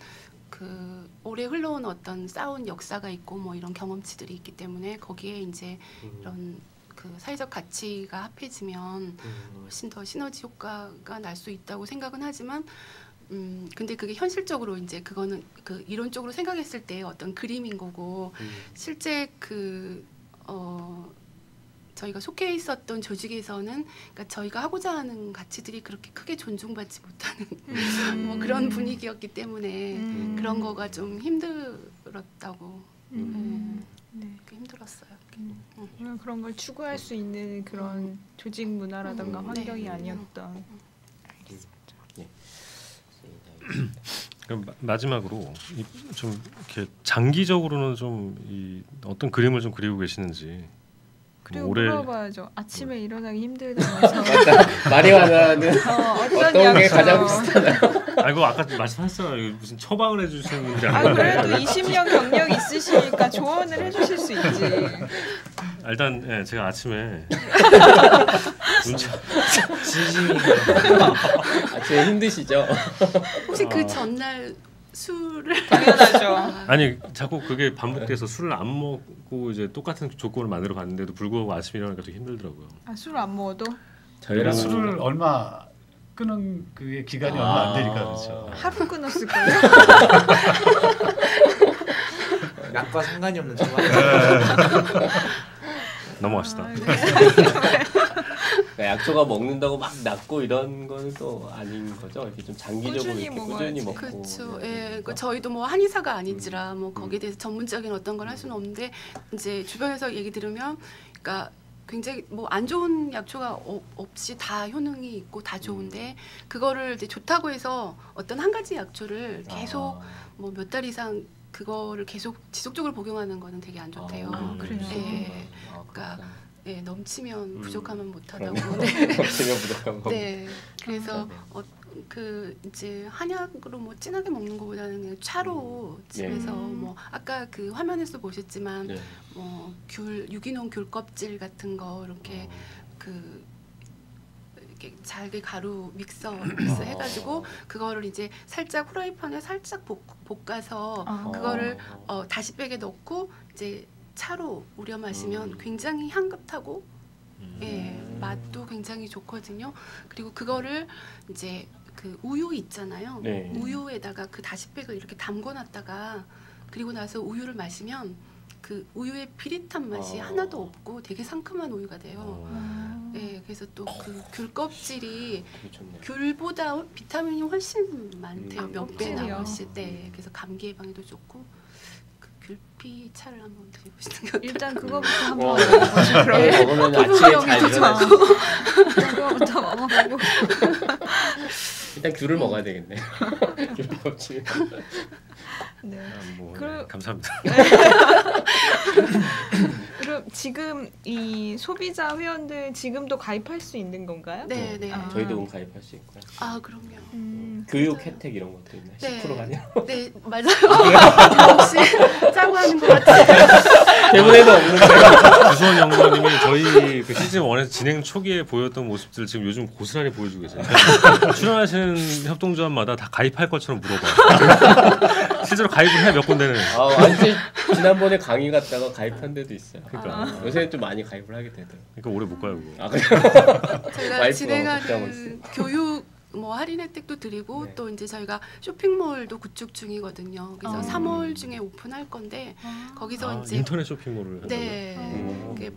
그 오래 흘러온 어떤 쌓은 역사가 있고 뭐 이런 경험치들이 있기 때문에 거기에 이제 이런 그 사회적 가치가 합해지면 훨씬 더 시너지 효과가 날 수 있다고 생각은 하지만 근데 그게 현실적으로 이제 그거는 그 이론적으로 생각했을 때 어떤 그림인 거고 실제 저희가 속해 있었던 조직에서는 그러니까 저희가 하고자 하는 가치들이 그렇게 크게 존중받지 못하는 뭐 그런 분위기였기 때문에 그런 거가 좀 힘들었다고 힘들었어요. 그런 걸 추구할 수 있는 그런 조직 문화라든가 환경이 아니었던. 그럼 마지막으로 좀 이렇게 장기적으로는 좀 이 어떤 그림을 좀 그리고 계시는지. 그리고 물어봐야죠. 아침에 일어나기 힘들다면서. 말이 많아는 어떤 게 가장 비슷하나요? 아이고 아까 말씀하셨잖아요. 무슨 처방을 해주시는 분들이 아니라. 그래도 20년 경력 있으시니까 조언을 해주실 수 있지. 일단 제가 아침에 아침에 힘드시죠? 혹시 그 전날 술을 당연하죠. 아니 자꾸 그게 반복돼서 술을 안 먹고 이제 똑같은 조건을 만들어 갔는데도 불구하고 아침에 일어나니까 되게 힘들더라고요. 술을 안 먹어도? 저희랑 술을 얼마 끊은 그게 기간이 얼마 안 되니까 그렇죠. 하루 끊었을 거예요. 약과 상관이 없는 정말. 넘어갑시다. 약초가 먹는다고 막 낫고 이런 거는 또 아닌 거죠. 이렇게 좀 장기적으로 이렇게 꾸준히 먹고. 그렇죠. 그 저희도 뭐 한의사가 아니지라 뭐 거기에 대해서 전문적인 어떤 걸 할 수는 없는데 이제 주변에서 얘기 들으면, 그러니까 굉장히 뭐 안 좋은 약초가 없이 다 효능이 있고 다 좋은데 그거를 이제 좋다고 해서 어떤 한 가지 약초를 계속 뭐 몇 달 이상 그거를 계속 지속적으로 복용하는 거는 되게 안 좋대요. 그래요. 그러니까. 넘치면 부족하면 못하다고. 넘치면 부족하면. 네, 그래서 그 이제 한약으로 뭐 진하게 먹는 것보다는 그냥 차로 집에서 뭐 아까 그 화면에서 보셨지만 뭐 유기농 귤 껍질 같은 거 이렇게 그 이렇게 잘게 가루 믹스 해가지고 그거를 이제 살짝 후라이팬에 살짝 볶아서 그거를 다시 백에 넣고 이제 차로 우려 마시면 굉장히 향긋하고 예, 맛도 굉장히 좋거든요. 그리고 그거를 이제 그 우유 있잖아요. 네. 우유에다가 그 다시팩을 이렇게 담궈놨다가 그리고 나서 우유를 마시면 그 우유의 비릿한 맛이 하나도 없고 되게 상큼한 우유가 돼요. 네, 그래서 또 그 귤 껍질이 귤보다 비타민이 훨씬 많대요. 몇 배나 훨씬. 네, 그래서 감기 예방에도 좋고 그 귤피 차를 한번 드셔보시는 게 일단 그거부터 한번 먹어보시죠. 먹으면 아침에 잘 일어나죠. 그거부터 먹어보고 일단 귤을 먹어야 되겠네. 귤 껍질. 네. 뭐, 그럼 감사합니다. 그럼 지금 이 소비자 회원들 지금도 가입할 수 있는 건가요? 네, 네. 저희도 가입할 수 있고요. 아, 그럼요. 교육 혜택 이런 것도 있나요? 네. 10% 가냐? 네, 맞아요. 역시 짜고 하는 것 같아요. 대본에도 없는데. 주수원 연구원님이 저희 그 시즌 1에서 진행 초기에 보였던 모습들 지금 요즘 고스란히 보여주고 계세요. 출연하시는 협동조합마다 다 가입할 것처럼 물어봐요. 실제로 가입을 해 몇 군데는. 완전 지난번에 강의 갔다가 가입한 데도 있어요. 그러니까. 요새는 좀 많이 가입을 하게 되더라고요. 그러니까 오래 못 가요 그거. 그래요? 저희가 진행하는 교육 뭐 할인 혜택도 드리고 또 이제 저희가 쇼핑몰도 구축 중이거든요. 그래서 3월 중에 오픈할 건데 거기서 이제 인터넷 쇼핑몰을 네,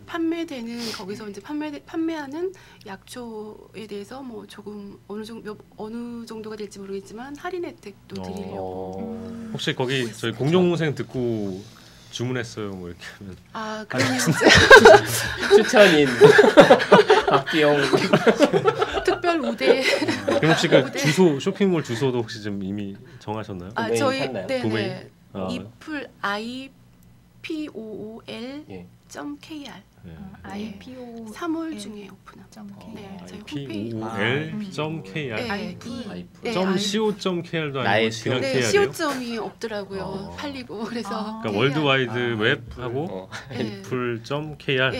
판매되는 거기서 이제 판매하는 약초에 대해서 뭐 조금 어느 정도가 될지 모르겠지만 할인 혜택도 드리려고. 혹시 거기 저희 공룡생 듣고 주문했어요 뭐 이렇게 하면 그러면 이제 추천인 박기영 특별 우대. 그럼 혹시 그 주소 쇼핑몰 주소도 혹시 좀 이미 정하셨나요? 저희 도메인? 이풀 ipool.kr IPO 3월 중에 오픈함. 네, 저희 ipool.kr 나의 .co.kr도 아니고 그냥 네, kr이요? 시오점이 없더라고요. 팔리고 그래서 그러니까 월드와이드 웹하고 애플.kr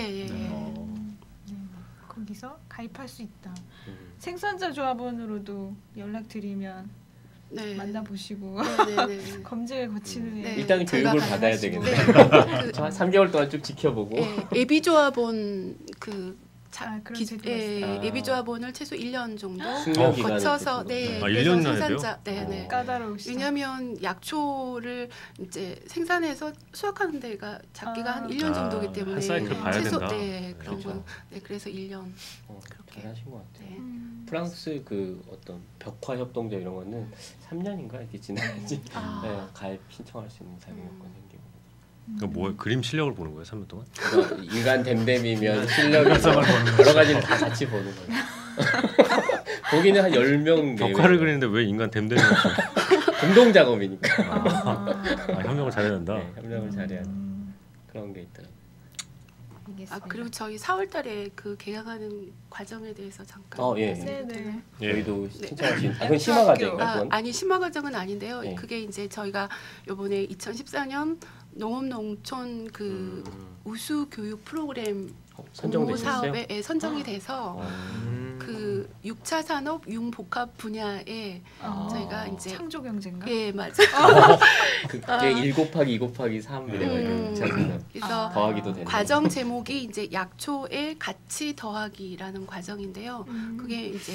거기서 가입할 수 있다. 생산자 조합원으로도 연락드리면 만나보시고 검증을 거치는 일단 교육을 받아야 되겠네. 3개월 동안 쭉 지켜보고 예비조합원 예비조합원을 최소 1년 정도 거쳐서 1년이나 생산자 까다로우시죠. 왜냐하면 약초를 이제 생산해서 수확하는 데가 작기가 한 1년 정도이기 때문에 사이클 봐야 최소 된다. 그런 건 그래서 1년 그렇게 잘하신 것 같아요. 프랑스 그 어떤 벽화 협동조 이런 거는 3년인가 이렇게 지나야지 가입 신청할 수 있는 자격요건 생기고. 그러니까 뭐 그림 실력을 보는 거예요 3년 동안? 그러니까 인간 댐댐이면 실력이 여러 가지를 다 같이 보는 거예요. 거기는 한 10명 벽화를 그리는데 왜 인간 댐댐이었죠? 공동 작업이니까. 협력을 잘해야 된다. 네, 협력을 잘해야 돼. 그런 게 있더라고요. 그리고 저희 4월달에 그 개강하는 과정에 대해서 잠깐. 저희도 신청하신. 그건 심화 과정인가요? 아니 심화 과정은 아닌데요. 그게 이제 저희가 이번에 2014년 농업농촌 그 우수 교육 프로그램 사업에 선정이 돼서 그 6차 산업 융복합 분야에 저희가 이제 창조 경제인가? 맞아요. 그게 1 곱하기 2 곱하기 3 그래서 더하기도 되는 과정 제목이 이제 약초의 가치 더하기라는 과정인데요. 그게 이제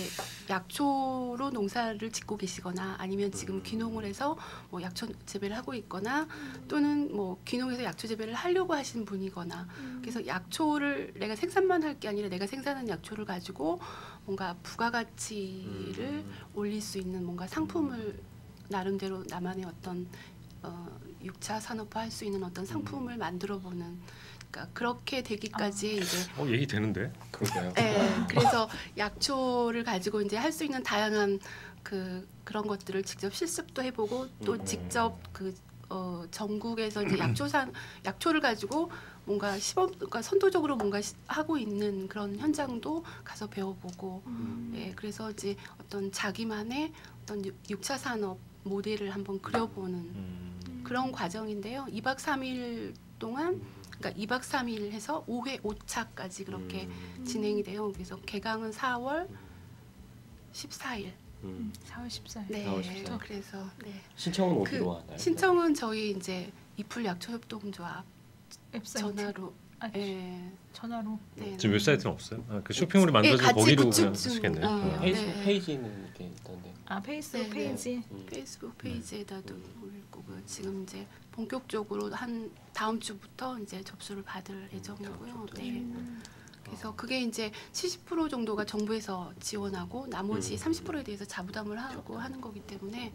약초로 농사를 짓고 계시거나 아니면 지금 귀농을 해서 뭐 약초 재배를 하고 있거나 또는 뭐 귀농해서 약초 재배를 하려고 하신 분이거나 그래서 약초를 내가 생산만 할 게 아니라 내가 생산한 약초를 가지고 뭔가 부가가치를 올릴 수 있는 뭔가 상품을 나름대로 나만의 어떤 6차 산업화 할 수 있는 어떤 상품을 만들어보는 그러니까 그렇게 되기까지 이제 얘기 되는데 그러니까요. 그래서 약초를 가지고 이제 할 수 있는 다양한 그런 것들을 직접 실습도 해보고 또 직접 그 전국에서 이제 약초를 가지고 뭔가 그러니까 선도적으로 뭔가 하고 있는 그런 현장도 가서 배워보고, 예, 그래서 이제 어떤 자기만의 어떤 6차 산업 모델을 한번 그려보는 그런 과정인데요. 2박 3일 동안, 그러니까 2박 3일 해서 5회 5차까지 그렇게 진행이 돼요. 그래서 개강은 4월 14일. 4월 14일. 네. 4월 14일. 그래서 네. 신청은 어디로 하나요? 신청은 저희 이제 이풀 약초협동조합 웹사이트. 전화로. 네. 전화로. 네. 지금 웹사이트는 없어요? 그 쇼핑몰이 만들어지고 거기로 그냥 하시겠네요. 페이스북 페이지는 이렇게 있던데. 페이스북 페이지. 페이스북 페이지에다도 올릴 거고요. 지금 이제 본격적으로 한 다음 주부터 이제 접수를 받을 예정이고요. 네. 그래서 그게 이제 70% 정도가 정부에서 지원하고 나머지 30%에 대해서 자부담을 하고 하는 거기 때문에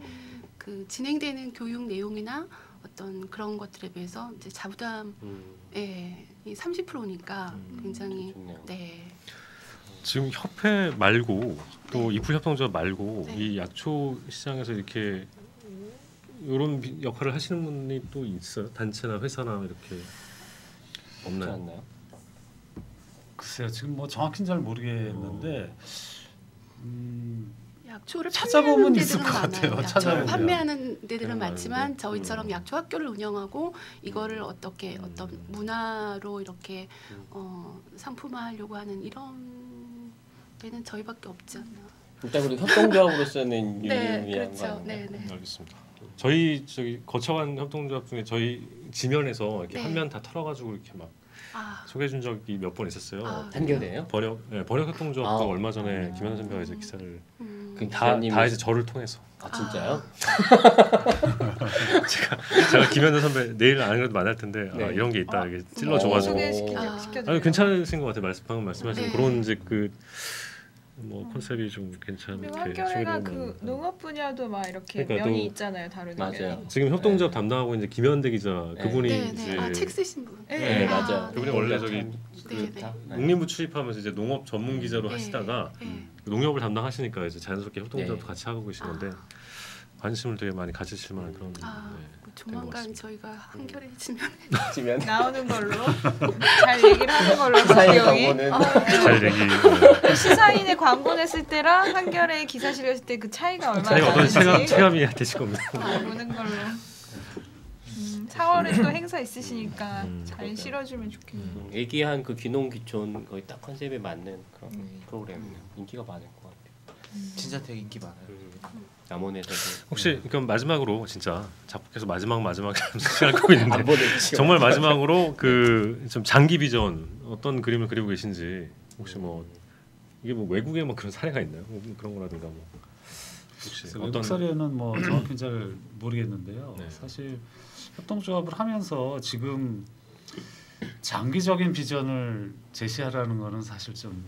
그 진행되는 교육 내용이나 어떤 그런 것들에 비해서 이제 자부담, 예, 이 30%니까 굉장히 좋네요. 네. 지금 협회 말고 또 네. 이풀 협동조합 말고 네. 이 약초 시장에서 이렇게 이런 역할을 하시는 분이 또 있어요? 단체나 회사나 이렇게 없지 없나요? 않나요? 글쎄요, 지금 뭐 정확히는 잘 모르겠는데 약초를 찾아보면 판매하는 있을 데들은 것 같아요. 많아요. 찾아보면. 약초를 판매하는 데들은 그런 거 많지만 아는데. 저희처럼 약초 학교를 운영하고 이거를 어떻게 어떤 문화로 이렇게 상품화하려고 하는 이런 데는 저희밖에 없지 않나. 일단 그리고 협동조합으로서는 네, 유일한 거 그렇죠. 아닌가요? 네, 네. 알겠습니다. 저희 거쳐간 협동조합 중에 저희 지면에서 이렇게 네. 한 면 다 털어가지고 이렇게 막 아, 소개해준 적이 몇 번 있었어요. 한겨레요? 번역 협동조합도 아. 얼마 전에 김현우 선배가 이제 기사를 그 다 기자님이- 이제 저를 통해서 아 진짜요? 제가 김현우 선배 내일 안 그래도 만날 텐데 네. 이런 게 있다 이렇게 오. 찔러줘가지고 소개시켜드려요. 아니 괜찮으신 것 같아요. 방금 말씀하신 네. 그런 이제 뭐 컨셉이 좀 괜찮게 그리고 한겨레가 소개되는 그 거. 농업 분야도 막 이렇게 그러니까 면이 또- 있잖아요. 다루는 맞아요. 게. 지금 협동조합 담당하고 이제 김현대 기자 네. 그분이 네, 이제 네. 책 쓰신 분. 네, 맞아요. 그분이 원래 저기 네, 네. 농림부 출입하면서 이제 농업 전문 기자로 네, 하시다가 네. 농협을 담당하시니까 이제 자연스럽게 협동조합도 네. 같이 하고 계신 건데 관심을 되게 많이 가지실 만한 그런 아, 네, 뭐 것 조만간 같습니다. 저희가 한겨레 지면 지면 나오는 걸로 잘 얘기를 하는 걸로 시사인 박기영이. 광고는 잘 얘기 시사인의 광고 냈을 때랑 한겨레 기사 실렸을 때 그 차이가 얼마나 차이가 어떤 나는지 체감이 되실 겁니다. 보는 걸로. 4월에 또 행사 있으시니까 잘 그러게요. 실어주면 좋겠네요. 얘기한 그 귀농귀촌 거의 딱 컨셉에 맞는 그런 프로그램이네요. 인기가 많을 것 같아요. 진짜 되게 인기 많아요. 남원에서도 혹시 그럼 마지막으로 진짜 자꾸 마지막 시간을 끄고 있는데 안 보냈죠. 정말 마지막으로 그 좀 장기 비전 어떤 그림을 그리고 계신지 혹시 뭐 이게 뭐 외국에 뭐 그런 사례가 있나요? 뭐 그런 거라든가 뭐 혹시 외국 사례는 뭐 정확히 잘 모르겠는데요. 네. 사실 협동조합을 하면서 지금 장기적인 비전을 제시하라는 거는 사실 좀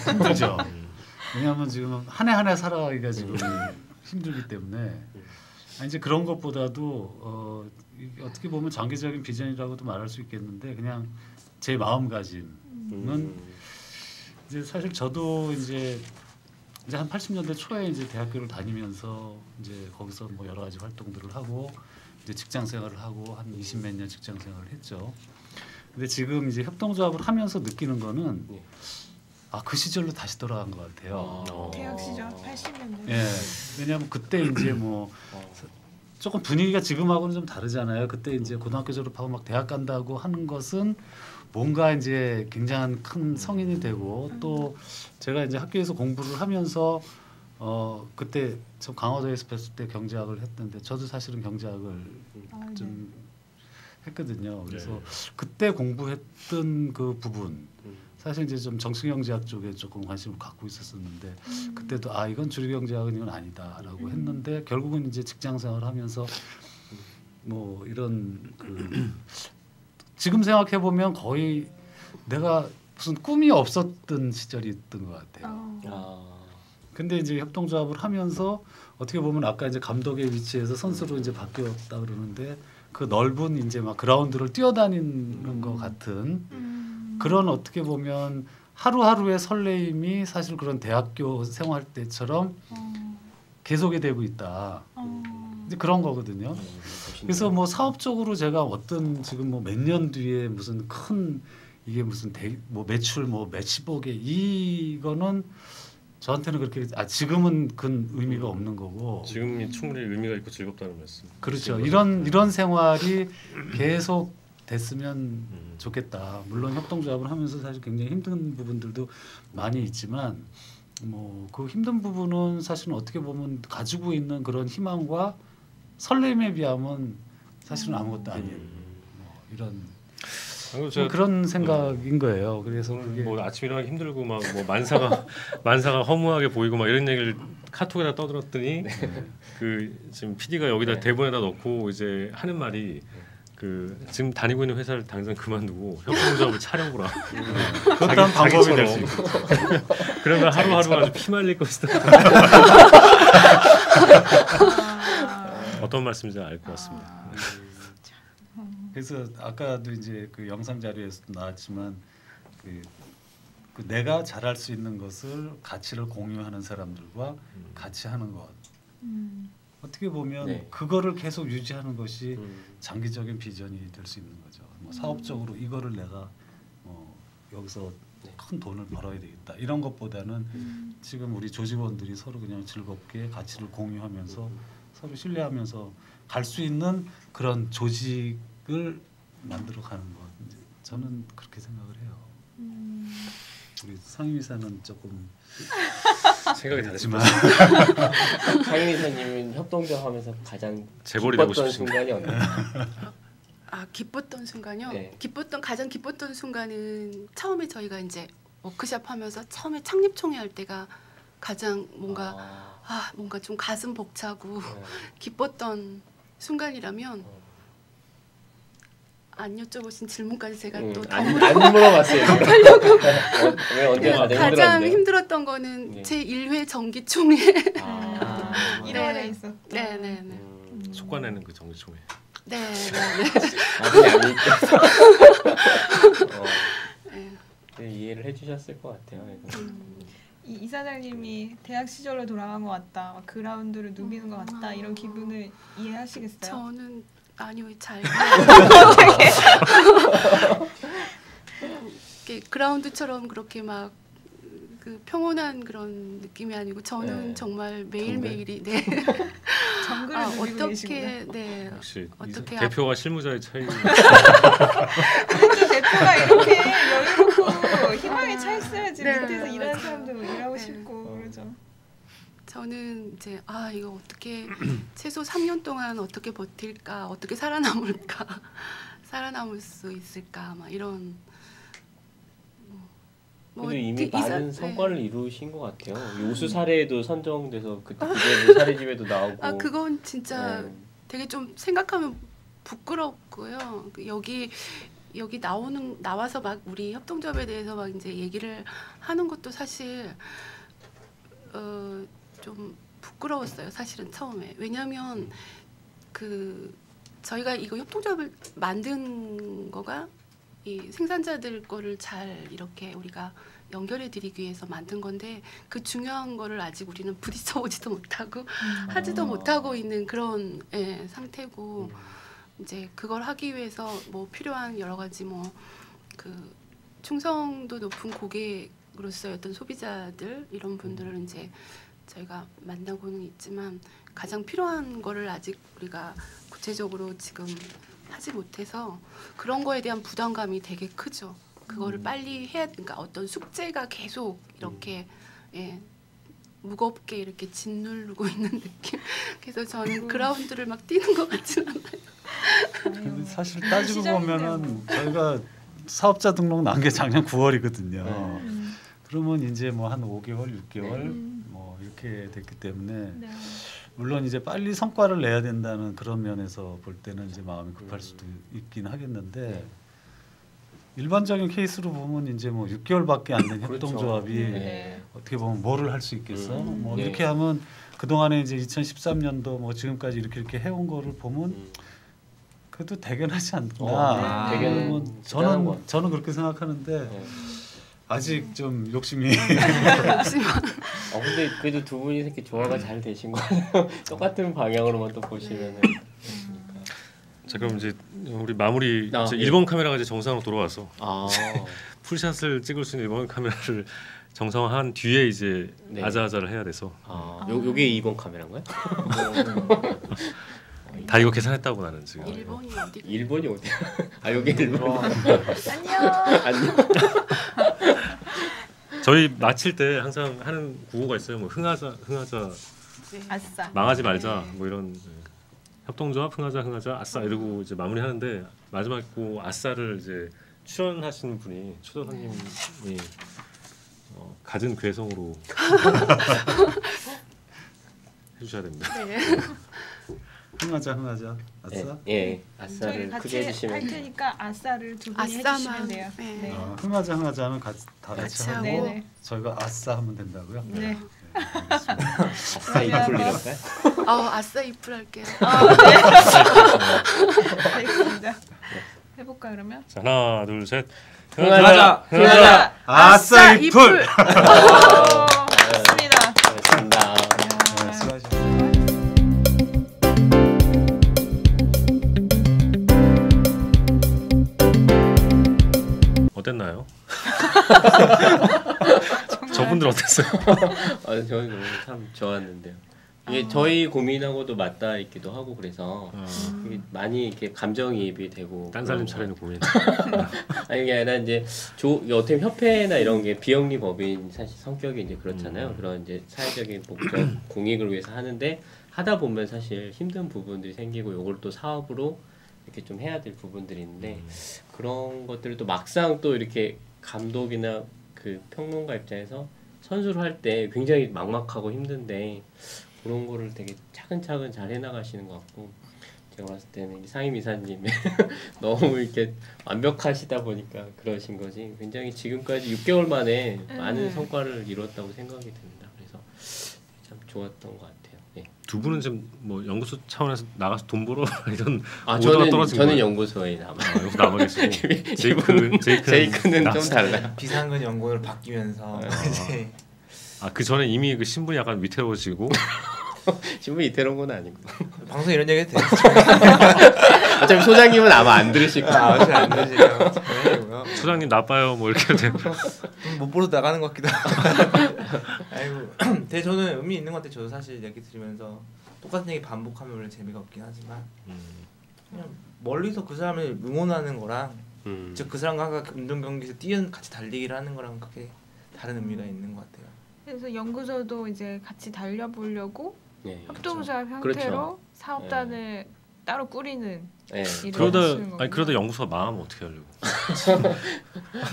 힘들죠. 왜냐하면 지금 한 해 한 해 살아가기가 지금 힘들기 때문에 이제 그런 것보다도 어떻게 보면 장기적인 비전이라고도 말할 수 있겠는데 그냥 제 마음가짐은 이제 사실 저도 이제 한 80년대 초에 이제 대학교를 다니면서 이제 거기서 뭐 여러 가지 활동들을 하고 이제 직장 생활을 하고 한 20몇 년 직장 생활을 했죠. 근데 지금 이제 협동조합을 하면서 느끼는 거는 그 시절로 다시 돌아간 것 같아요. 대학 시절 80년대. 예, 왜냐하면 그때 이제 뭐 조금 분위기가 지금하고는 좀 다르잖아요. 그때 이제 고등학교 졸업하고 막 대학 간다고 하는 것은 뭔가 이제 굉장한 큰 성인이 되고 또 제가 이제 학교에서 공부를 하면서 그때 저 강화도에서 뵀을 때 경제학을 했는데 저도 사실은 경제학을 좀 했거든요. 그래서 그때 공부했던 그 부분 사실 이제 좀 정치경제학 쪽에 조금 관심을 갖고 있었었는데 그때도 이건 주류경제학은 이건 아니다라고 했는데 결국은 이제 직장생활을 하면서 뭐 이런 지금 생각해 보면 거의 내가 무슨 꿈이 없었던 시절이 있던 것 같아요. 근데 이제 협동조합을 하면서 어떻게 보면 아까 이제 감독의 위치에서 선수로 이제 바뀌었다 그러는데 그 넓은 이제 막 그라운드를 뛰어다니는 것 같은 그런 어떻게 보면 하루하루의 설레임이 사실 그런 대학교 생활 때처럼 계속이 되고 있다. 그런 거거든요. 그래서 뭐 사업적으로 제가 어떤 지금 뭐 몇 년 뒤에 무슨 큰 이게 무슨 뭐 매출 뭐 몇십억에 이거는 저한테는 그렇게 지금은 큰 의미가 없는 거고 지금이 충분히 의미가 있고 즐겁다는 말씀. 그렇죠. 이런 생활이 계속 됐으면 좋겠다. 물론 협동조합을 하면서 사실 굉장히 힘든 부분들도 많이 있지만 뭐 그 힘든 부분은 사실은 어떻게 보면 가지고 있는 그런 희망과 설렘에 비하면 사실은 아무것도 아닌 뭐 이런 그런 생각인 거예요. 그래서 뭐 아침 일어나기 힘들고 막 뭐 만사가 허무하게 보이고 막 이런 얘기를 카톡에다 떠들었더니 그 지금 PD가 여기다 대본에다 넣고 이제 하는 말이 그 지금 다니고 있는 회사를 당장 그만두고 협동조합을 차려보라. 그것도 한 방법이 될 수 있고. 그러면 하루하루 아주 피말릴 것이다. 어떤 말씀인지 알 것 같습니다. 그래서 아까도 이제 그 영상 자료에서 나왔지만 그 내가 잘할 수 있는 것을 가치를 공유하는 사람들과 같이 하는 것. 어떻게 보면 그거를 계속 유지하는 것이 장기적인 비전이 될 수 있는 거죠. 뭐 사업적으로 이거를 내가 여기서 큰 돈을 벌어야 되겠다 이런 것보다는 지금 우리 조직원들이 서로 그냥 즐겁게 가치를 공유하면서 서로 신뢰하면서 갈 수 있는 그런 조직을 만들어가는 것. 저는 그렇게 생각을 해요. 우리 상임이사는 조금 생각이 다르지만 상임이사님은 협동조합하면서 가장 재벌이 되고 기뻤던 싶으신 순간이 언제? 기뻤던 순간요. 네. 가장 기뻤던 순간은 처음에 저희가 이제 워크숍 하면서 처음에 창립 총회 할 때가 가장 뭔가 뭔가 좀 가슴 벅차고 기뻤던 순간이라면 안 여쭤보신 질문까지 제가 또 안 물어봤어요. 왜 언제 가장 힘들었던 거는 제 1회 정기총회. 1월에 있었던. 네네네. 속과내는 그 정기총회. 네네네. 이해를 해주셨을 것 같아요. 이 이사장님이 대학 시절로 돌아간 것 같다, 막 그라운드를 누비는 것 같다 이런 기분을 이해하시겠어요? 저는 아니요 잘 그라운드처럼 그렇게 막 그 평온한 그런 느낌이 아니고 저는 정말 매일매일이 정글을 누비고 계시구나. 역시 어떻게 대표와 실무자의 차이. 그래도 대표가 이렇게 여유롭고 희망에 차 있어야지 밑에서 일하는 사람도 일하고 싶고 그러죠. 저는 이제 이거 어떻게 최소 3년 동안 어떻게 버틸까, 어떻게 살아남을까, 살아남을 수 있을까, 막 이런. 그래도 이미 많은 성과를 이루신 것 같아요. 요수 사례에도 선정돼서 그때 기재부 사례집에도 나오고. 그건 진짜 되게 좀 생각하면 부끄럽고요. 여기 나와서 막 우리 협동조합에 대해서 막 이제 얘기를 하는 것도 사실 좀 부끄러웠어요. 사실은 처음에. 왜냐하면 저희가 이거 협동조합을 만든 거가 이 생산자들 거를 잘 이렇게 우리가 연결해 드리기 위해서 만든 건데 그 중요한 거를 아직 우리는 부딪혀 보지도 못하고 하지도 못하고 있는 그런 상태고 이제 그걸 하기 위해서 뭐 필요한 여러 가지 뭐 그 충성도 높은 고객으로서의 어떤 소비자들 이런 분들을 이제 저희가 만나고는 있지만 가장 필요한 거를 아직 우리가 구체적으로 지금 하지 못해서 그런 거에 대한 부담감이 되게 크죠. 그거를 빨리 해야, 그러니까 어떤 숙제가 계속 이렇게 무겁게 이렇게 짓누르고 있는 느낌. 그래서 저는 그라운드를 막 뛰는 것 같진 않아요. 사실 따지고 보면은 저희가 사업자 등록 난 게 작년 9월이거든요. 그러면 이제 뭐 한 5개월, 6개월 뭐 이렇게 됐기 때문에. 물론 이제 빨리 성과를 내야 된다는 그런 면에서 볼 때는 이제 마음이 급할 수도 있긴 하겠는데 일반적인 케이스로 보면 이제 뭐 6개월밖에 안 된 협동조합이 어떻게 보면 뭐를 할 수 있겠어? 뭐 이렇게 하면 그 동안에 이제 2013년도 뭐 지금까지 이렇게 해온 거를 보면 그래도 대견하지 않나. 대견은 저는 그렇게 생각하는데 아직 좀 욕심이. 근데 그래도 두 분이 이렇게 조화가 잘 되신 거예요. 똑같은 방향으로만 또 보시면은. 자 그럼 이제 우리 마무리 네. 일본 카메라가 이제 정상으로 돌아와서 아. 풀샷을 찍을 수 있는 일본 카메라를 정상화한 뒤에 이제 네. 아자아자를 해야 돼서. 요게 2번 카메라인가요? 다 이거 계산했다고 나는 지금. 일본이 어디? 일본이 어디야? 여기 일본. 안녕. 저희 마칠 때 항상 하는 구호가 있어요. 뭐 흥하자 네. 아싸. 망하지 말자 뭐 이런 협동조합 흥하자 아싸 이러고 이제 마무리하는데 마지막 구 아싸를 이제 출연하시는 분이 추도사님이 갖은 괴성으로 해주셔야 됩니다. 네. 흥하자 아싸. 예. 저희 아싸를 같이 크게 해주시면. 할 테니까 아싸를 두 분이 아싸만, 해주시면 돼요. 네. 네. 흥하자 하면 다 같이 같이 하고 네네. 저희가 아싸 하면 된다고요? 네. 알겠습니다. 아싸 이풀 이럴까요? 아싸 이풀 할게요. 알겠습니다. 해볼까 그러면? 자 하나 둘 셋. 흥하자. 아싸 이풀. 좋습니다. 잘했습니다. 네, 수고하셨습니다. 어땠나요? 저분들 어땠어요? 저희 너무 참 좋았는데요. 이게 저희 고민하고도 맞닿아 있기도 하고 그래서 이게 많이 이렇게 감정이입이 되고. 딴살림 차리는 고민. 아니 이게 아니라 이제 이게 어떻게 협회나 이런 게 비영리 법인 사실 성격이 이제 그렇잖아요. 그런 이제 사회적인 목적 공익을 위해서 하는데 하다 보면 사실 힘든 부분들이 생기고 요걸 또 사업으로 이렇게 좀 해야 될 부분들이 있는데 그런 것들을 또 막상 또 이렇게 감독이나 그 평론가 입장에서 선수를 할 때 굉장히 막막하고 힘든데 그런 거를 되게 차근차근 잘 해나가시는 것 같고 제가 봤을 때는 상임 이사님이 너무 이렇게 완벽하시다 보니까 그러신 거지 굉장히 지금까지 6개월 만에 많은 성과를 이뤘다고 생각이 듭니다. 그래서 참 좋았던 것 같아요. 예. 두 분은 지금 뭐 연구소 차원에서 나가서 돈 벌어 이런 오더가 떨어진 저는 거예요? 연구소에 여기서 남아 계시고 제이크는 좀 달라요. 비상근 연구원으로 바뀌면서 이제 그 전에 이미 그 신분이 약간 위태로워지고 신분 이태로운 건 아니고 방송 이런 얘기 해도 돼요? 어차피 소장님은 아마 안 들으실 거예요. 안 되시죠. 장난이고요. 소장님 나빠요 뭐 이렇게 되고 못 보러 나가는 것 같기도 하고. 아이고, 되게 저는 의미 있는 것 같아요. 저도 사실 얘기 들으면서 똑같은 얘기 반복하면 원래 재미가 없긴 하지만 그냥 멀리서 그 사람을 응원하는 거랑 즉 그 사람과 운동 경기에서 같이 달리기를 하는 거랑 그게 다른 의미가 있는 것 같아요. 그래서 연구소도 이제 같이 달려보려고 네, 협동조합 형태로 그렇죠. 사업단을 따로 꾸리는 네. 그러다 연구소가 망하면 어떻게 하려고?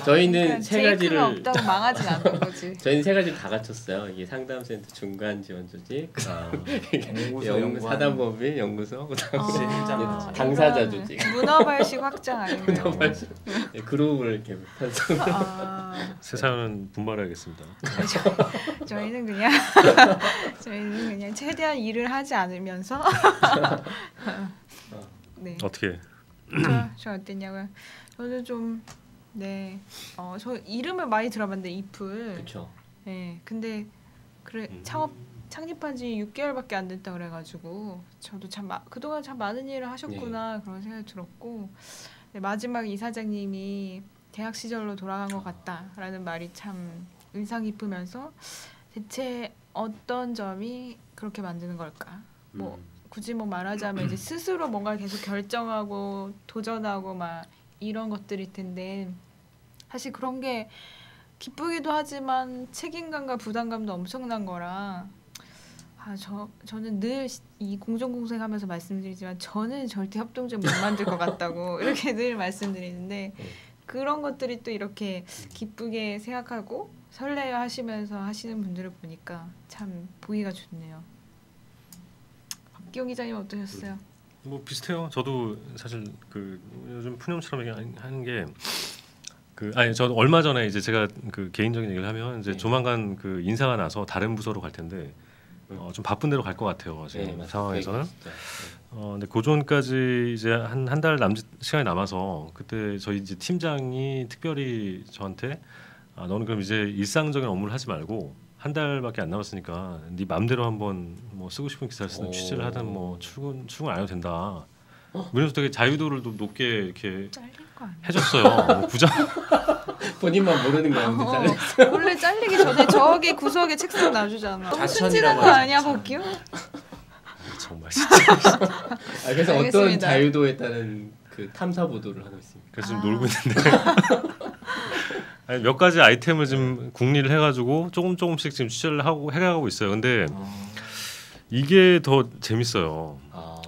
저희는 그러니까 세 가지를 없다고 망하진 않는 거지. 저희는 세 가지를 다 갖췄어요. 이게 상담센터 중간 지원 조직, 연구 사단법인 연구소, 그다음에 당사자 조직, 문어발식 확장 아니에요? 네, 그룹을 이렇게 편성. 새 사연은 분발해야겠습니다. 저희는 그냥 최대한 일을 하지 않으면서 네. 어떻게? 저 어땠냐고요? 저는 좀 저 이름을 많이 들어봤는데 이풀. 그렇죠. 네, 근데 창립한 지 6개월밖에 안 됐다 그래가지고 저도 그동안 참 많은 일을 하셨구나 그런 생각이 들었고 마지막 이사장님이 대학 시절로 돌아간 것 같다라는 말이 참 인상 깊으면서 대체 어떤 점이 그렇게 만드는 걸까? 굳이 말하자면 이제 스스로 뭔가를 계속 결정하고 도전하고 막 이런 것들일 텐데 사실 그런 게 기쁘기도 하지만 책임감과 부담감도 엄청난 거라 저는 늘 이 공정공생하면서 말씀드리지만 저는 절대 협동조합 못 만들 것 같다고 이렇게 늘 말씀드리는데 그런 것들이 또 이렇게 기쁘게 생각하고 설레어 하시면서 하시는 분들을 보니까 참 보기가 좋네요. 박기용 기자님 어떠셨어요? 뭐 비슷해요. 저도 사실 요즘 푸념처럼 얘기하는 게 저 얼마 전에 이제 제가 개인적인 얘기를 하면 이제 조만간 인사가 나서 다른 부서로 갈 텐데 좀 바쁜 데로 갈 것 같아요. 지금 상황에서는. 근데 고전까지 이제 한 달 남짓 시간이 남아서 그때 저희 이제 팀장이 특별히 저한테 너는 그럼 이제 일상적인 업무를 하지 말고 한 달밖에 안 남았으니까 네 맘대로 한번 뭐 쓰고 싶은 기사를 쓰든 취재를 하든 뭐 출근 안 해도 된다. 그래서 되게 자유도를 높게 이렇게 해줬어요. 뭐 부장 본인만 모르는 거야. 원래 잘리기 전에 저기 구석에 책상 놔주잖아. 너무 순진한 거 아니야, 박규? 정말 진짜. 그래서 알겠습니다. 어떤 자유도에 따른 그 탐사 보도를 하고 있습니다. 그래서 지금 놀고 있는데 아니, 몇 가지 아이템을 지금 궁리를 해가지고 조금씩 지금 취재를 하고 해가고 있어요. 근데 이게 더 재밌어요.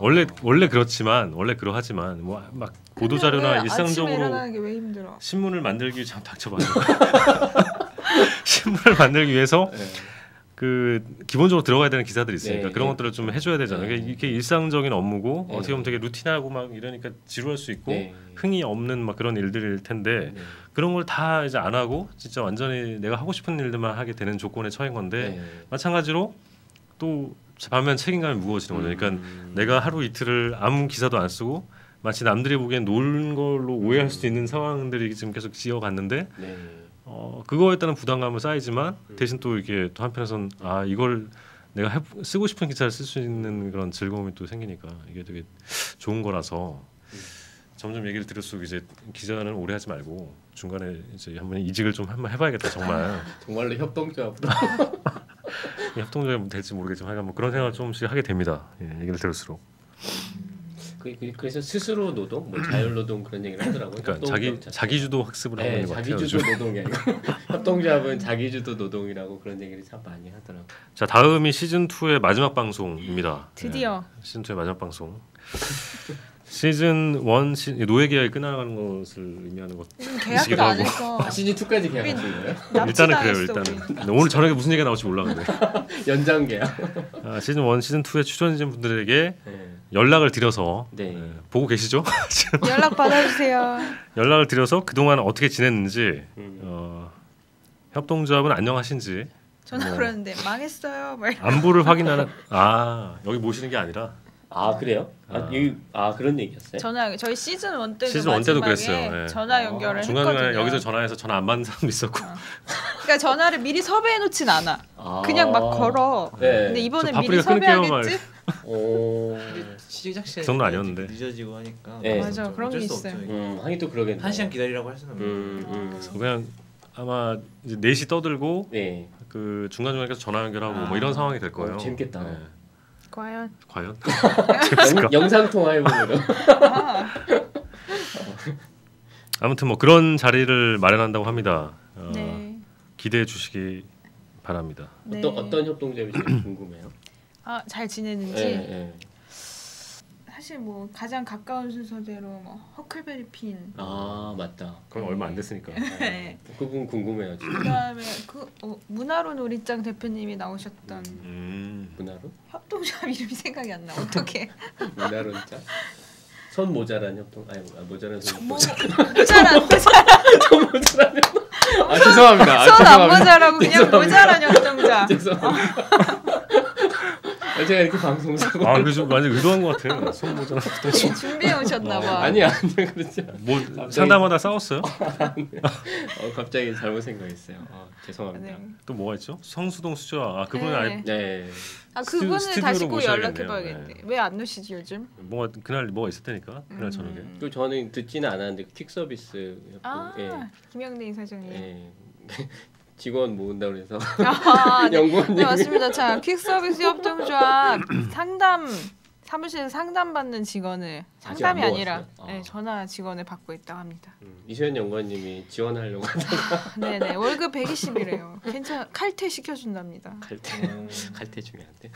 원래 그렇지만 원래 그러하지만 뭐 막 보도 자료나 일상적으로 일어나는 게 왜 힘들어? 신문을 만들기 참 닥쳐봐요. 신문을 만들기 위해서 그 기본적으로 들어가야 되는 기사들이 있으니까 그런 것들을 좀 해줘야 되잖아요. 이게 일상적인 업무고 어떻게 보면 되게 루틴하고 막 이러니까 지루할 수 있고 흥이 없는 막 그런 일들일 텐데 그런 걸 다 이제 안 하고 진짜 완전히 내가 하고 싶은 일들만 하게 되는 조건에 처한 건데 마찬가지로 또 반면 책임감이 무거워지는 거죠. 그러니까 내가 하루 이틀을 아무 기사도 안 쓰고 마치 남들이 보기엔 놀는 걸로 오해할 수도 있는 상황들이 지금 계속 지어갔는데 그거에 따른 부담감은 쌓이지만 대신 또 이게 또 한편에선 이걸 내가 쓰고 싶은 기사를 쓸 수 있는 그런 즐거움이 또 생기니까 이게 되게 좋은 거라서 점점 얘기를 들을수록 이제 기자는 오래 하지 말고 중간에 이제 한번 이직을 좀 한번 해봐야겠다 정말. 정말로 협동조합으로. 협동조합이 될지 모르겠지만 하여간 뭐 그런 생각을 조금씩 하게 됩니다. 얘기를 들을수록. 그래서 스스로 노동, 뭐 자율노동 그런 얘기를 하더라고요. 그러니까 자기주도 학습을 하고 있는 것 같아요. 자기주도 노동이 아니고 협동조합은 자기주도 노동이라고 그런 얘기를 참 많이 하더라고요. 자 다음이 시즌 2의 마지막 방송입니다. 드디어 시즌 2의 마지막 방송. 시즌 1 노예 계약이 끝나가는 것을 의미하는 것. 계약도 안 했어. 시즌 2까지 계약하신 거예요? 일단은 그래요. 일단은 오늘 저녁에 무슨 얘기가 나올지 몰라 근데. 연장 계약. 시즌 1, 시즌 2의 출연진 분들에게 연락을 드려서 보고 계시죠? 연락 받아주세요. 연락을 드려서 그동안 어떻게 지냈는지 협동조합은 안녕하신지 저는 그러는데 망했어요. 안부를 확인하는 여기 모시는 게 아니라 그래요? 그런 얘기였어요? 저희 시즌 1 때도 시즌 1 때도 그랬어요. 전화 연결을 중간중간에 했거든요. 여기서 전화해서 전화 안 받는 사람도 있었고. 그러니까 전화를 미리 섭외해 놓진 않아. 그냥 막 걸어. 근데 이번에 미리 섭외하겠지? 시작 시간이 정도 아니었는데 늦어지고 하니까 맞아 그런 게 있어요. 하긴 또 그러겠네. 1시간 기다리라고 할 수는 없고 그냥 아마 이제 4시 떠들고 그 중간중간에 전화 연결하고 뭐 이런 상황이 될 거예요. 재밌겠다. 과연? 영상 통화해보므로. 아무튼 뭐 그런 자리를 마련한다고 합니다. 기대해 주시기 바랍니다. 어떤 협동조합이 제일 궁금해요? 잘 지내는지. 사실 뭐 가장 가까운 순서대로 뭐 허클베리 핀. 맞다. 그건 얼마 안 됐으니까. 그분 궁금해요. 진짜. 그다음에 문화로 놀이장 대표님이 나오셨던 문화로? 협동조합 이름이 생각이 안 나. 어떻게? 문화로 진짜. 손 모자란 협동 모자란 손. 모자란 죄송합니다. 손 안 모자라고 그냥 모자란 협동자. 죄송합니다. 제가 이렇게 방송사고. 그게 좀 많이 의도한 것 같아요. 손 모자란 협동자. 준비해 오셨나봐. 아니야 그렇지. 뭐 상담하다 싸웠어요? 갑자기 잘못 생각했어요. 죄송합니다. 또 뭐가 있죠? 성수동 수조아 그분은 아예. 그분을 다시 꼭 모셔야겠네요. 연락해봐야겠네. 왜 안 노시지 요즘? 뭔가 그날 뭐가 있었다니까 그날 저녁에. 또 저는 듣지는 않았는데 퀵 서비스 김영래 이사장님. 직원 모은다고 해서 연구원님. 네 맞습니다. 자 퀵 서비스 협동조합 사무실에서 상담받는 직원을 상담이 아니라 전화 직원을 받고 있다고 합니다. 이소연 연구원님이 지원하려고 하다가 네네 월급 120이래요. 칼퇴 시켜준답니다. 칼퇴 중요한데.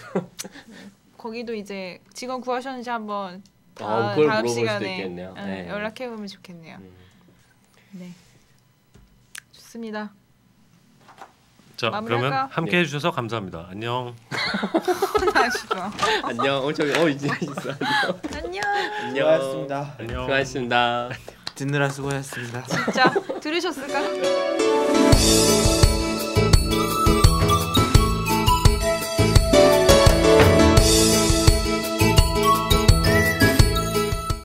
거기도 이제 직원 구하셨는지 한번 그걸 다음 물어볼 시간에 수도 있겠네요. 연락해보면 좋겠네요. 네 좋습니다. 자 그러면 함께 해주셔서 감사합니다. 안녕. 안녕. 이제 있어. 안녕. 수고하셨습니다. 안녕. 수고하셨습니다. 듣느라 수고하셨습니다. 진짜 들으셨을까?